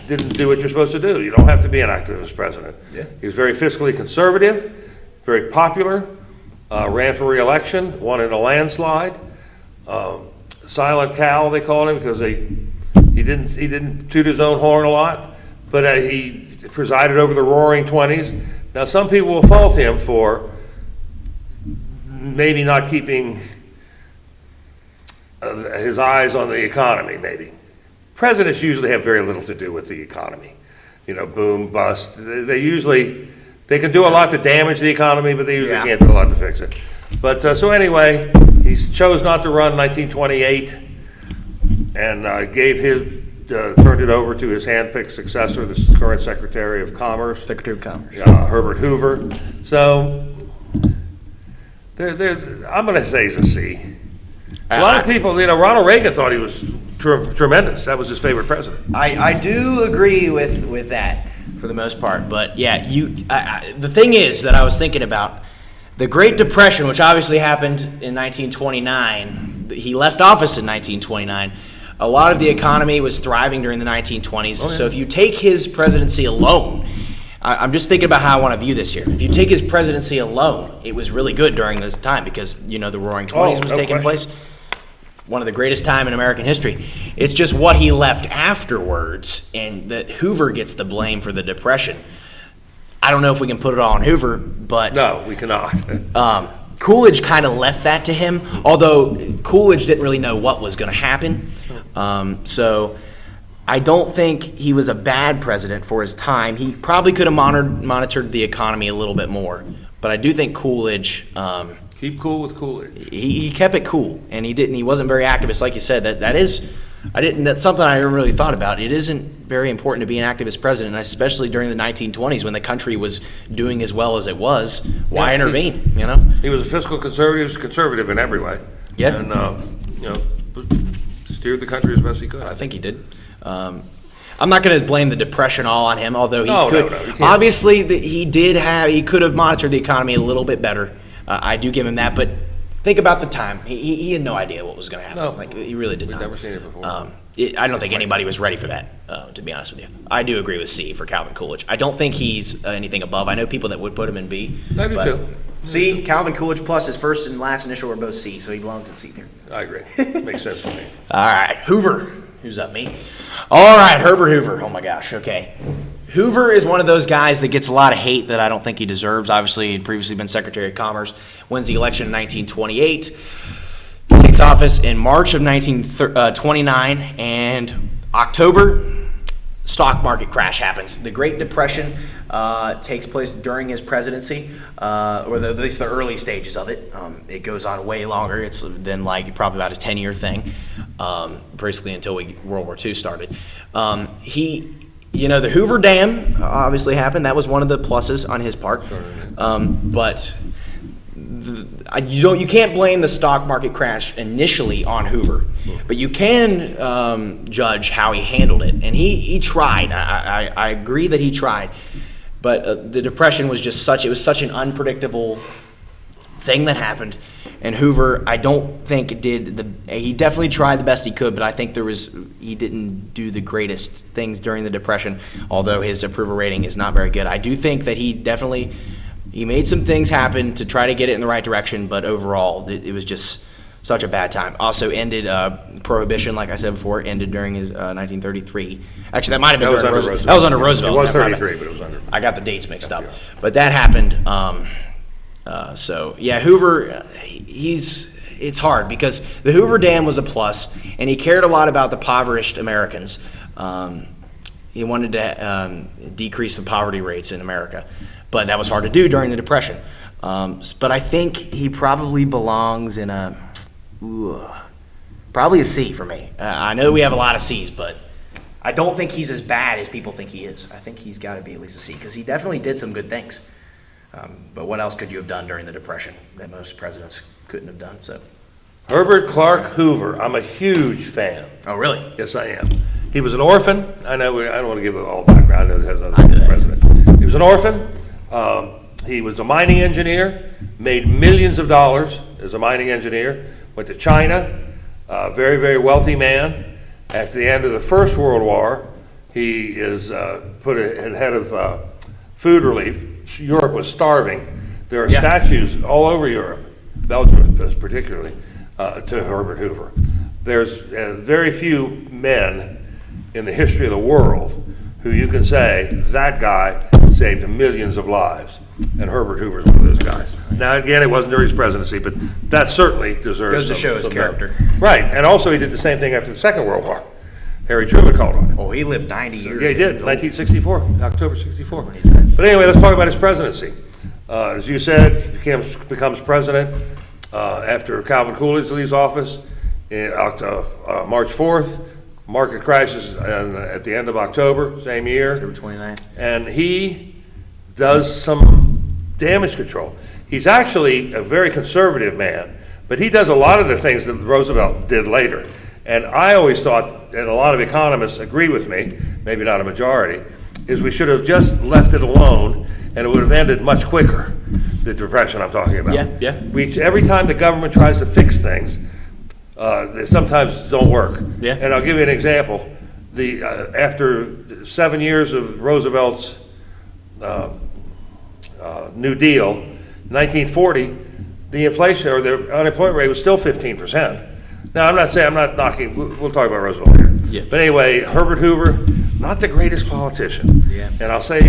didn't do what you're supposed to do. You don't have to be an activist president.
Yeah.
He was very fiscally conservative, very popular, ran for re-election, won in a landslide. Silent Cal, they called him, because he didn't toot his own horn a lot, but he presided over the Roaring '20s. Now, some people will fault him for maybe not keeping his eyes on the economy, maybe. Presidents usually have very little to do with the economy. You know, boom, bust. They can do a lot to damage the economy, but they usually can't do a lot to fix it. But so anyway, he chose not to run in 1928 and turned it over to his handpicked successor, the current Secretary of Commerce.
Secretary of Commerce.
Herbert Hoover. So I'm going to say he's a C. A lot of people, Ronald Reagan thought he was tremendous. That was his favorite president.
I do agree with that for the most part, but yeah, the thing is that I was thinking about the Great Depression, which obviously happened in 1929. He left office in 1929. A lot of the economy was thriving during the 1920s.
Oh, yeah.
So if you take his presidency alone, I'm just thinking about how I want to view this here. If you take his presidency alone, it was really good during this time because, the Roaring '20s was
no
taking
question.
place. One of the greatest time in American history. It's just what he left afterwards, and that Hoover gets the blame for the Depression. I don't know if we can put it all on Hoover, but
No, we cannot.
Coolidge kind of left that to him, although Coolidge didn't really know what was going to happen. So I don't think he was a bad president for his time. He probably could have monitored the economy a little bit more, but I do think Coolidge...
Keep cool with Coolidge.
He kept it cool, and he wasn't very activist, like you said. That's something I never really thought about. It isn't very important to be an activist president, especially during the 1920s when the country was doing as well as it was. Why intervene?
He was a fiscal conservative in every way.
Yeah.
And steered the country as best he could.
I think he did. I'm not going to blame the Depression all on him, although he
No,
could.
no, you can't.
Obviously, he could have monitored the economy a little bit better. I do give him that, but think about the time. He had no idea what was going to happen.
No,
like he really did not.
never seen it before.
I don't think anybody was ready for that, to be honest with you. I do agree with C for Calvin Coolidge. I don't think he's anything above. I know people that would put him in B.
I do too.
C, Calvin Coolidge plus his first and last initial were both C, so he belongs in C tier.
I agree. Makes sense to me.
All right, Hoover. Who's up, me? All right, Herbert Hoover. Oh my gosh, okay. Hoover is one of those guys that gets a lot of hate that I don't think he deserves. Obviously, he'd previously been Secretary of Commerce, wins the election in 1928, takes office in March of 1929, and October, stock market crash happens. The Great Depression takes place during his presidency, or at least the early stages of it. It goes on way longer. It's been like probably about a 10-year thing, basically until World War II started. The Hoover Dam obviously happened. That was one of the pluses on his part. But you can't blame the stock market crash initially on Hoover, but you can judge how he handled it, and he tried. I agree that he tried, but the Depression was just such an unpredictable thing that happened, and Hoover, I don't think he definitely tried the best he could, but I think he didn't do the greatest things during the Depression, although his approval rating is not very good. I do think that he made some things happen to try to get it in the right direction, but overall, it was just such a bad time. Also ended Prohibition, like I said before, ended during his 1933. Actually, that might have been during Roosevelt. That was under Roosevelt.
It was 33, but it was under.
I got the dates mixed up. But that happened. Hoover, it's hard because the Hoover Dam was a plus, and he cared a lot about the impoverished Americans. He wanted to decrease the poverty rates in America, but that was hard to do during the Depression. But I think he probably belongs in probably a C for me. I know we have a lot of C's, but I don't think he's as bad as people think he is. I think he's got to be at least a C because he definitely did some good things. But what else could you have done during the Depression that most presidents couldn't have done? So,
Herbert Clark Hoover. I'm a huge fan.
Oh, really?
Yes, I am. He was an orphan. I know I don't want to give it all background. It has another president. He was an orphan. He was a mining engineer, made millions of dollars as a mining engineer, went to China, very, very wealthy man. At the end of the First World War, he is put at head of food relief. Europe was starving. There are statues all over Europe, Belgium particularly, to Herbert Hoover. There's very few men in the history of the world who you can say, that guy saved millions of lives. And Herbert Hoover's one of those guys. Now, again, it wasn't during his presidency, but that certainly deserves
goes to show his character.
Right, and also he did the same thing after the Second World War. Harry Truman called on him.
Oh, he lived 90 years.
Yeah, he did, 1964, October 64. But anyway, let's talk about his presidency. As you said, he becomes president after Calvin Coolidge leaves office in March 4th. Market crashes at the end of October, same year.
October 29th.
And he does some damage control. He's actually a very conservative man, but he does a lot of the things that Roosevelt did later. And I always thought, and a lot of economists agree with me, maybe not a majority, is we should have just left it alone and it would have ended much quicker, the Depression I'm talking about.
Yeah.
Every time the government tries to fix things, they sometimes don't work.
Yeah.
And I'll give you an example. After 7 years of Roosevelt's New Deal, 1940, the inflation or the unemployment rate was still 15%. Now, I'm not knocking, we'll talk about Roosevelt later.
Yeah.
But anyway, Herbert Hoover, not the greatest politician.
Yeah.
And I'll tell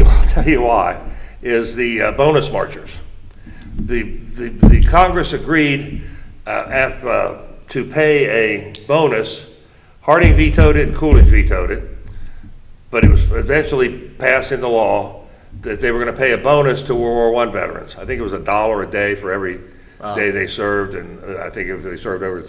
you why, is the bonus marchers. The Congress agreed to pay a bonus. Harding vetoed it and Coolidge vetoed it, but it was eventually passed into law that they were going to pay a bonus to World War I veterans. I think it was $1 a day for every day they served, and I think if they served over,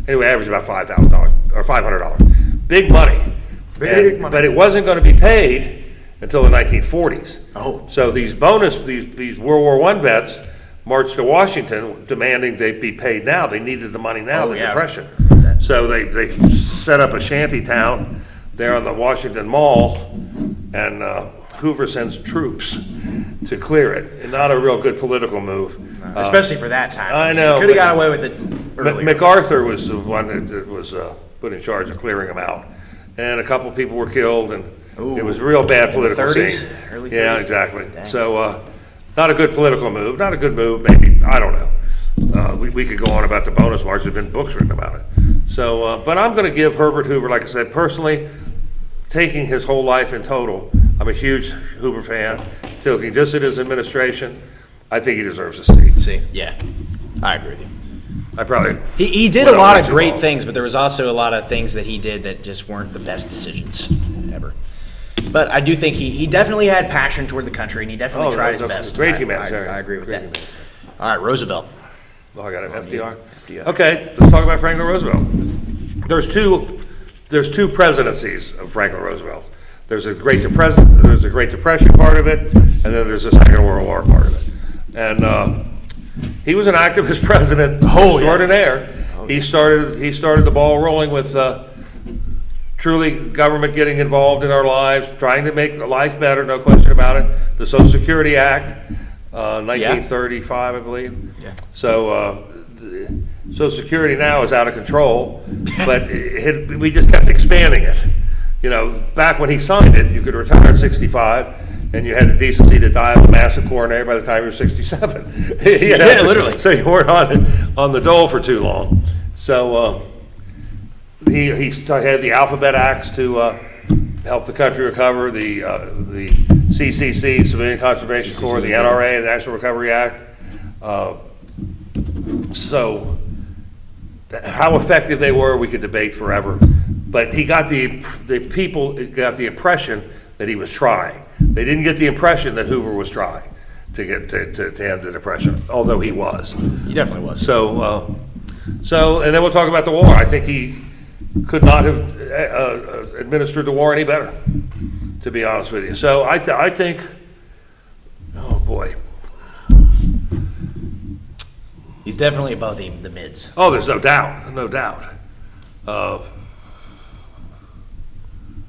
anyway, average about $5,000 or $500. Big money.
Big money.
But it wasn't going to be paid until the 1940s.
Oh.
So these World War I vets marched to Washington demanding they be paid now. They needed the money now, the Depression. So they set up a shanty town there on the Washington Mall, and Hoover sends troops to clear it. And not a real good political move.
Especially for that time.
I know.
Could have got away with it earlier.
MacArthur was the one that was put in charge of clearing them out. And a couple of people were killed, and it was a real bad political
30s?
scene.
Early 30s?
Yeah, exactly.
Dang.
So, not a good political move, not a good move, maybe, I don't know. We could go on about the bonus march, there's been books written about it. So, but I'm gonna give Herbert Hoover, like I said, personally, taking his whole life in total, I'm a huge Hoover fan, looking just at his administration, I think he deserves a seat.
See, yeah, I agree with you.
I probably.
He did a
went
lot
way
of
too
great
long.
things, but there was also a lot of things that he did that just weren't the best decisions ever. But I do think he definitely had passion toward the country, and he definitely tried his best.
Great
I
humanitarian.
agree with
Great
that.
humanitarian.
All right, Roosevelt.
Oh, I got it, FDR?
FDR.
Okay, let's talk about Franklin Roosevelt. There's two presidencies of Franklin Roosevelt. There's a Great Depression part of it, and then there's a Second World War part of it. And he was an activist president extraordinaire. He started the ball rolling with truly government getting involved in our lives, trying to make life better, no question about it. The Social Security Act, 1935, I believe.
Yeah.
So the Social Security now is out of control, but we just kept expanding it. You know, back when he signed it, you could retire at 65, and you had the decency to die of a massive coronary by the time you were 67. You know?
Yeah, literally.
So you weren't on the dole for too long. So he had the Alphabet Acts to help the country recover, the CCC, Civilian Conservation Corps, the NRA, the National Recovery Act. So how effective they were, we could debate forever. But he got the people got the impression that he was trying. They didn't get the impression that Hoover was trying to end the Depression, although he was.
He definitely was.
So, and then we'll talk about the war. I think he could not have administered the war any better, to be honest with you. So I think, oh boy.
He's definitely above the mids.
Oh, there's no doubt, no doubt.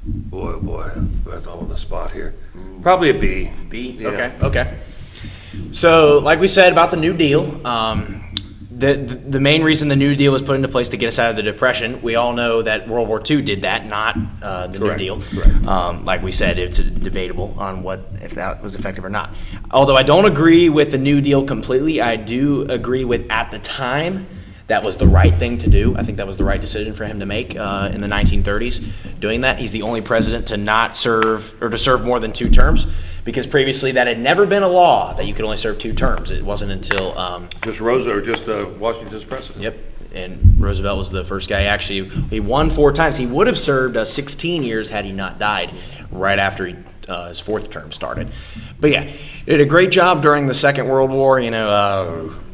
Boy, oh boy, I'm on the spot here. Probably a B.
B?
Yeah.
Okay. So, like we said about the New Deal, the main reason the New Deal was put into place to get us out of the Depression, we all know that World War II did that, not the
Correct.
New Deal.
Correct.
Like we said, it's debatable on if that was effective or not. Although I don't agree with the New Deal completely, I do agree with at the time that was the right thing to do. I think that was the right decision for him to make in the 1930s, doing that. He's the only president to not serve, or to serve more than 2 terms, because previously that had never been a law that you could only serve 2 terms. It wasn't until...
Just Washington's president.
Yep, and Roosevelt was the first guy. Actually, he won 4 times. He would have served 16 years had he not died right after his 4th term started. But yeah, he did a great job during the Second World War,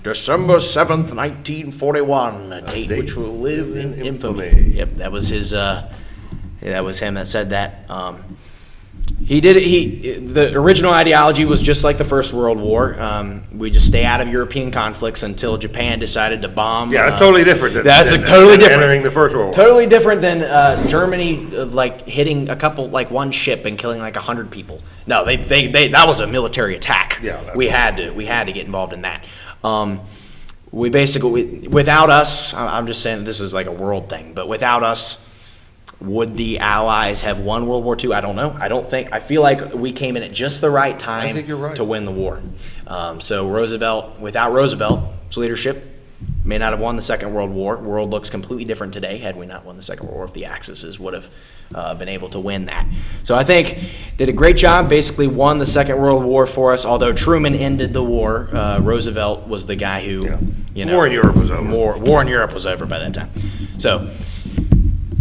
December 7th, 1941, a date which will live in infamy. Yep, that was his. That was him that said that. The original ideology was just like the First World War. We just stay out of European conflicts until Japan decided to bomb.
Yeah, it's totally different.
Totally different.
Entering the First World War.
Totally different than Germany, hitting one ship and killing 100 people. No, they that was a military attack.
Yeah,
we had to get involved in that. We basically, without us, I'm just saying this is like a world thing, but without us, would the Allies have won World War II? I don't know. I feel like we came in at just the right time
I think you're right.
to win the war. So without Roosevelt's leadership, may not have won the Second World War. The world looks completely different today had we not won the Second World War, if the Axis would have been able to win that. So I think did a great job, basically won the Second World War for us. Although Truman ended the war, Roosevelt was the guy who,
War in Europe was over.
War in Europe was over by that time. So,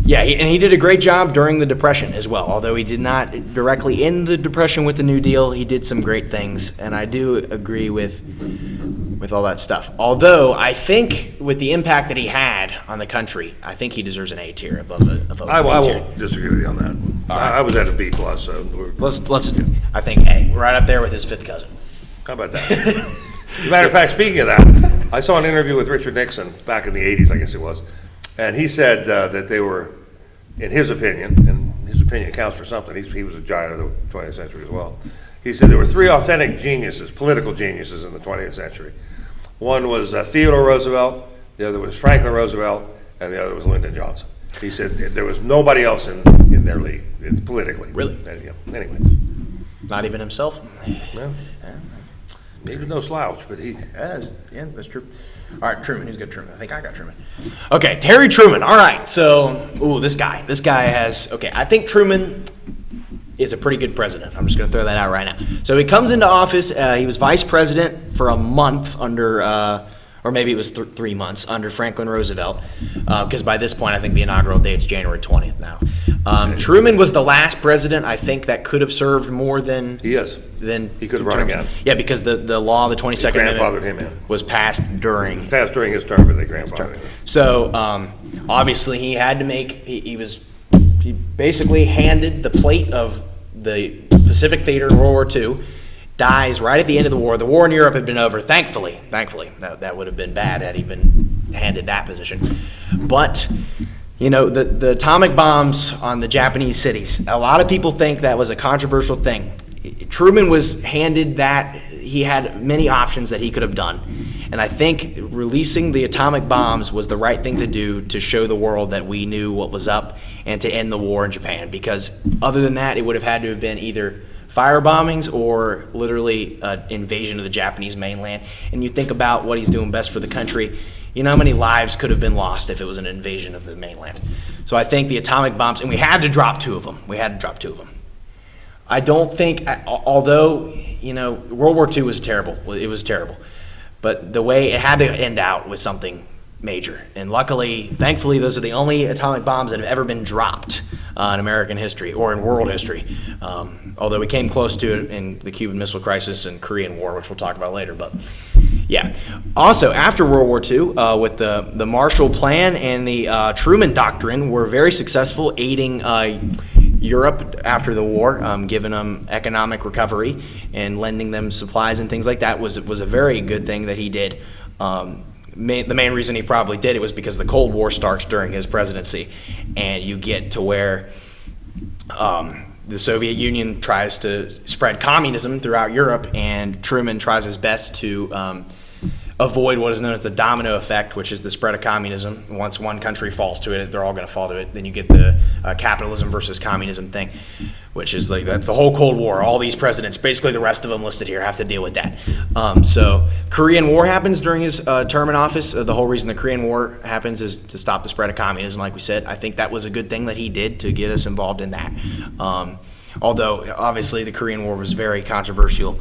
yeah, he did a great job during the Depression as well. Although he did not directly end the Depression with the New Deal, he did some great things, and I do agree with all that stuff. Although I think with the impact that he had on the country, I think he deserves an A tier above a
I
B tier.
won't disagree with you on that. I was at a B plus, so
Let's I think A, right up there with his 5th cousin.
how about that? As a matter of fact, speaking of that, I saw an interview with Richard Nixon back in the 80s, I guess it was, and he said that they were, in his opinion, opinion counts for something. He was a giant of the 20th century as well. He said there were three authentic geniuses, political geniuses in the 20th century. One was Theodore Roosevelt, the other was Franklin Roosevelt, and the other was Lyndon Johnson. He said there was nobody else in their league, politically.
Really?
Anyway.
Not even himself?
No. He was no slouch, but he...
Yeah, that's true. All right, Truman. Who's got Truman? I think I got Truman. Okay, Harry Truman. All right, so, this guy. This guy has... Okay, I think Truman is a pretty good president. I'm just going to throw that out right now. So he comes into office. He was vice president for a month under... or maybe it was 3 months under Franklin Roosevelt, because by this point I think the inaugural date's January 20th now. Truman was the last president I think that could have served more than
He is. He could have run again.
Yeah, because the law, the 22nd
grandfathered
Amendment,
him in.
was passed during
His term, but they grandfathered him in.
So obviously he had to make he basically handed the plate of the Pacific Theater in World War II. Dies right at the end of the war. The war in Europe had been over, thankfully. That would have been bad had he been handed that position. But, the atomic bombs on the Japanese cities, a lot of people think that was a controversial thing. Truman was handed that. He had many options that he could have done. And I think releasing the atomic bombs was the right thing to do to show the world that we knew what was up and to end the war in Japan. Because other than that, it would have had to have been either fire bombings or literally invasion of the Japanese mainland. And you think about what he's doing best for the country, you know how many lives could have been lost if it was an invasion of the mainland. So I think the atomic bombs, and we had to drop 2 of them. I don't think, although, World War II was terrible. It was terrible. But the way it had to end out with something major. And thankfully, those are the only atomic bombs that have ever been dropped in American history or in world history. Although we came close to it in the Cuban Missile Crisis and Korean War, which we'll talk about later. But yeah. Also, after World War II, with the Marshall Plan and the Truman Doctrine were very successful aiding Europe after the war, giving them economic recovery and lending them supplies and things like that was a very good thing that he did. The main reason he probably did it was because the Cold War starts during his presidency, and you get to where the Soviet Union tries to spread communism throughout Europe, and Truman tries his best to avoid what is known as the domino effect, which is the spread of communism. Once one country falls to it, they're all going to fall to it. Then you get the capitalism versus communism thing, which is that's the whole Cold War. All these presidents, basically the rest of them listed here, have to deal with that. So Korean War happens during his term in office. The whole reason the Korean War happens is to stop the spread of communism, like we said. I think that was a good thing that he did to get us involved in that. Although, obviously, the Korean War was very controversial.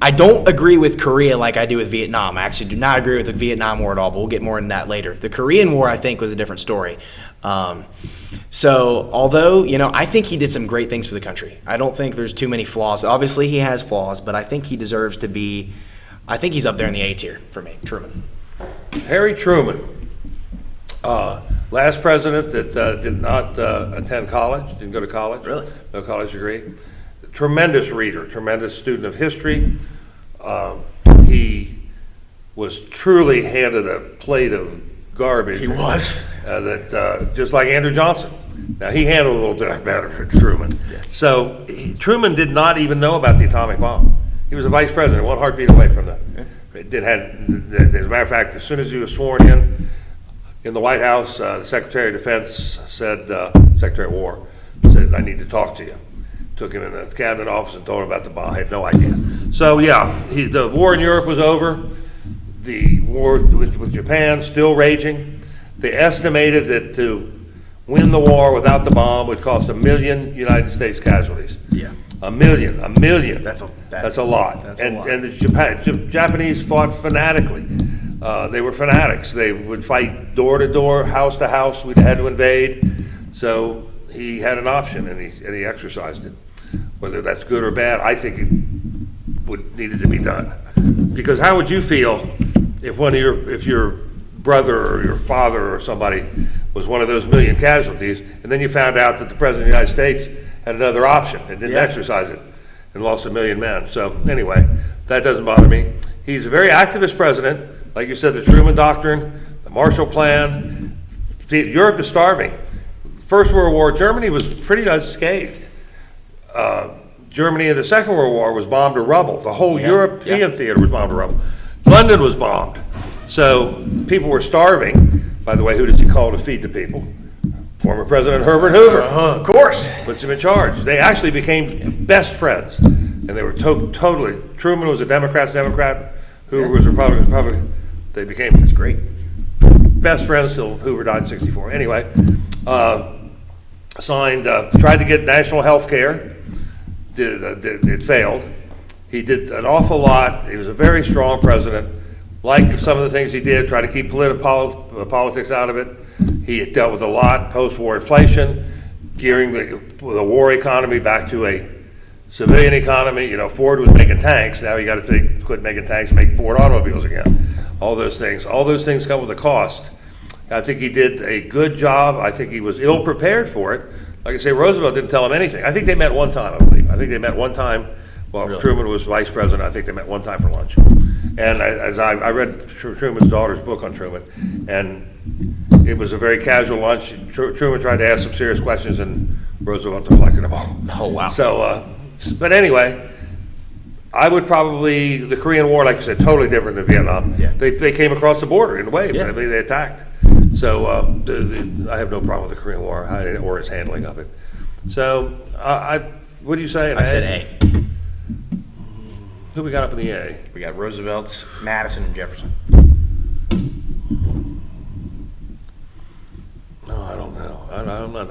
I don't agree with Korea like I do with Vietnam. I actually do not agree with the Vietnam War at all, but we'll get more into that later. The Korean War, I think, was a different story. So, although, I think he did some great things for the country. I don't think there's too many flaws. Obviously, he has flaws, but I think he deserves to be, I think he's up there in the A tier for me, Truman.
Harry Truman, last president that did not attend college, didn't go to college.
Really?
No college degree. Tremendous reader, tremendous student of history. He was truly handed a plate of garbage.
He was.
Just like Andrew Johnson. Now, he handled a little bit better than Truman.
Yeah.
So Truman did not even know about the atomic bomb. He was a vice president, one heartbeat away from that. As a matter of fact, as soon as he was sworn in the White House, the Secretary of Defense said, Secretary of War, said, "I need to talk to you." Took him in the cabinet office and told him about the bomb. I had no idea. So yeah, the war in Europe was over. The war with Japan still raging. They estimated that to win the war without the bomb would cost 1 million United States casualties.
Yeah.
A million.
That's a lot.
That's a lot.
And
the Japanese fought fanatically. They were fanatics. They would fight door to door, house to house. We had to invade. So he had an option, and he exercised it. Whether that's good or bad, I think it needed to be done. Because how would you feel if your brother or your father or somebody was one of those million casualties, and then you found out that the President of the United States had another option and didn't exercise it and lost 1 million men? So anyway, that doesn't bother me. He's a very activist president. Like you said, the Truman Doctrine, the Marshall Plan. Europe is starving. First World War, Germany was pretty unscathed. Germany in the Second World War was bombed to rubble. The whole European theater was bombed to rubble. London was bombed. So people were starving. By the way, who does he call to feed the people? Former President Herbert Hoover.
Of course.
Puts him in charge. They actually became best friends. And they were totally, Truman was a Democrat, Hoover was a Republican. They became
That's great.
best friends till Hoover died in 64. Anyway, tried to get national health care. It failed. He did an awful lot. He was a very strong president. Like some of the things he did, tried to keep politics out of it. He dealt with a lot, post-war inflation, gearing the war economy back to a civilian economy. You know, Ford was making tanks. Now you got to quit making tanks and make Ford automobiles again. All those things come with a cost. I think he did a good job. I think he was ill prepared for it. Like I say, Roosevelt didn't tell him anything. I think they met one time, I believe. I think they met one time while Truman was vice president. I think they met one time for lunch. And I read Truman's daughter's book on Truman, and it was a very casual lunch. Truman tried to ask some serious questions, and Roosevelt deflected them all.
Oh, wow.
So, but anyway, I would probably, the Korean War, like I said, totally different than Vietnam.
Yeah.
They came across the border in waves.
Yeah.
I mean, they attacked. So I have no problem with the Korean War or its handling of it. So what do you say?
I said A.
Who we got up in the A?
We got Roosevelt, Madison, and Jefferson.
No, I don't know.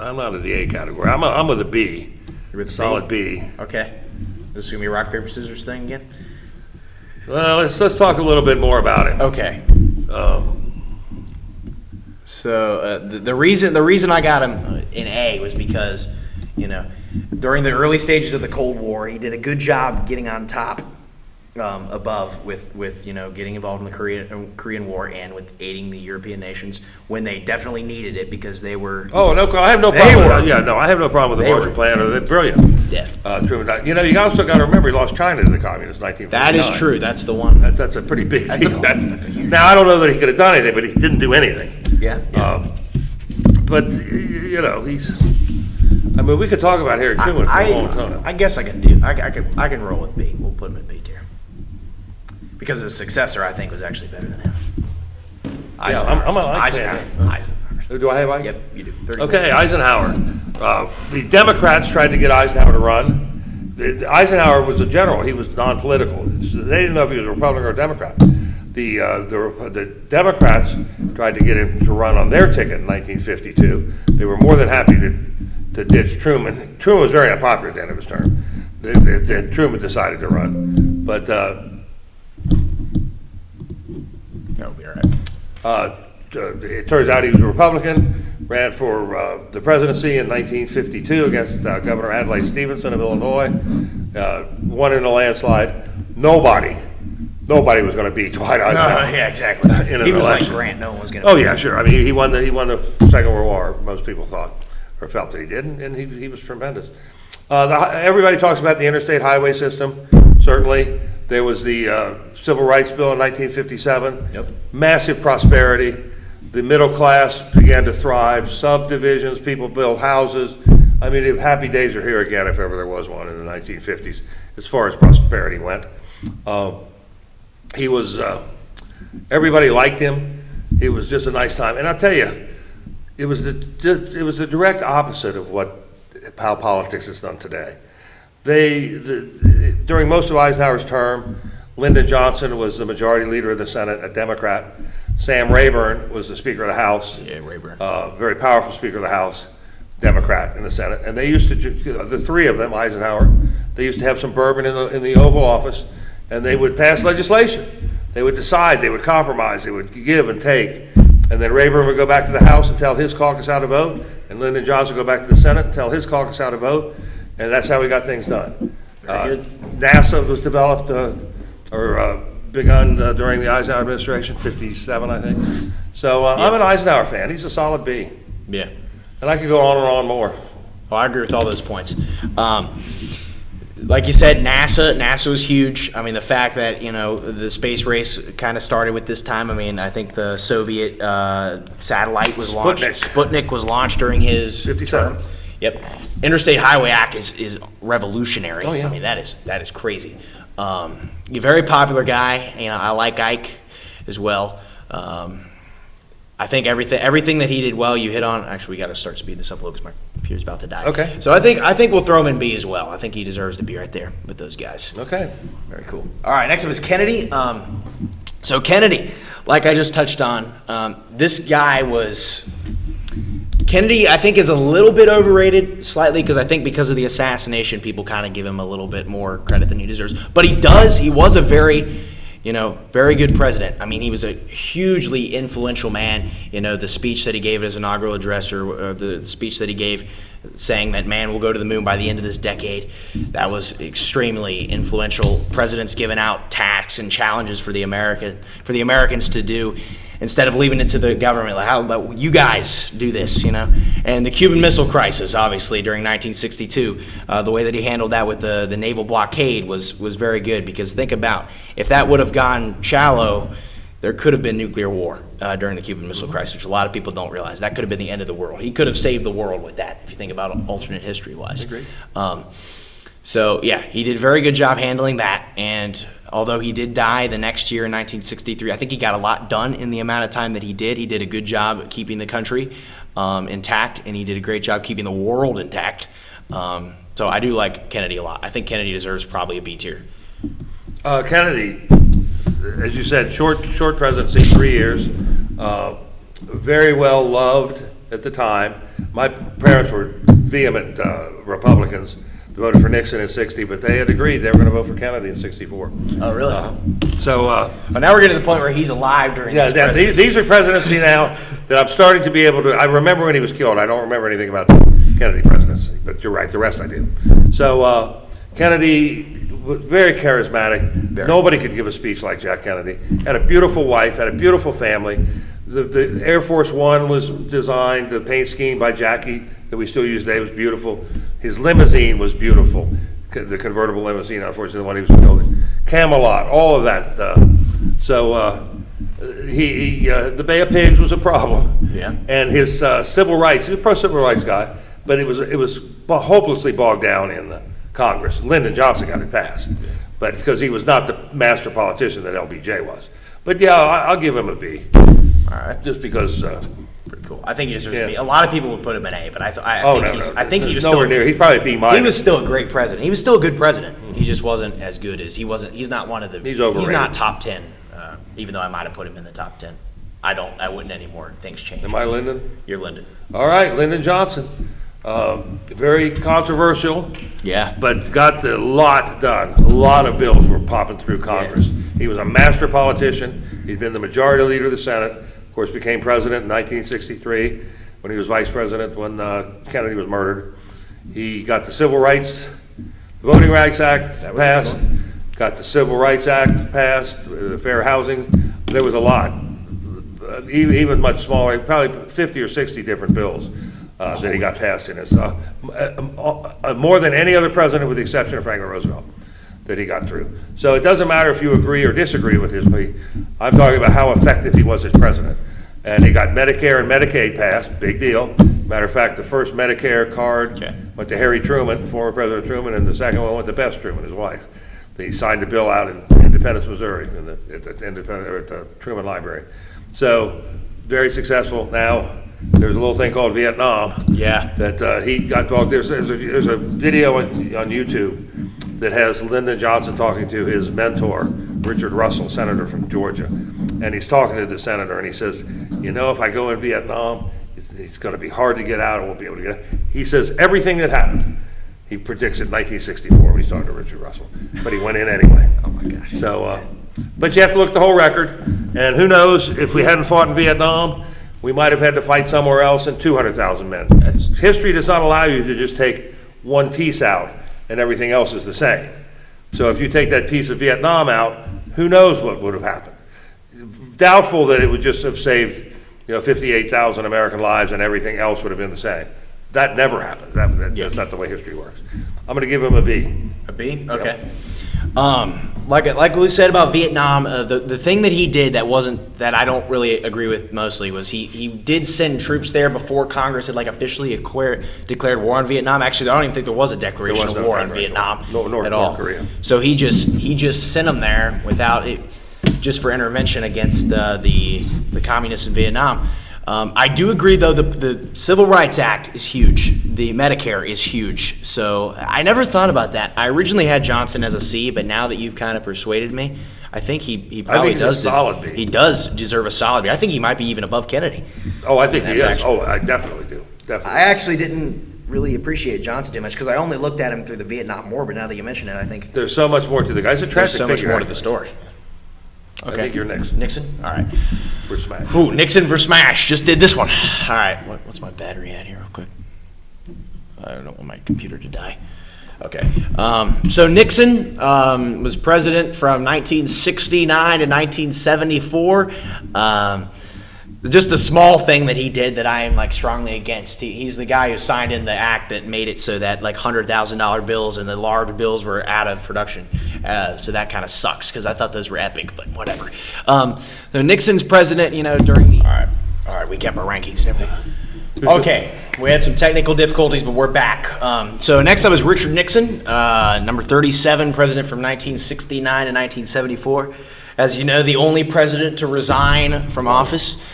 I'm not in the A category. I'm with a B.
You're with the
solid B.
Okay. This is gonna be a rock paper scissors thing again.
Well, let's talk a little bit more about it.
Okay. So the reason I got him in A was because, you know, during the early stages of the Cold War, he did a good job getting on top, above with you know, getting involved in the Korean War and with aiding the European nations when they definitely needed it because they were.
Oh no, I have no problem. I have no problem with the Marshall Plan. They're brilliant.
Yeah.
Truman, you know, you also got to remember he lost China to the communists in 1949.
That is true. That's the one.
That's a pretty big deal.
That's a huge.
Now I don't know that he could have done anything, but he didn't do anything.
Yeah.
But you know, I mean, we could talk about Harry Truman for a long time.
I guess I can can roll with B. We'll put him in B tier because his successor I think was actually better than him.
Yeah, I'm an
Eisenhower.
Do I have Eisenhower?
Yep, you do. 34.
Okay, Eisenhower. The Democrats tried to get Eisenhower to run. Eisenhower was a general. He was non-political. They didn't know if he was a Republican or a Democrat. The Democrats tried to get him to run on their ticket in 1952. They were more than happy to ditch Truman. Truman was very unpopular at the end of his term. Then Truman decided to run. But
That'll be all right.
it turns out he was a Republican, ran for the presidency in 1952 against Governor Adlai Stevenson of Illinois, won in a landslide. Nobody was going to beat Dwight Eisenhower.
Yeah, exactly. He was like Grant. No one was going to.
Oh yeah, sure. I mean, he won the Second World War. Most people thought or felt that he did, and he was tremendous. Everybody talks about the interstate highway system. Certainly, there was the Civil Rights Bill in 1957.
Yep. Massive
Prosperity. The middle class began to thrive. Subdivisions, people built houses. I mean, the happy days are here again, if ever there was one in the 1950s, as far as prosperity went. He was, everybody liked him. It was just a nice time. And I'll tell you, it was the direct opposite of how politics is done today. During most of Eisenhower's term, Lyndon Johnson was the majority leader of the Senate, a Democrat. Sam Rayburn was the Speaker of the House.
Yeah, Rayburn.
Very powerful Speaker of the House, Democrat in the Senate. And they used to, the three of them, Eisenhower, they used to have some bourbon in the Oval Office, and they would pass legislation. They would decide, they would compromise, they would give and take. And then Rayburn would go back to the House and tell his caucus how to vote, and Lyndon Johnson would go back to the Senate and tell his caucus how to vote, and that's how we got things done. NASA was developed or begun during the Eisenhower administration, 57, I think. So I'm an Eisenhower fan. He's a solid B.
Yeah.
And I could go on and on more.
Well, I agree with all those points. like you said, NASA was huge. I mean, the fact that, the space race kind of started with this time. I mean, I think the Soviet satellite was launched. Sputnik was launched during his
57.
term. Yep. Interstate Highway Act is revolutionary.
Oh, yeah.
I mean, that is crazy. You're a very popular guy. I like Ike as well. I think everything that he did well, you hit on. Actually, we got to start speeding this up a little because my computer's about to die.
Okay.
So I think we'll throw him in B as well. I think he deserves to be right there with those guys.
Okay.
Very cool. All right, next up is Kennedy. So Kennedy, like I just touched on, this guy was. Kennedy, I think, is a little bit overrated slightly because I think because of the assassination, people kind of give him a little bit more credit than he deserves. But he was a very good president. I mean, he was a hugely influential man. The speech that he gave at his inaugural address, or the speech that he gave saying that man will go to the moon by the end of this decade, that was extremely influential. Presidents giving out tasks and challenges for the Americans to do, instead of leaving it to the government, like, how about you guys do this, And the Cuban Missile Crisis, obviously, during 1962, the way that he handled that with the naval blockade was very good, because think about, if that would have gone shallow, there could have been nuclear war during the Cuban Missile Crisis, which a lot of people don't realize. That could have been the end of the world. He could have saved the world with that, if you think about it alternate history-wise.
I agree.
So, yeah, he did a very good job handling that, and although he did die the next year in 1963, I think he got a lot done in the amount of time that he did. He did a good job at keeping the country intact, and he did a great job keeping the world intact. So I do like Kennedy a lot. I think Kennedy deserves probably a B tier.
Kennedy, as you said, short presidency, 3 years, very well loved at the time. My parents were vehement Republicans. They voted for Nixon in 60, but they had agreed they were going to vote for Kennedy in 64.
Oh, really?
But
now we're getting to the point where he's alive during his presidency.
These are presidency now that I'm starting to be able to. I remember when he was killed. I don't remember anything about the Kennedy presidency, but you're right, the rest I do. So Kennedy was very charismatic. Nobody could give a speech like Jack Kennedy. Had a beautiful wife, had a beautiful family. The Air Force One was designed, the paint scheme by Jackie that we still use today was beautiful. His limousine was beautiful, the convertible limousine, unfortunately, the one he was building. Camelot, all of that. The Bay of Pigs was a problem.
Yeah.
And his civil rights, he was a pro-civil rights guy, but it was hopelessly bogged down in the Congress. Lyndon Johnson got it passed, but because he was not the master politician that LBJ was. But yeah, I'll give him a B.
All right.
Just because.
Pretty cool. I think he deserves to be. A lot of people would put him in A, but I think he was
nowhere
still
near. He's probably B minus.
He was still a great president. He was still a good president. He just wasn't as good as he wasn't. He's not one of the.
He's overrated.
He's not top 10. Even though I might have put him in the top 10. I wouldn't anymore. Things change.
Am I Lyndon?
You're Lyndon.
All right, Lyndon Johnson. Very controversial.
Yeah.
But got a lot done. A lot of bills were popping through Congress. Yeah. He was a master politician. He'd been the majority leader of the Senate. Of course, became president in 1963 when he was vice president when Kennedy was murdered. He got the Civil Rights, Voting Rights Act passed, got the Civil Rights Act passed, the Fair Housing. There was a lot, even much smaller, probably 50 or 60 different bills that he got passed in his, more than any other president with the exception of Franklin Roosevelt that he got through. So it doesn't matter if you agree or disagree with his plea. I'm talking about how effective he was as president. And he got Medicare and Medicaid passed, big deal. Matter of fact, the first Medicare card went to Harry Truman, former President Truman, and the second one went to Bess Truman, his wife. They signed the bill out in Independence, Missouri, at the Truman Library. So very successful. Now there's a little thing called Vietnam.
Yeah.
That he got talked. There's a video on YouTube that has Lyndon Johnson talking to his mentor, Richard Russell, senator from Georgia. And he's talking to the senator, and he says, if I go in Vietnam, it's going to be hard to get out. I won't be able to get out. He says everything that happened, he predicts in 1964 when he's talking to Richard Russell. But he went in anyway.
Oh, my gosh.
So, but you have to look at the whole record. And who knows, if we hadn't fought in Vietnam, we might have had to fight somewhere else and 200,000 men. History does not allow you to just take one piece out and everything else is the same. So if you take that piece of Vietnam out, who knows what would have happened. Doubtful that it would just have saved 58,000 American lives and everything else would have been the same. That never happened. That's not the way history works. I'm going to give him a B.
A B? Okay. Like we said about Vietnam, the thing that he did that I don't really agree with mostly was he did send troops there before Congress had like officially declared war on Vietnam. Actually, I don't even think there was a declaration of war on Vietnam at all.
North Korea.
So he just sent them there without it, just for intervention against the communists in Vietnam. I do agree, though, the Civil Rights Act is huge. The Medicare is huge. So I never thought about that. I originally had Johnson as a C, but now that you've kind of persuaded me, I think he probably does.
A solid B.
He does deserve a solid B. I think he might be even above Kennedy.
Oh, I think he is. Oh, I definitely do. Definitely.
I actually didn't really appreciate Johnson too much because I only looked at him through the Vietnam War, but now that you mention it, I think
There's so much more to the guy's a
there's
tragic
so much
figure,
more to the
actually.
story.
I think you're next
Nixon? All right.
for smash.
Ooh, Nixon for smash. Just did this one. All right. What's my battery at here real quick? I don't want my computer to die. Okay. So Nixon was president from 1969 to 1974. Just a small thing that he did that I am like strongly against. He's the guy who signed in the act that made it so that like $100,000 bills and the large bills were out of production. So that kind of sucks because I thought those were epic, but whatever. So Nixon's president, during the. All right, we kept our rankings and everything. Okay, we had some technical difficulties, but we're back. So next up is Richard Nixon, number 37, president from 1969 to 1974. As you know, the only president to resign from office.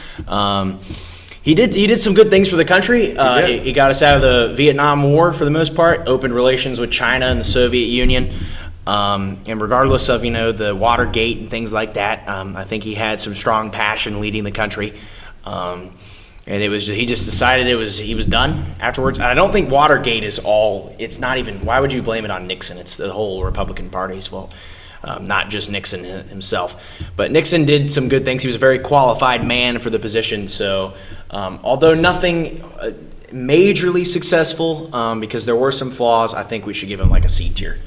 He did some good things for the country. He got us out of the Vietnam War for the most part, opened relations with China and the Soviet Union. And regardless of, the Watergate and things like that, I think he had some strong passion leading the country. And he just decided he was done afterwards. And I don't think Watergate it's not even, why would you blame it on Nixon? It's the whole Republican Party's fault. Not just Nixon himself. But Nixon did some good things. He was a very qualified man for the position. So although nothing majorly successful, because there were some flaws, I think we should give him like a C tier.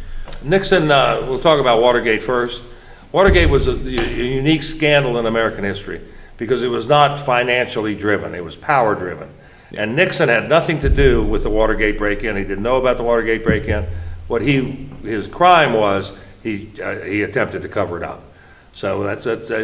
Nixon, we'll talk about Watergate first. Watergate was a unique scandal in American history because it was not financially driven, it was power driven. And Nixon had nothing to do with the Watergate break-in. He didn't know about the Watergate break-in. His crime was he attempted to cover it up. So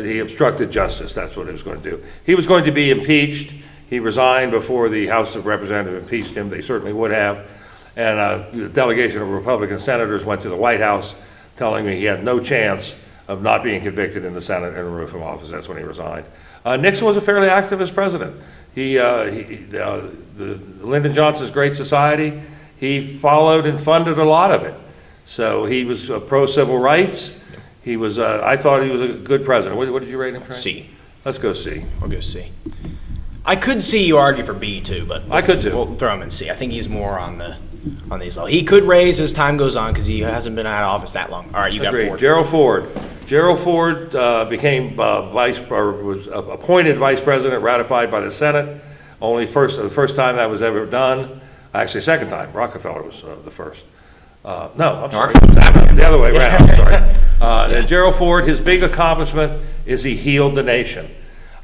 he obstructed justice. That's what he was going to do. He was going to be impeached. He resigned before the House of Representatives impeached him. They certainly would have. And the delegation of Republican senators went to the White House telling me he had no chance of not being convicted in the Senate and removed from office. That's when he resigned. Nixon was a fairly activist president. Lyndon Johnson's Great Society, he followed and funded a lot of it. So he was pro-civil rights. I thought he was a good president. What did you rate him, Frank?
C.
Let's go C.
I'll go C. I could see you argue for B too, but
I could too.
We'll throw him in C. I think he's more on these levels. He could raise as time goes on because he hasn't been out of office that long. All right, you got
Agreed.
Ford.
Gerald Ford. Gerald Ford was appointed vice president, ratified by the Senate. The first time that was ever done. Actually, second time. Rockefeller was the first. No, I'm sorry. The other way around. I'm sorry. And Gerald Ford, his big accomplishment is he healed the nation.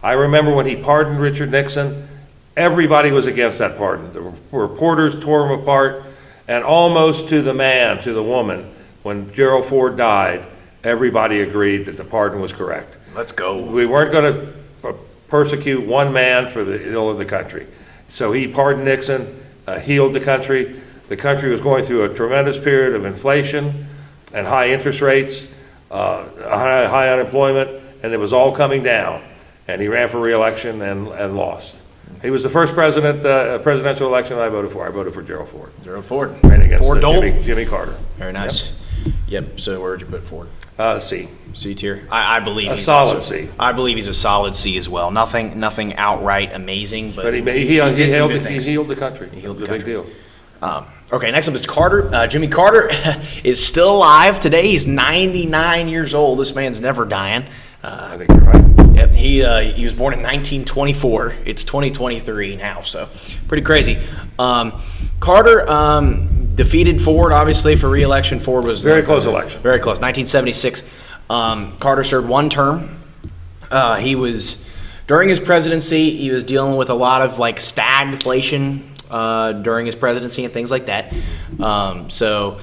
I remember when he pardoned Richard Nixon, everybody was against that pardon. The reporters tore him apart, and almost to the man, to the woman, when Gerald Ford died, everybody agreed that the pardon was correct.
Let's go.
We weren't going to persecute one man for the ill of the country. So he pardoned Nixon, healed the country. The country was going through a tremendous period of inflation and high interest rates, high unemployment, and it was all coming down. And he ran for re-election and lost. He was the first presidential election I voted for. I voted for Gerald Ford.
Gerald Ford.
Ran against
Ford Dole.
Jimmy Carter.
Very nice. Yep. So where'd you put Ford?
C.
C tier. I believe
A
he's
solid
also,
C.
I believe he's a solid C as well. Nothing outright amazing, but
But he
did some good
healed
things.
the country.
He healed
It was
the
a big deal.
Okay, next up is Carter. Jimmy Carter is still alive today. He's 99 years old. This man's never dying.
I think you're right.
Yep, he was born in 1924. It's 2023 now, so pretty crazy. Carter defeated Ford, obviously, for re-election. Ford was
Very close election.
Very close. 1976. Carter served one term. During his presidency, he was dealing with a lot of like stagflation during his presidency and things like that. So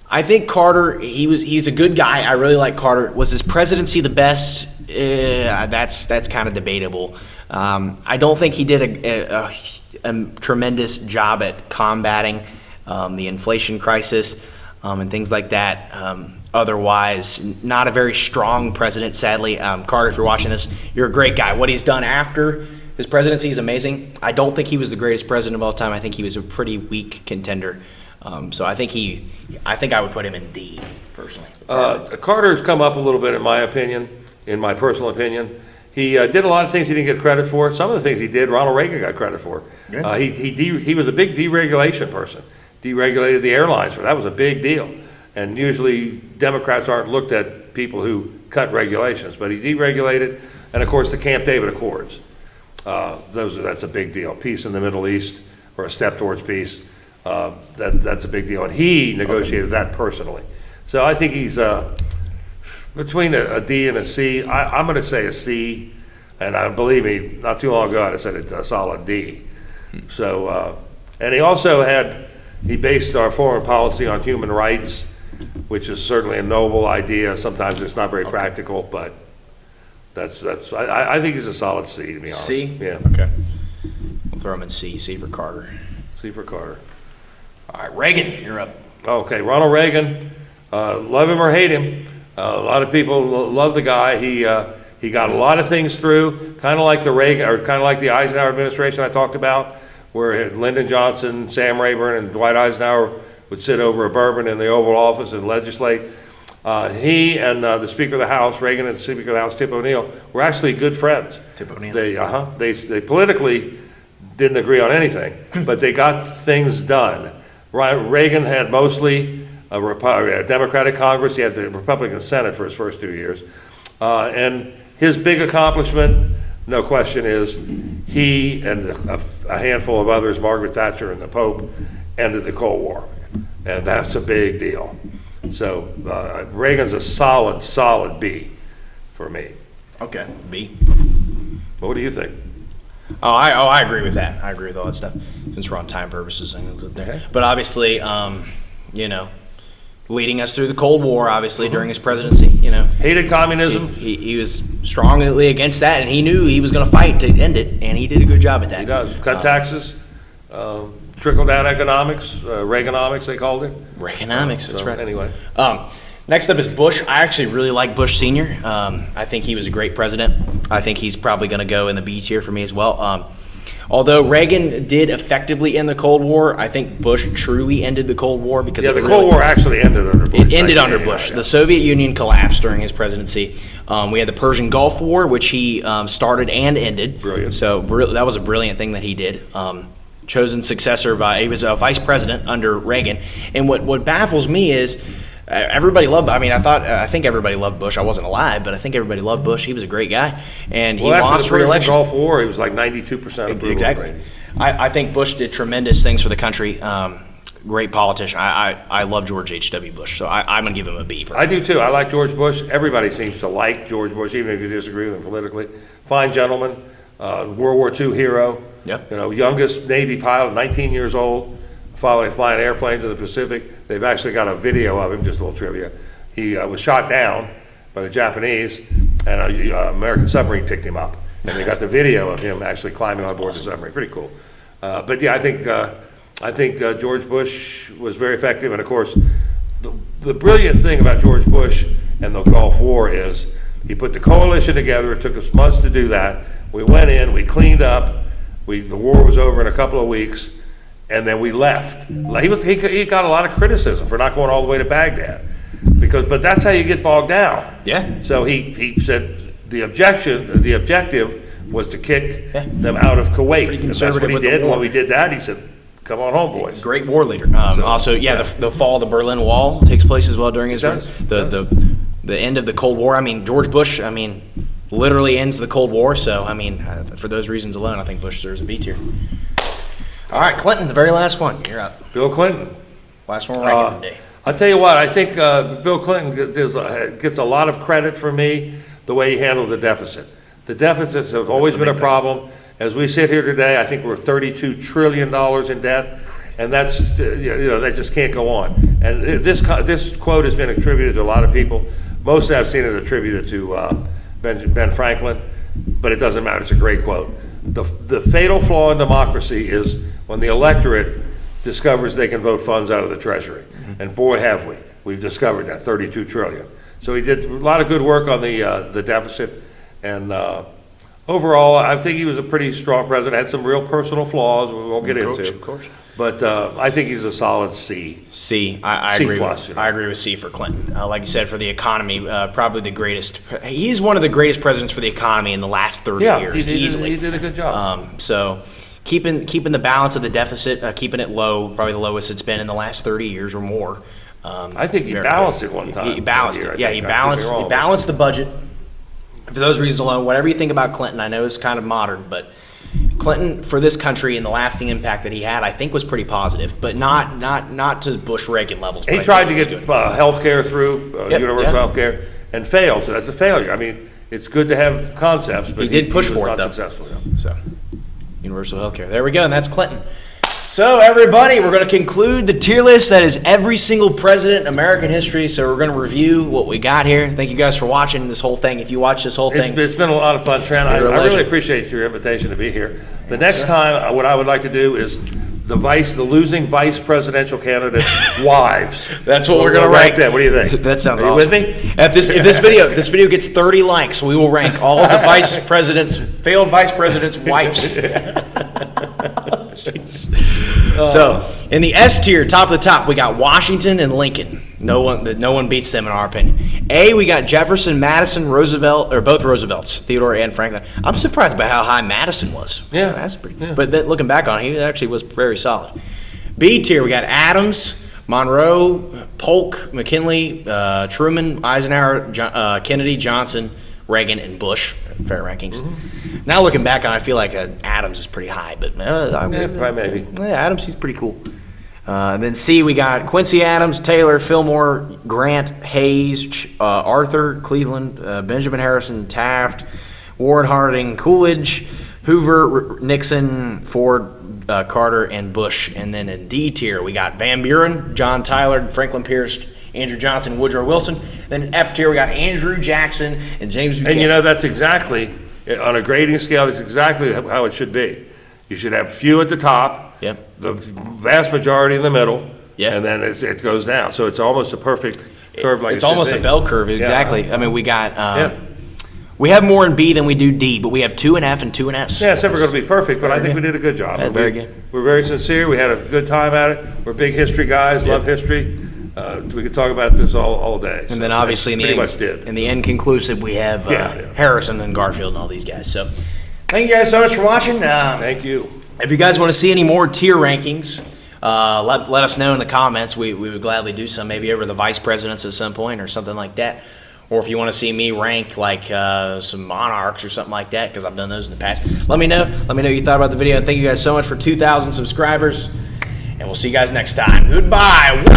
I think Carter, he's a good guy. I really like Carter. Was his presidency the best? That's kind of debatable. I don't think he did a tremendous job at combating the inflation crisis and things like that. Otherwise, not a very strong president, sadly. Carter, if you're watching this, you're a great guy. What he's done after his presidency is amazing. I don't think he was the greatest president of all time. I think he was a pretty weak contender. So I think I would put him in D, personally.
Carter's come up a little bit, in my opinion, in my personal opinion. He did a lot of things he didn't get credit for. Some of the things he did, Ronald Reagan got credit for.
Yeah.
He was a big deregulation person. Deregulated the airlines. That was a big deal. And usually Democrats aren't looked at people who cut regulations, but he deregulated. And of course the Camp David Accords. That's a big deal. Peace in the Middle East, or a step towards peace. That's a big deal. And he negotiated that personally. So I think he's between a D and a C. I'm going to say a C. And believe me, not too long ago I said it's a solid D. So, and he based our foreign policy on human rights, which is certainly a noble idea. Sometimes it's not very practical, but I think he's a solid C, to be honest.
C?
Yeah.
Okay. We'll throw him in C. C for Carter.
C for Carter.
All right, Reagan, you're up.
Okay, Ronald Reagan, love him or hate him. A lot of people love the guy. He got a lot of things through, kind of like the Eisenhower administration I talked about, where Lyndon Johnson, Sam Rayburn, and Dwight Eisenhower would sit over a bourbon in the Oval Office and legislate. He and the Speaker of the House, Reagan and the Speaker of the House, Tip O'Neill, were actually good friends.
Tip O'Neill.
They politically didn't agree on anything, but they got things done. Reagan had mostly a Democratic Congress. He had the Republican Senate for his first 2 years. And his big accomplishment, no question, is he and a handful of others, Margaret Thatcher and the Pope, ended the Cold War. And that's a big deal. So Reagan's a solid B for me.
Okay, B.
What do you think?
I agree with that. I agree with all that stuff. Since we're on time purposes, I'm gonna put there.
Okay.
But obviously, leading us through the Cold War, obviously during his presidency,
Hated communism.
he was strongly against that, and he knew he was going to fight to end it, and he did a good job at that.
He does. Cut taxes, trickle-down economics, Reaganomics they called it.
Reaganomics, that's right.
Anyway.
Next up is Bush. I actually really like Bush Sr. I think he was a great president. I think he's probably going to go in the B tier for me as well. Although Reagan did effectively end the Cold War, I think Bush truly ended the Cold War because
the Cold War actually ended under Bush.
It ended under Bush. The Soviet Union collapsed during his presidency. We had the Persian Gulf War, which he started and ended.
Brilliant.
So that was a brilliant thing that he did. Chosen successor he was a vice president under Reagan. And what baffles me is everybody loved. I think everybody loved Bush. I wasn't alive, but I think everybody loved Bush. He was a great guy, and he lost re-election.
After the Persian Gulf War, he was like 92% approval.
Exactly. I think Bush did tremendous things for the country. Great politician. I love George H.W. Bush, so I'm going to give him a B.
I do too. I like George Bush. Everybody seems to like George Bush, even if you disagree with him politically. Fine gentleman, World War II hero.
Yep.
Youngest Navy pilot, 19 years old, flying airplanes in the Pacific. They've actually got a video of him, just a little trivia. He was shot down by the Japanese, and an American submarine picked him up. And they got the video of him actually climbing on board the submarine. Pretty cool. But yeah, I think George Bush was very effective. And of course, the brilliant thing about George Bush and the Gulf War is he put the coalition together. It took us months to do that. We went in, we cleaned up. The war was over in a couple of weeks, and then we left. He got a lot of criticism for not going all the way to Baghdad, but that's how you get bogged down.
Yeah.
So he said the objective was to kick them out of Kuwait. And that's what he did. And when we did that, he said, "Come on home, boys."
Great war leader. The fall of the Berlin Wall takes place as well during his reign. The end of the Cold War. George Bush. Literally ends the Cold War. So for those reasons alone, I think Bush serves a B tier. All right, Clinton, the very last one. You're up.
Bill Clinton.
Last one we're ranking today.
I'll tell you what. I think Bill Clinton gets a lot of credit for me the way he handled the deficit. The deficits have always been a problem, As we sit here today, I think we're $32 trillion in debt, and that's, that just can't go on. And this quote has been attributed to a lot of people. Most I've seen it attributed to Ben Franklin, but it doesn't matter. It's a great quote. The fatal flaw in democracy is when the electorate discovers they can vote funds out of the Treasury. And boy, have we. We've discovered that, 32 trillion. So he did a lot of good work on the deficit. And overall, I think he was a pretty strong president. Had some real personal flaws we won't get into.
Of course.
But I think he's a solid C.
C. I
C
agree.
plus,
I agree with C for Clinton. Like you said, for the economy, probably the greatest. He's one of the greatest presidents for the economy in the last 30 years, easily.
He did a good job.
So keeping the balance of the deficit, keeping it low, probably the lowest it's been in the last 30 years or more.
I think he balanced it one time.
He balanced it. Yeah, he balanced the budget. For those reasons alone, whatever you think about Clinton, I know it's kind of modern, but Clinton, for this country and the lasting impact that he had, I think was pretty positive, but not to Bush-Reagan levels.
He tried to get health care through, universal health care, and failed, so that's a failure. I mean, it's good to have concepts, but
he did push for it,
not
though.
Successful.
So, universal health care. There we go, and that's Clinton. So, everybody, we're going to conclude the tier list that is every single president in American history. So, we're going to review what we got here. Thank you guys for watching this whole thing. If you watch this whole thing,
it's been a lot of fun, Trent. I really appreciate your invitation to be here. The next time, what I would like to do is the losing vice presidential candidate's wives.
That's what we're going to rank
them. What do you think?
That sounds
Are you
awesome.
with me?
If this video gets 30 likes, we will rank all of the failed vice president's wives. So, in the S tier, top of the top, we got Washington and Lincoln. No one beats them in our opinion. A, we got Jefferson, Madison, Roosevelt, or both Roosevelts, Theodore and Franklin. I'm surprised by how high Madison was.
Yeah.
That's pretty. Yeah. But looking back on it, he actually was very solid. B tier, we got Adams, Monroe, Polk, McKinley, Truman, Eisenhower, Kennedy, Johnson, Reagan, and Bush. Fair rankings. Mm-hmm. Now looking back on it, I feel like Adams is pretty high, but
probably maybe.
Yeah, Adams, he's pretty cool. Then C, we got Quincy Adams, Taylor, Fillmore, Grant, Hayes, Arthur, Cleveland, Benjamin Harrison, Taft, Warren Harding, Coolidge, Hoover, Nixon, Ford, Carter, and Bush. And then in D tier, we got Van Buren, John Tyler, Franklin Pierce, Andrew Johnson, Woodrow Wilson. Then in F tier, we got Andrew Jackson and James Buchanan.
And that's exactly, on a grading scale, that's exactly how it should be. You should have few at the top, the vast majority in the middle, and then it goes down. So it's almost a perfect curve like
it's almost a bell curve, exactly.
Yeah.
I mean, we got, we have more in B than we do D, but we have 2 in F and 2 in S.
Yeah, it's never going to be perfect, but I think we did a good job.
Very good.
We're very sincere. We had a good time at it. We're big history guys, love history. We could talk about this all day.
And then obviously in the end conclusive, we have Harrison and Garfield and all these guys. So thank you guys so much for watching.
Thank you.
If you guys want to see any more tier rankings, let us know in the comments. We would gladly do some, maybe over the vice presidents at some point or something like that. Or if you want to see me rank like some monarchs or something like that, because I've done those in the past, let me know. Let me know what you thought about the video. And thank you guys so much for 2,000 subscribers. And we'll see you guys next time. Goodbye. Wah!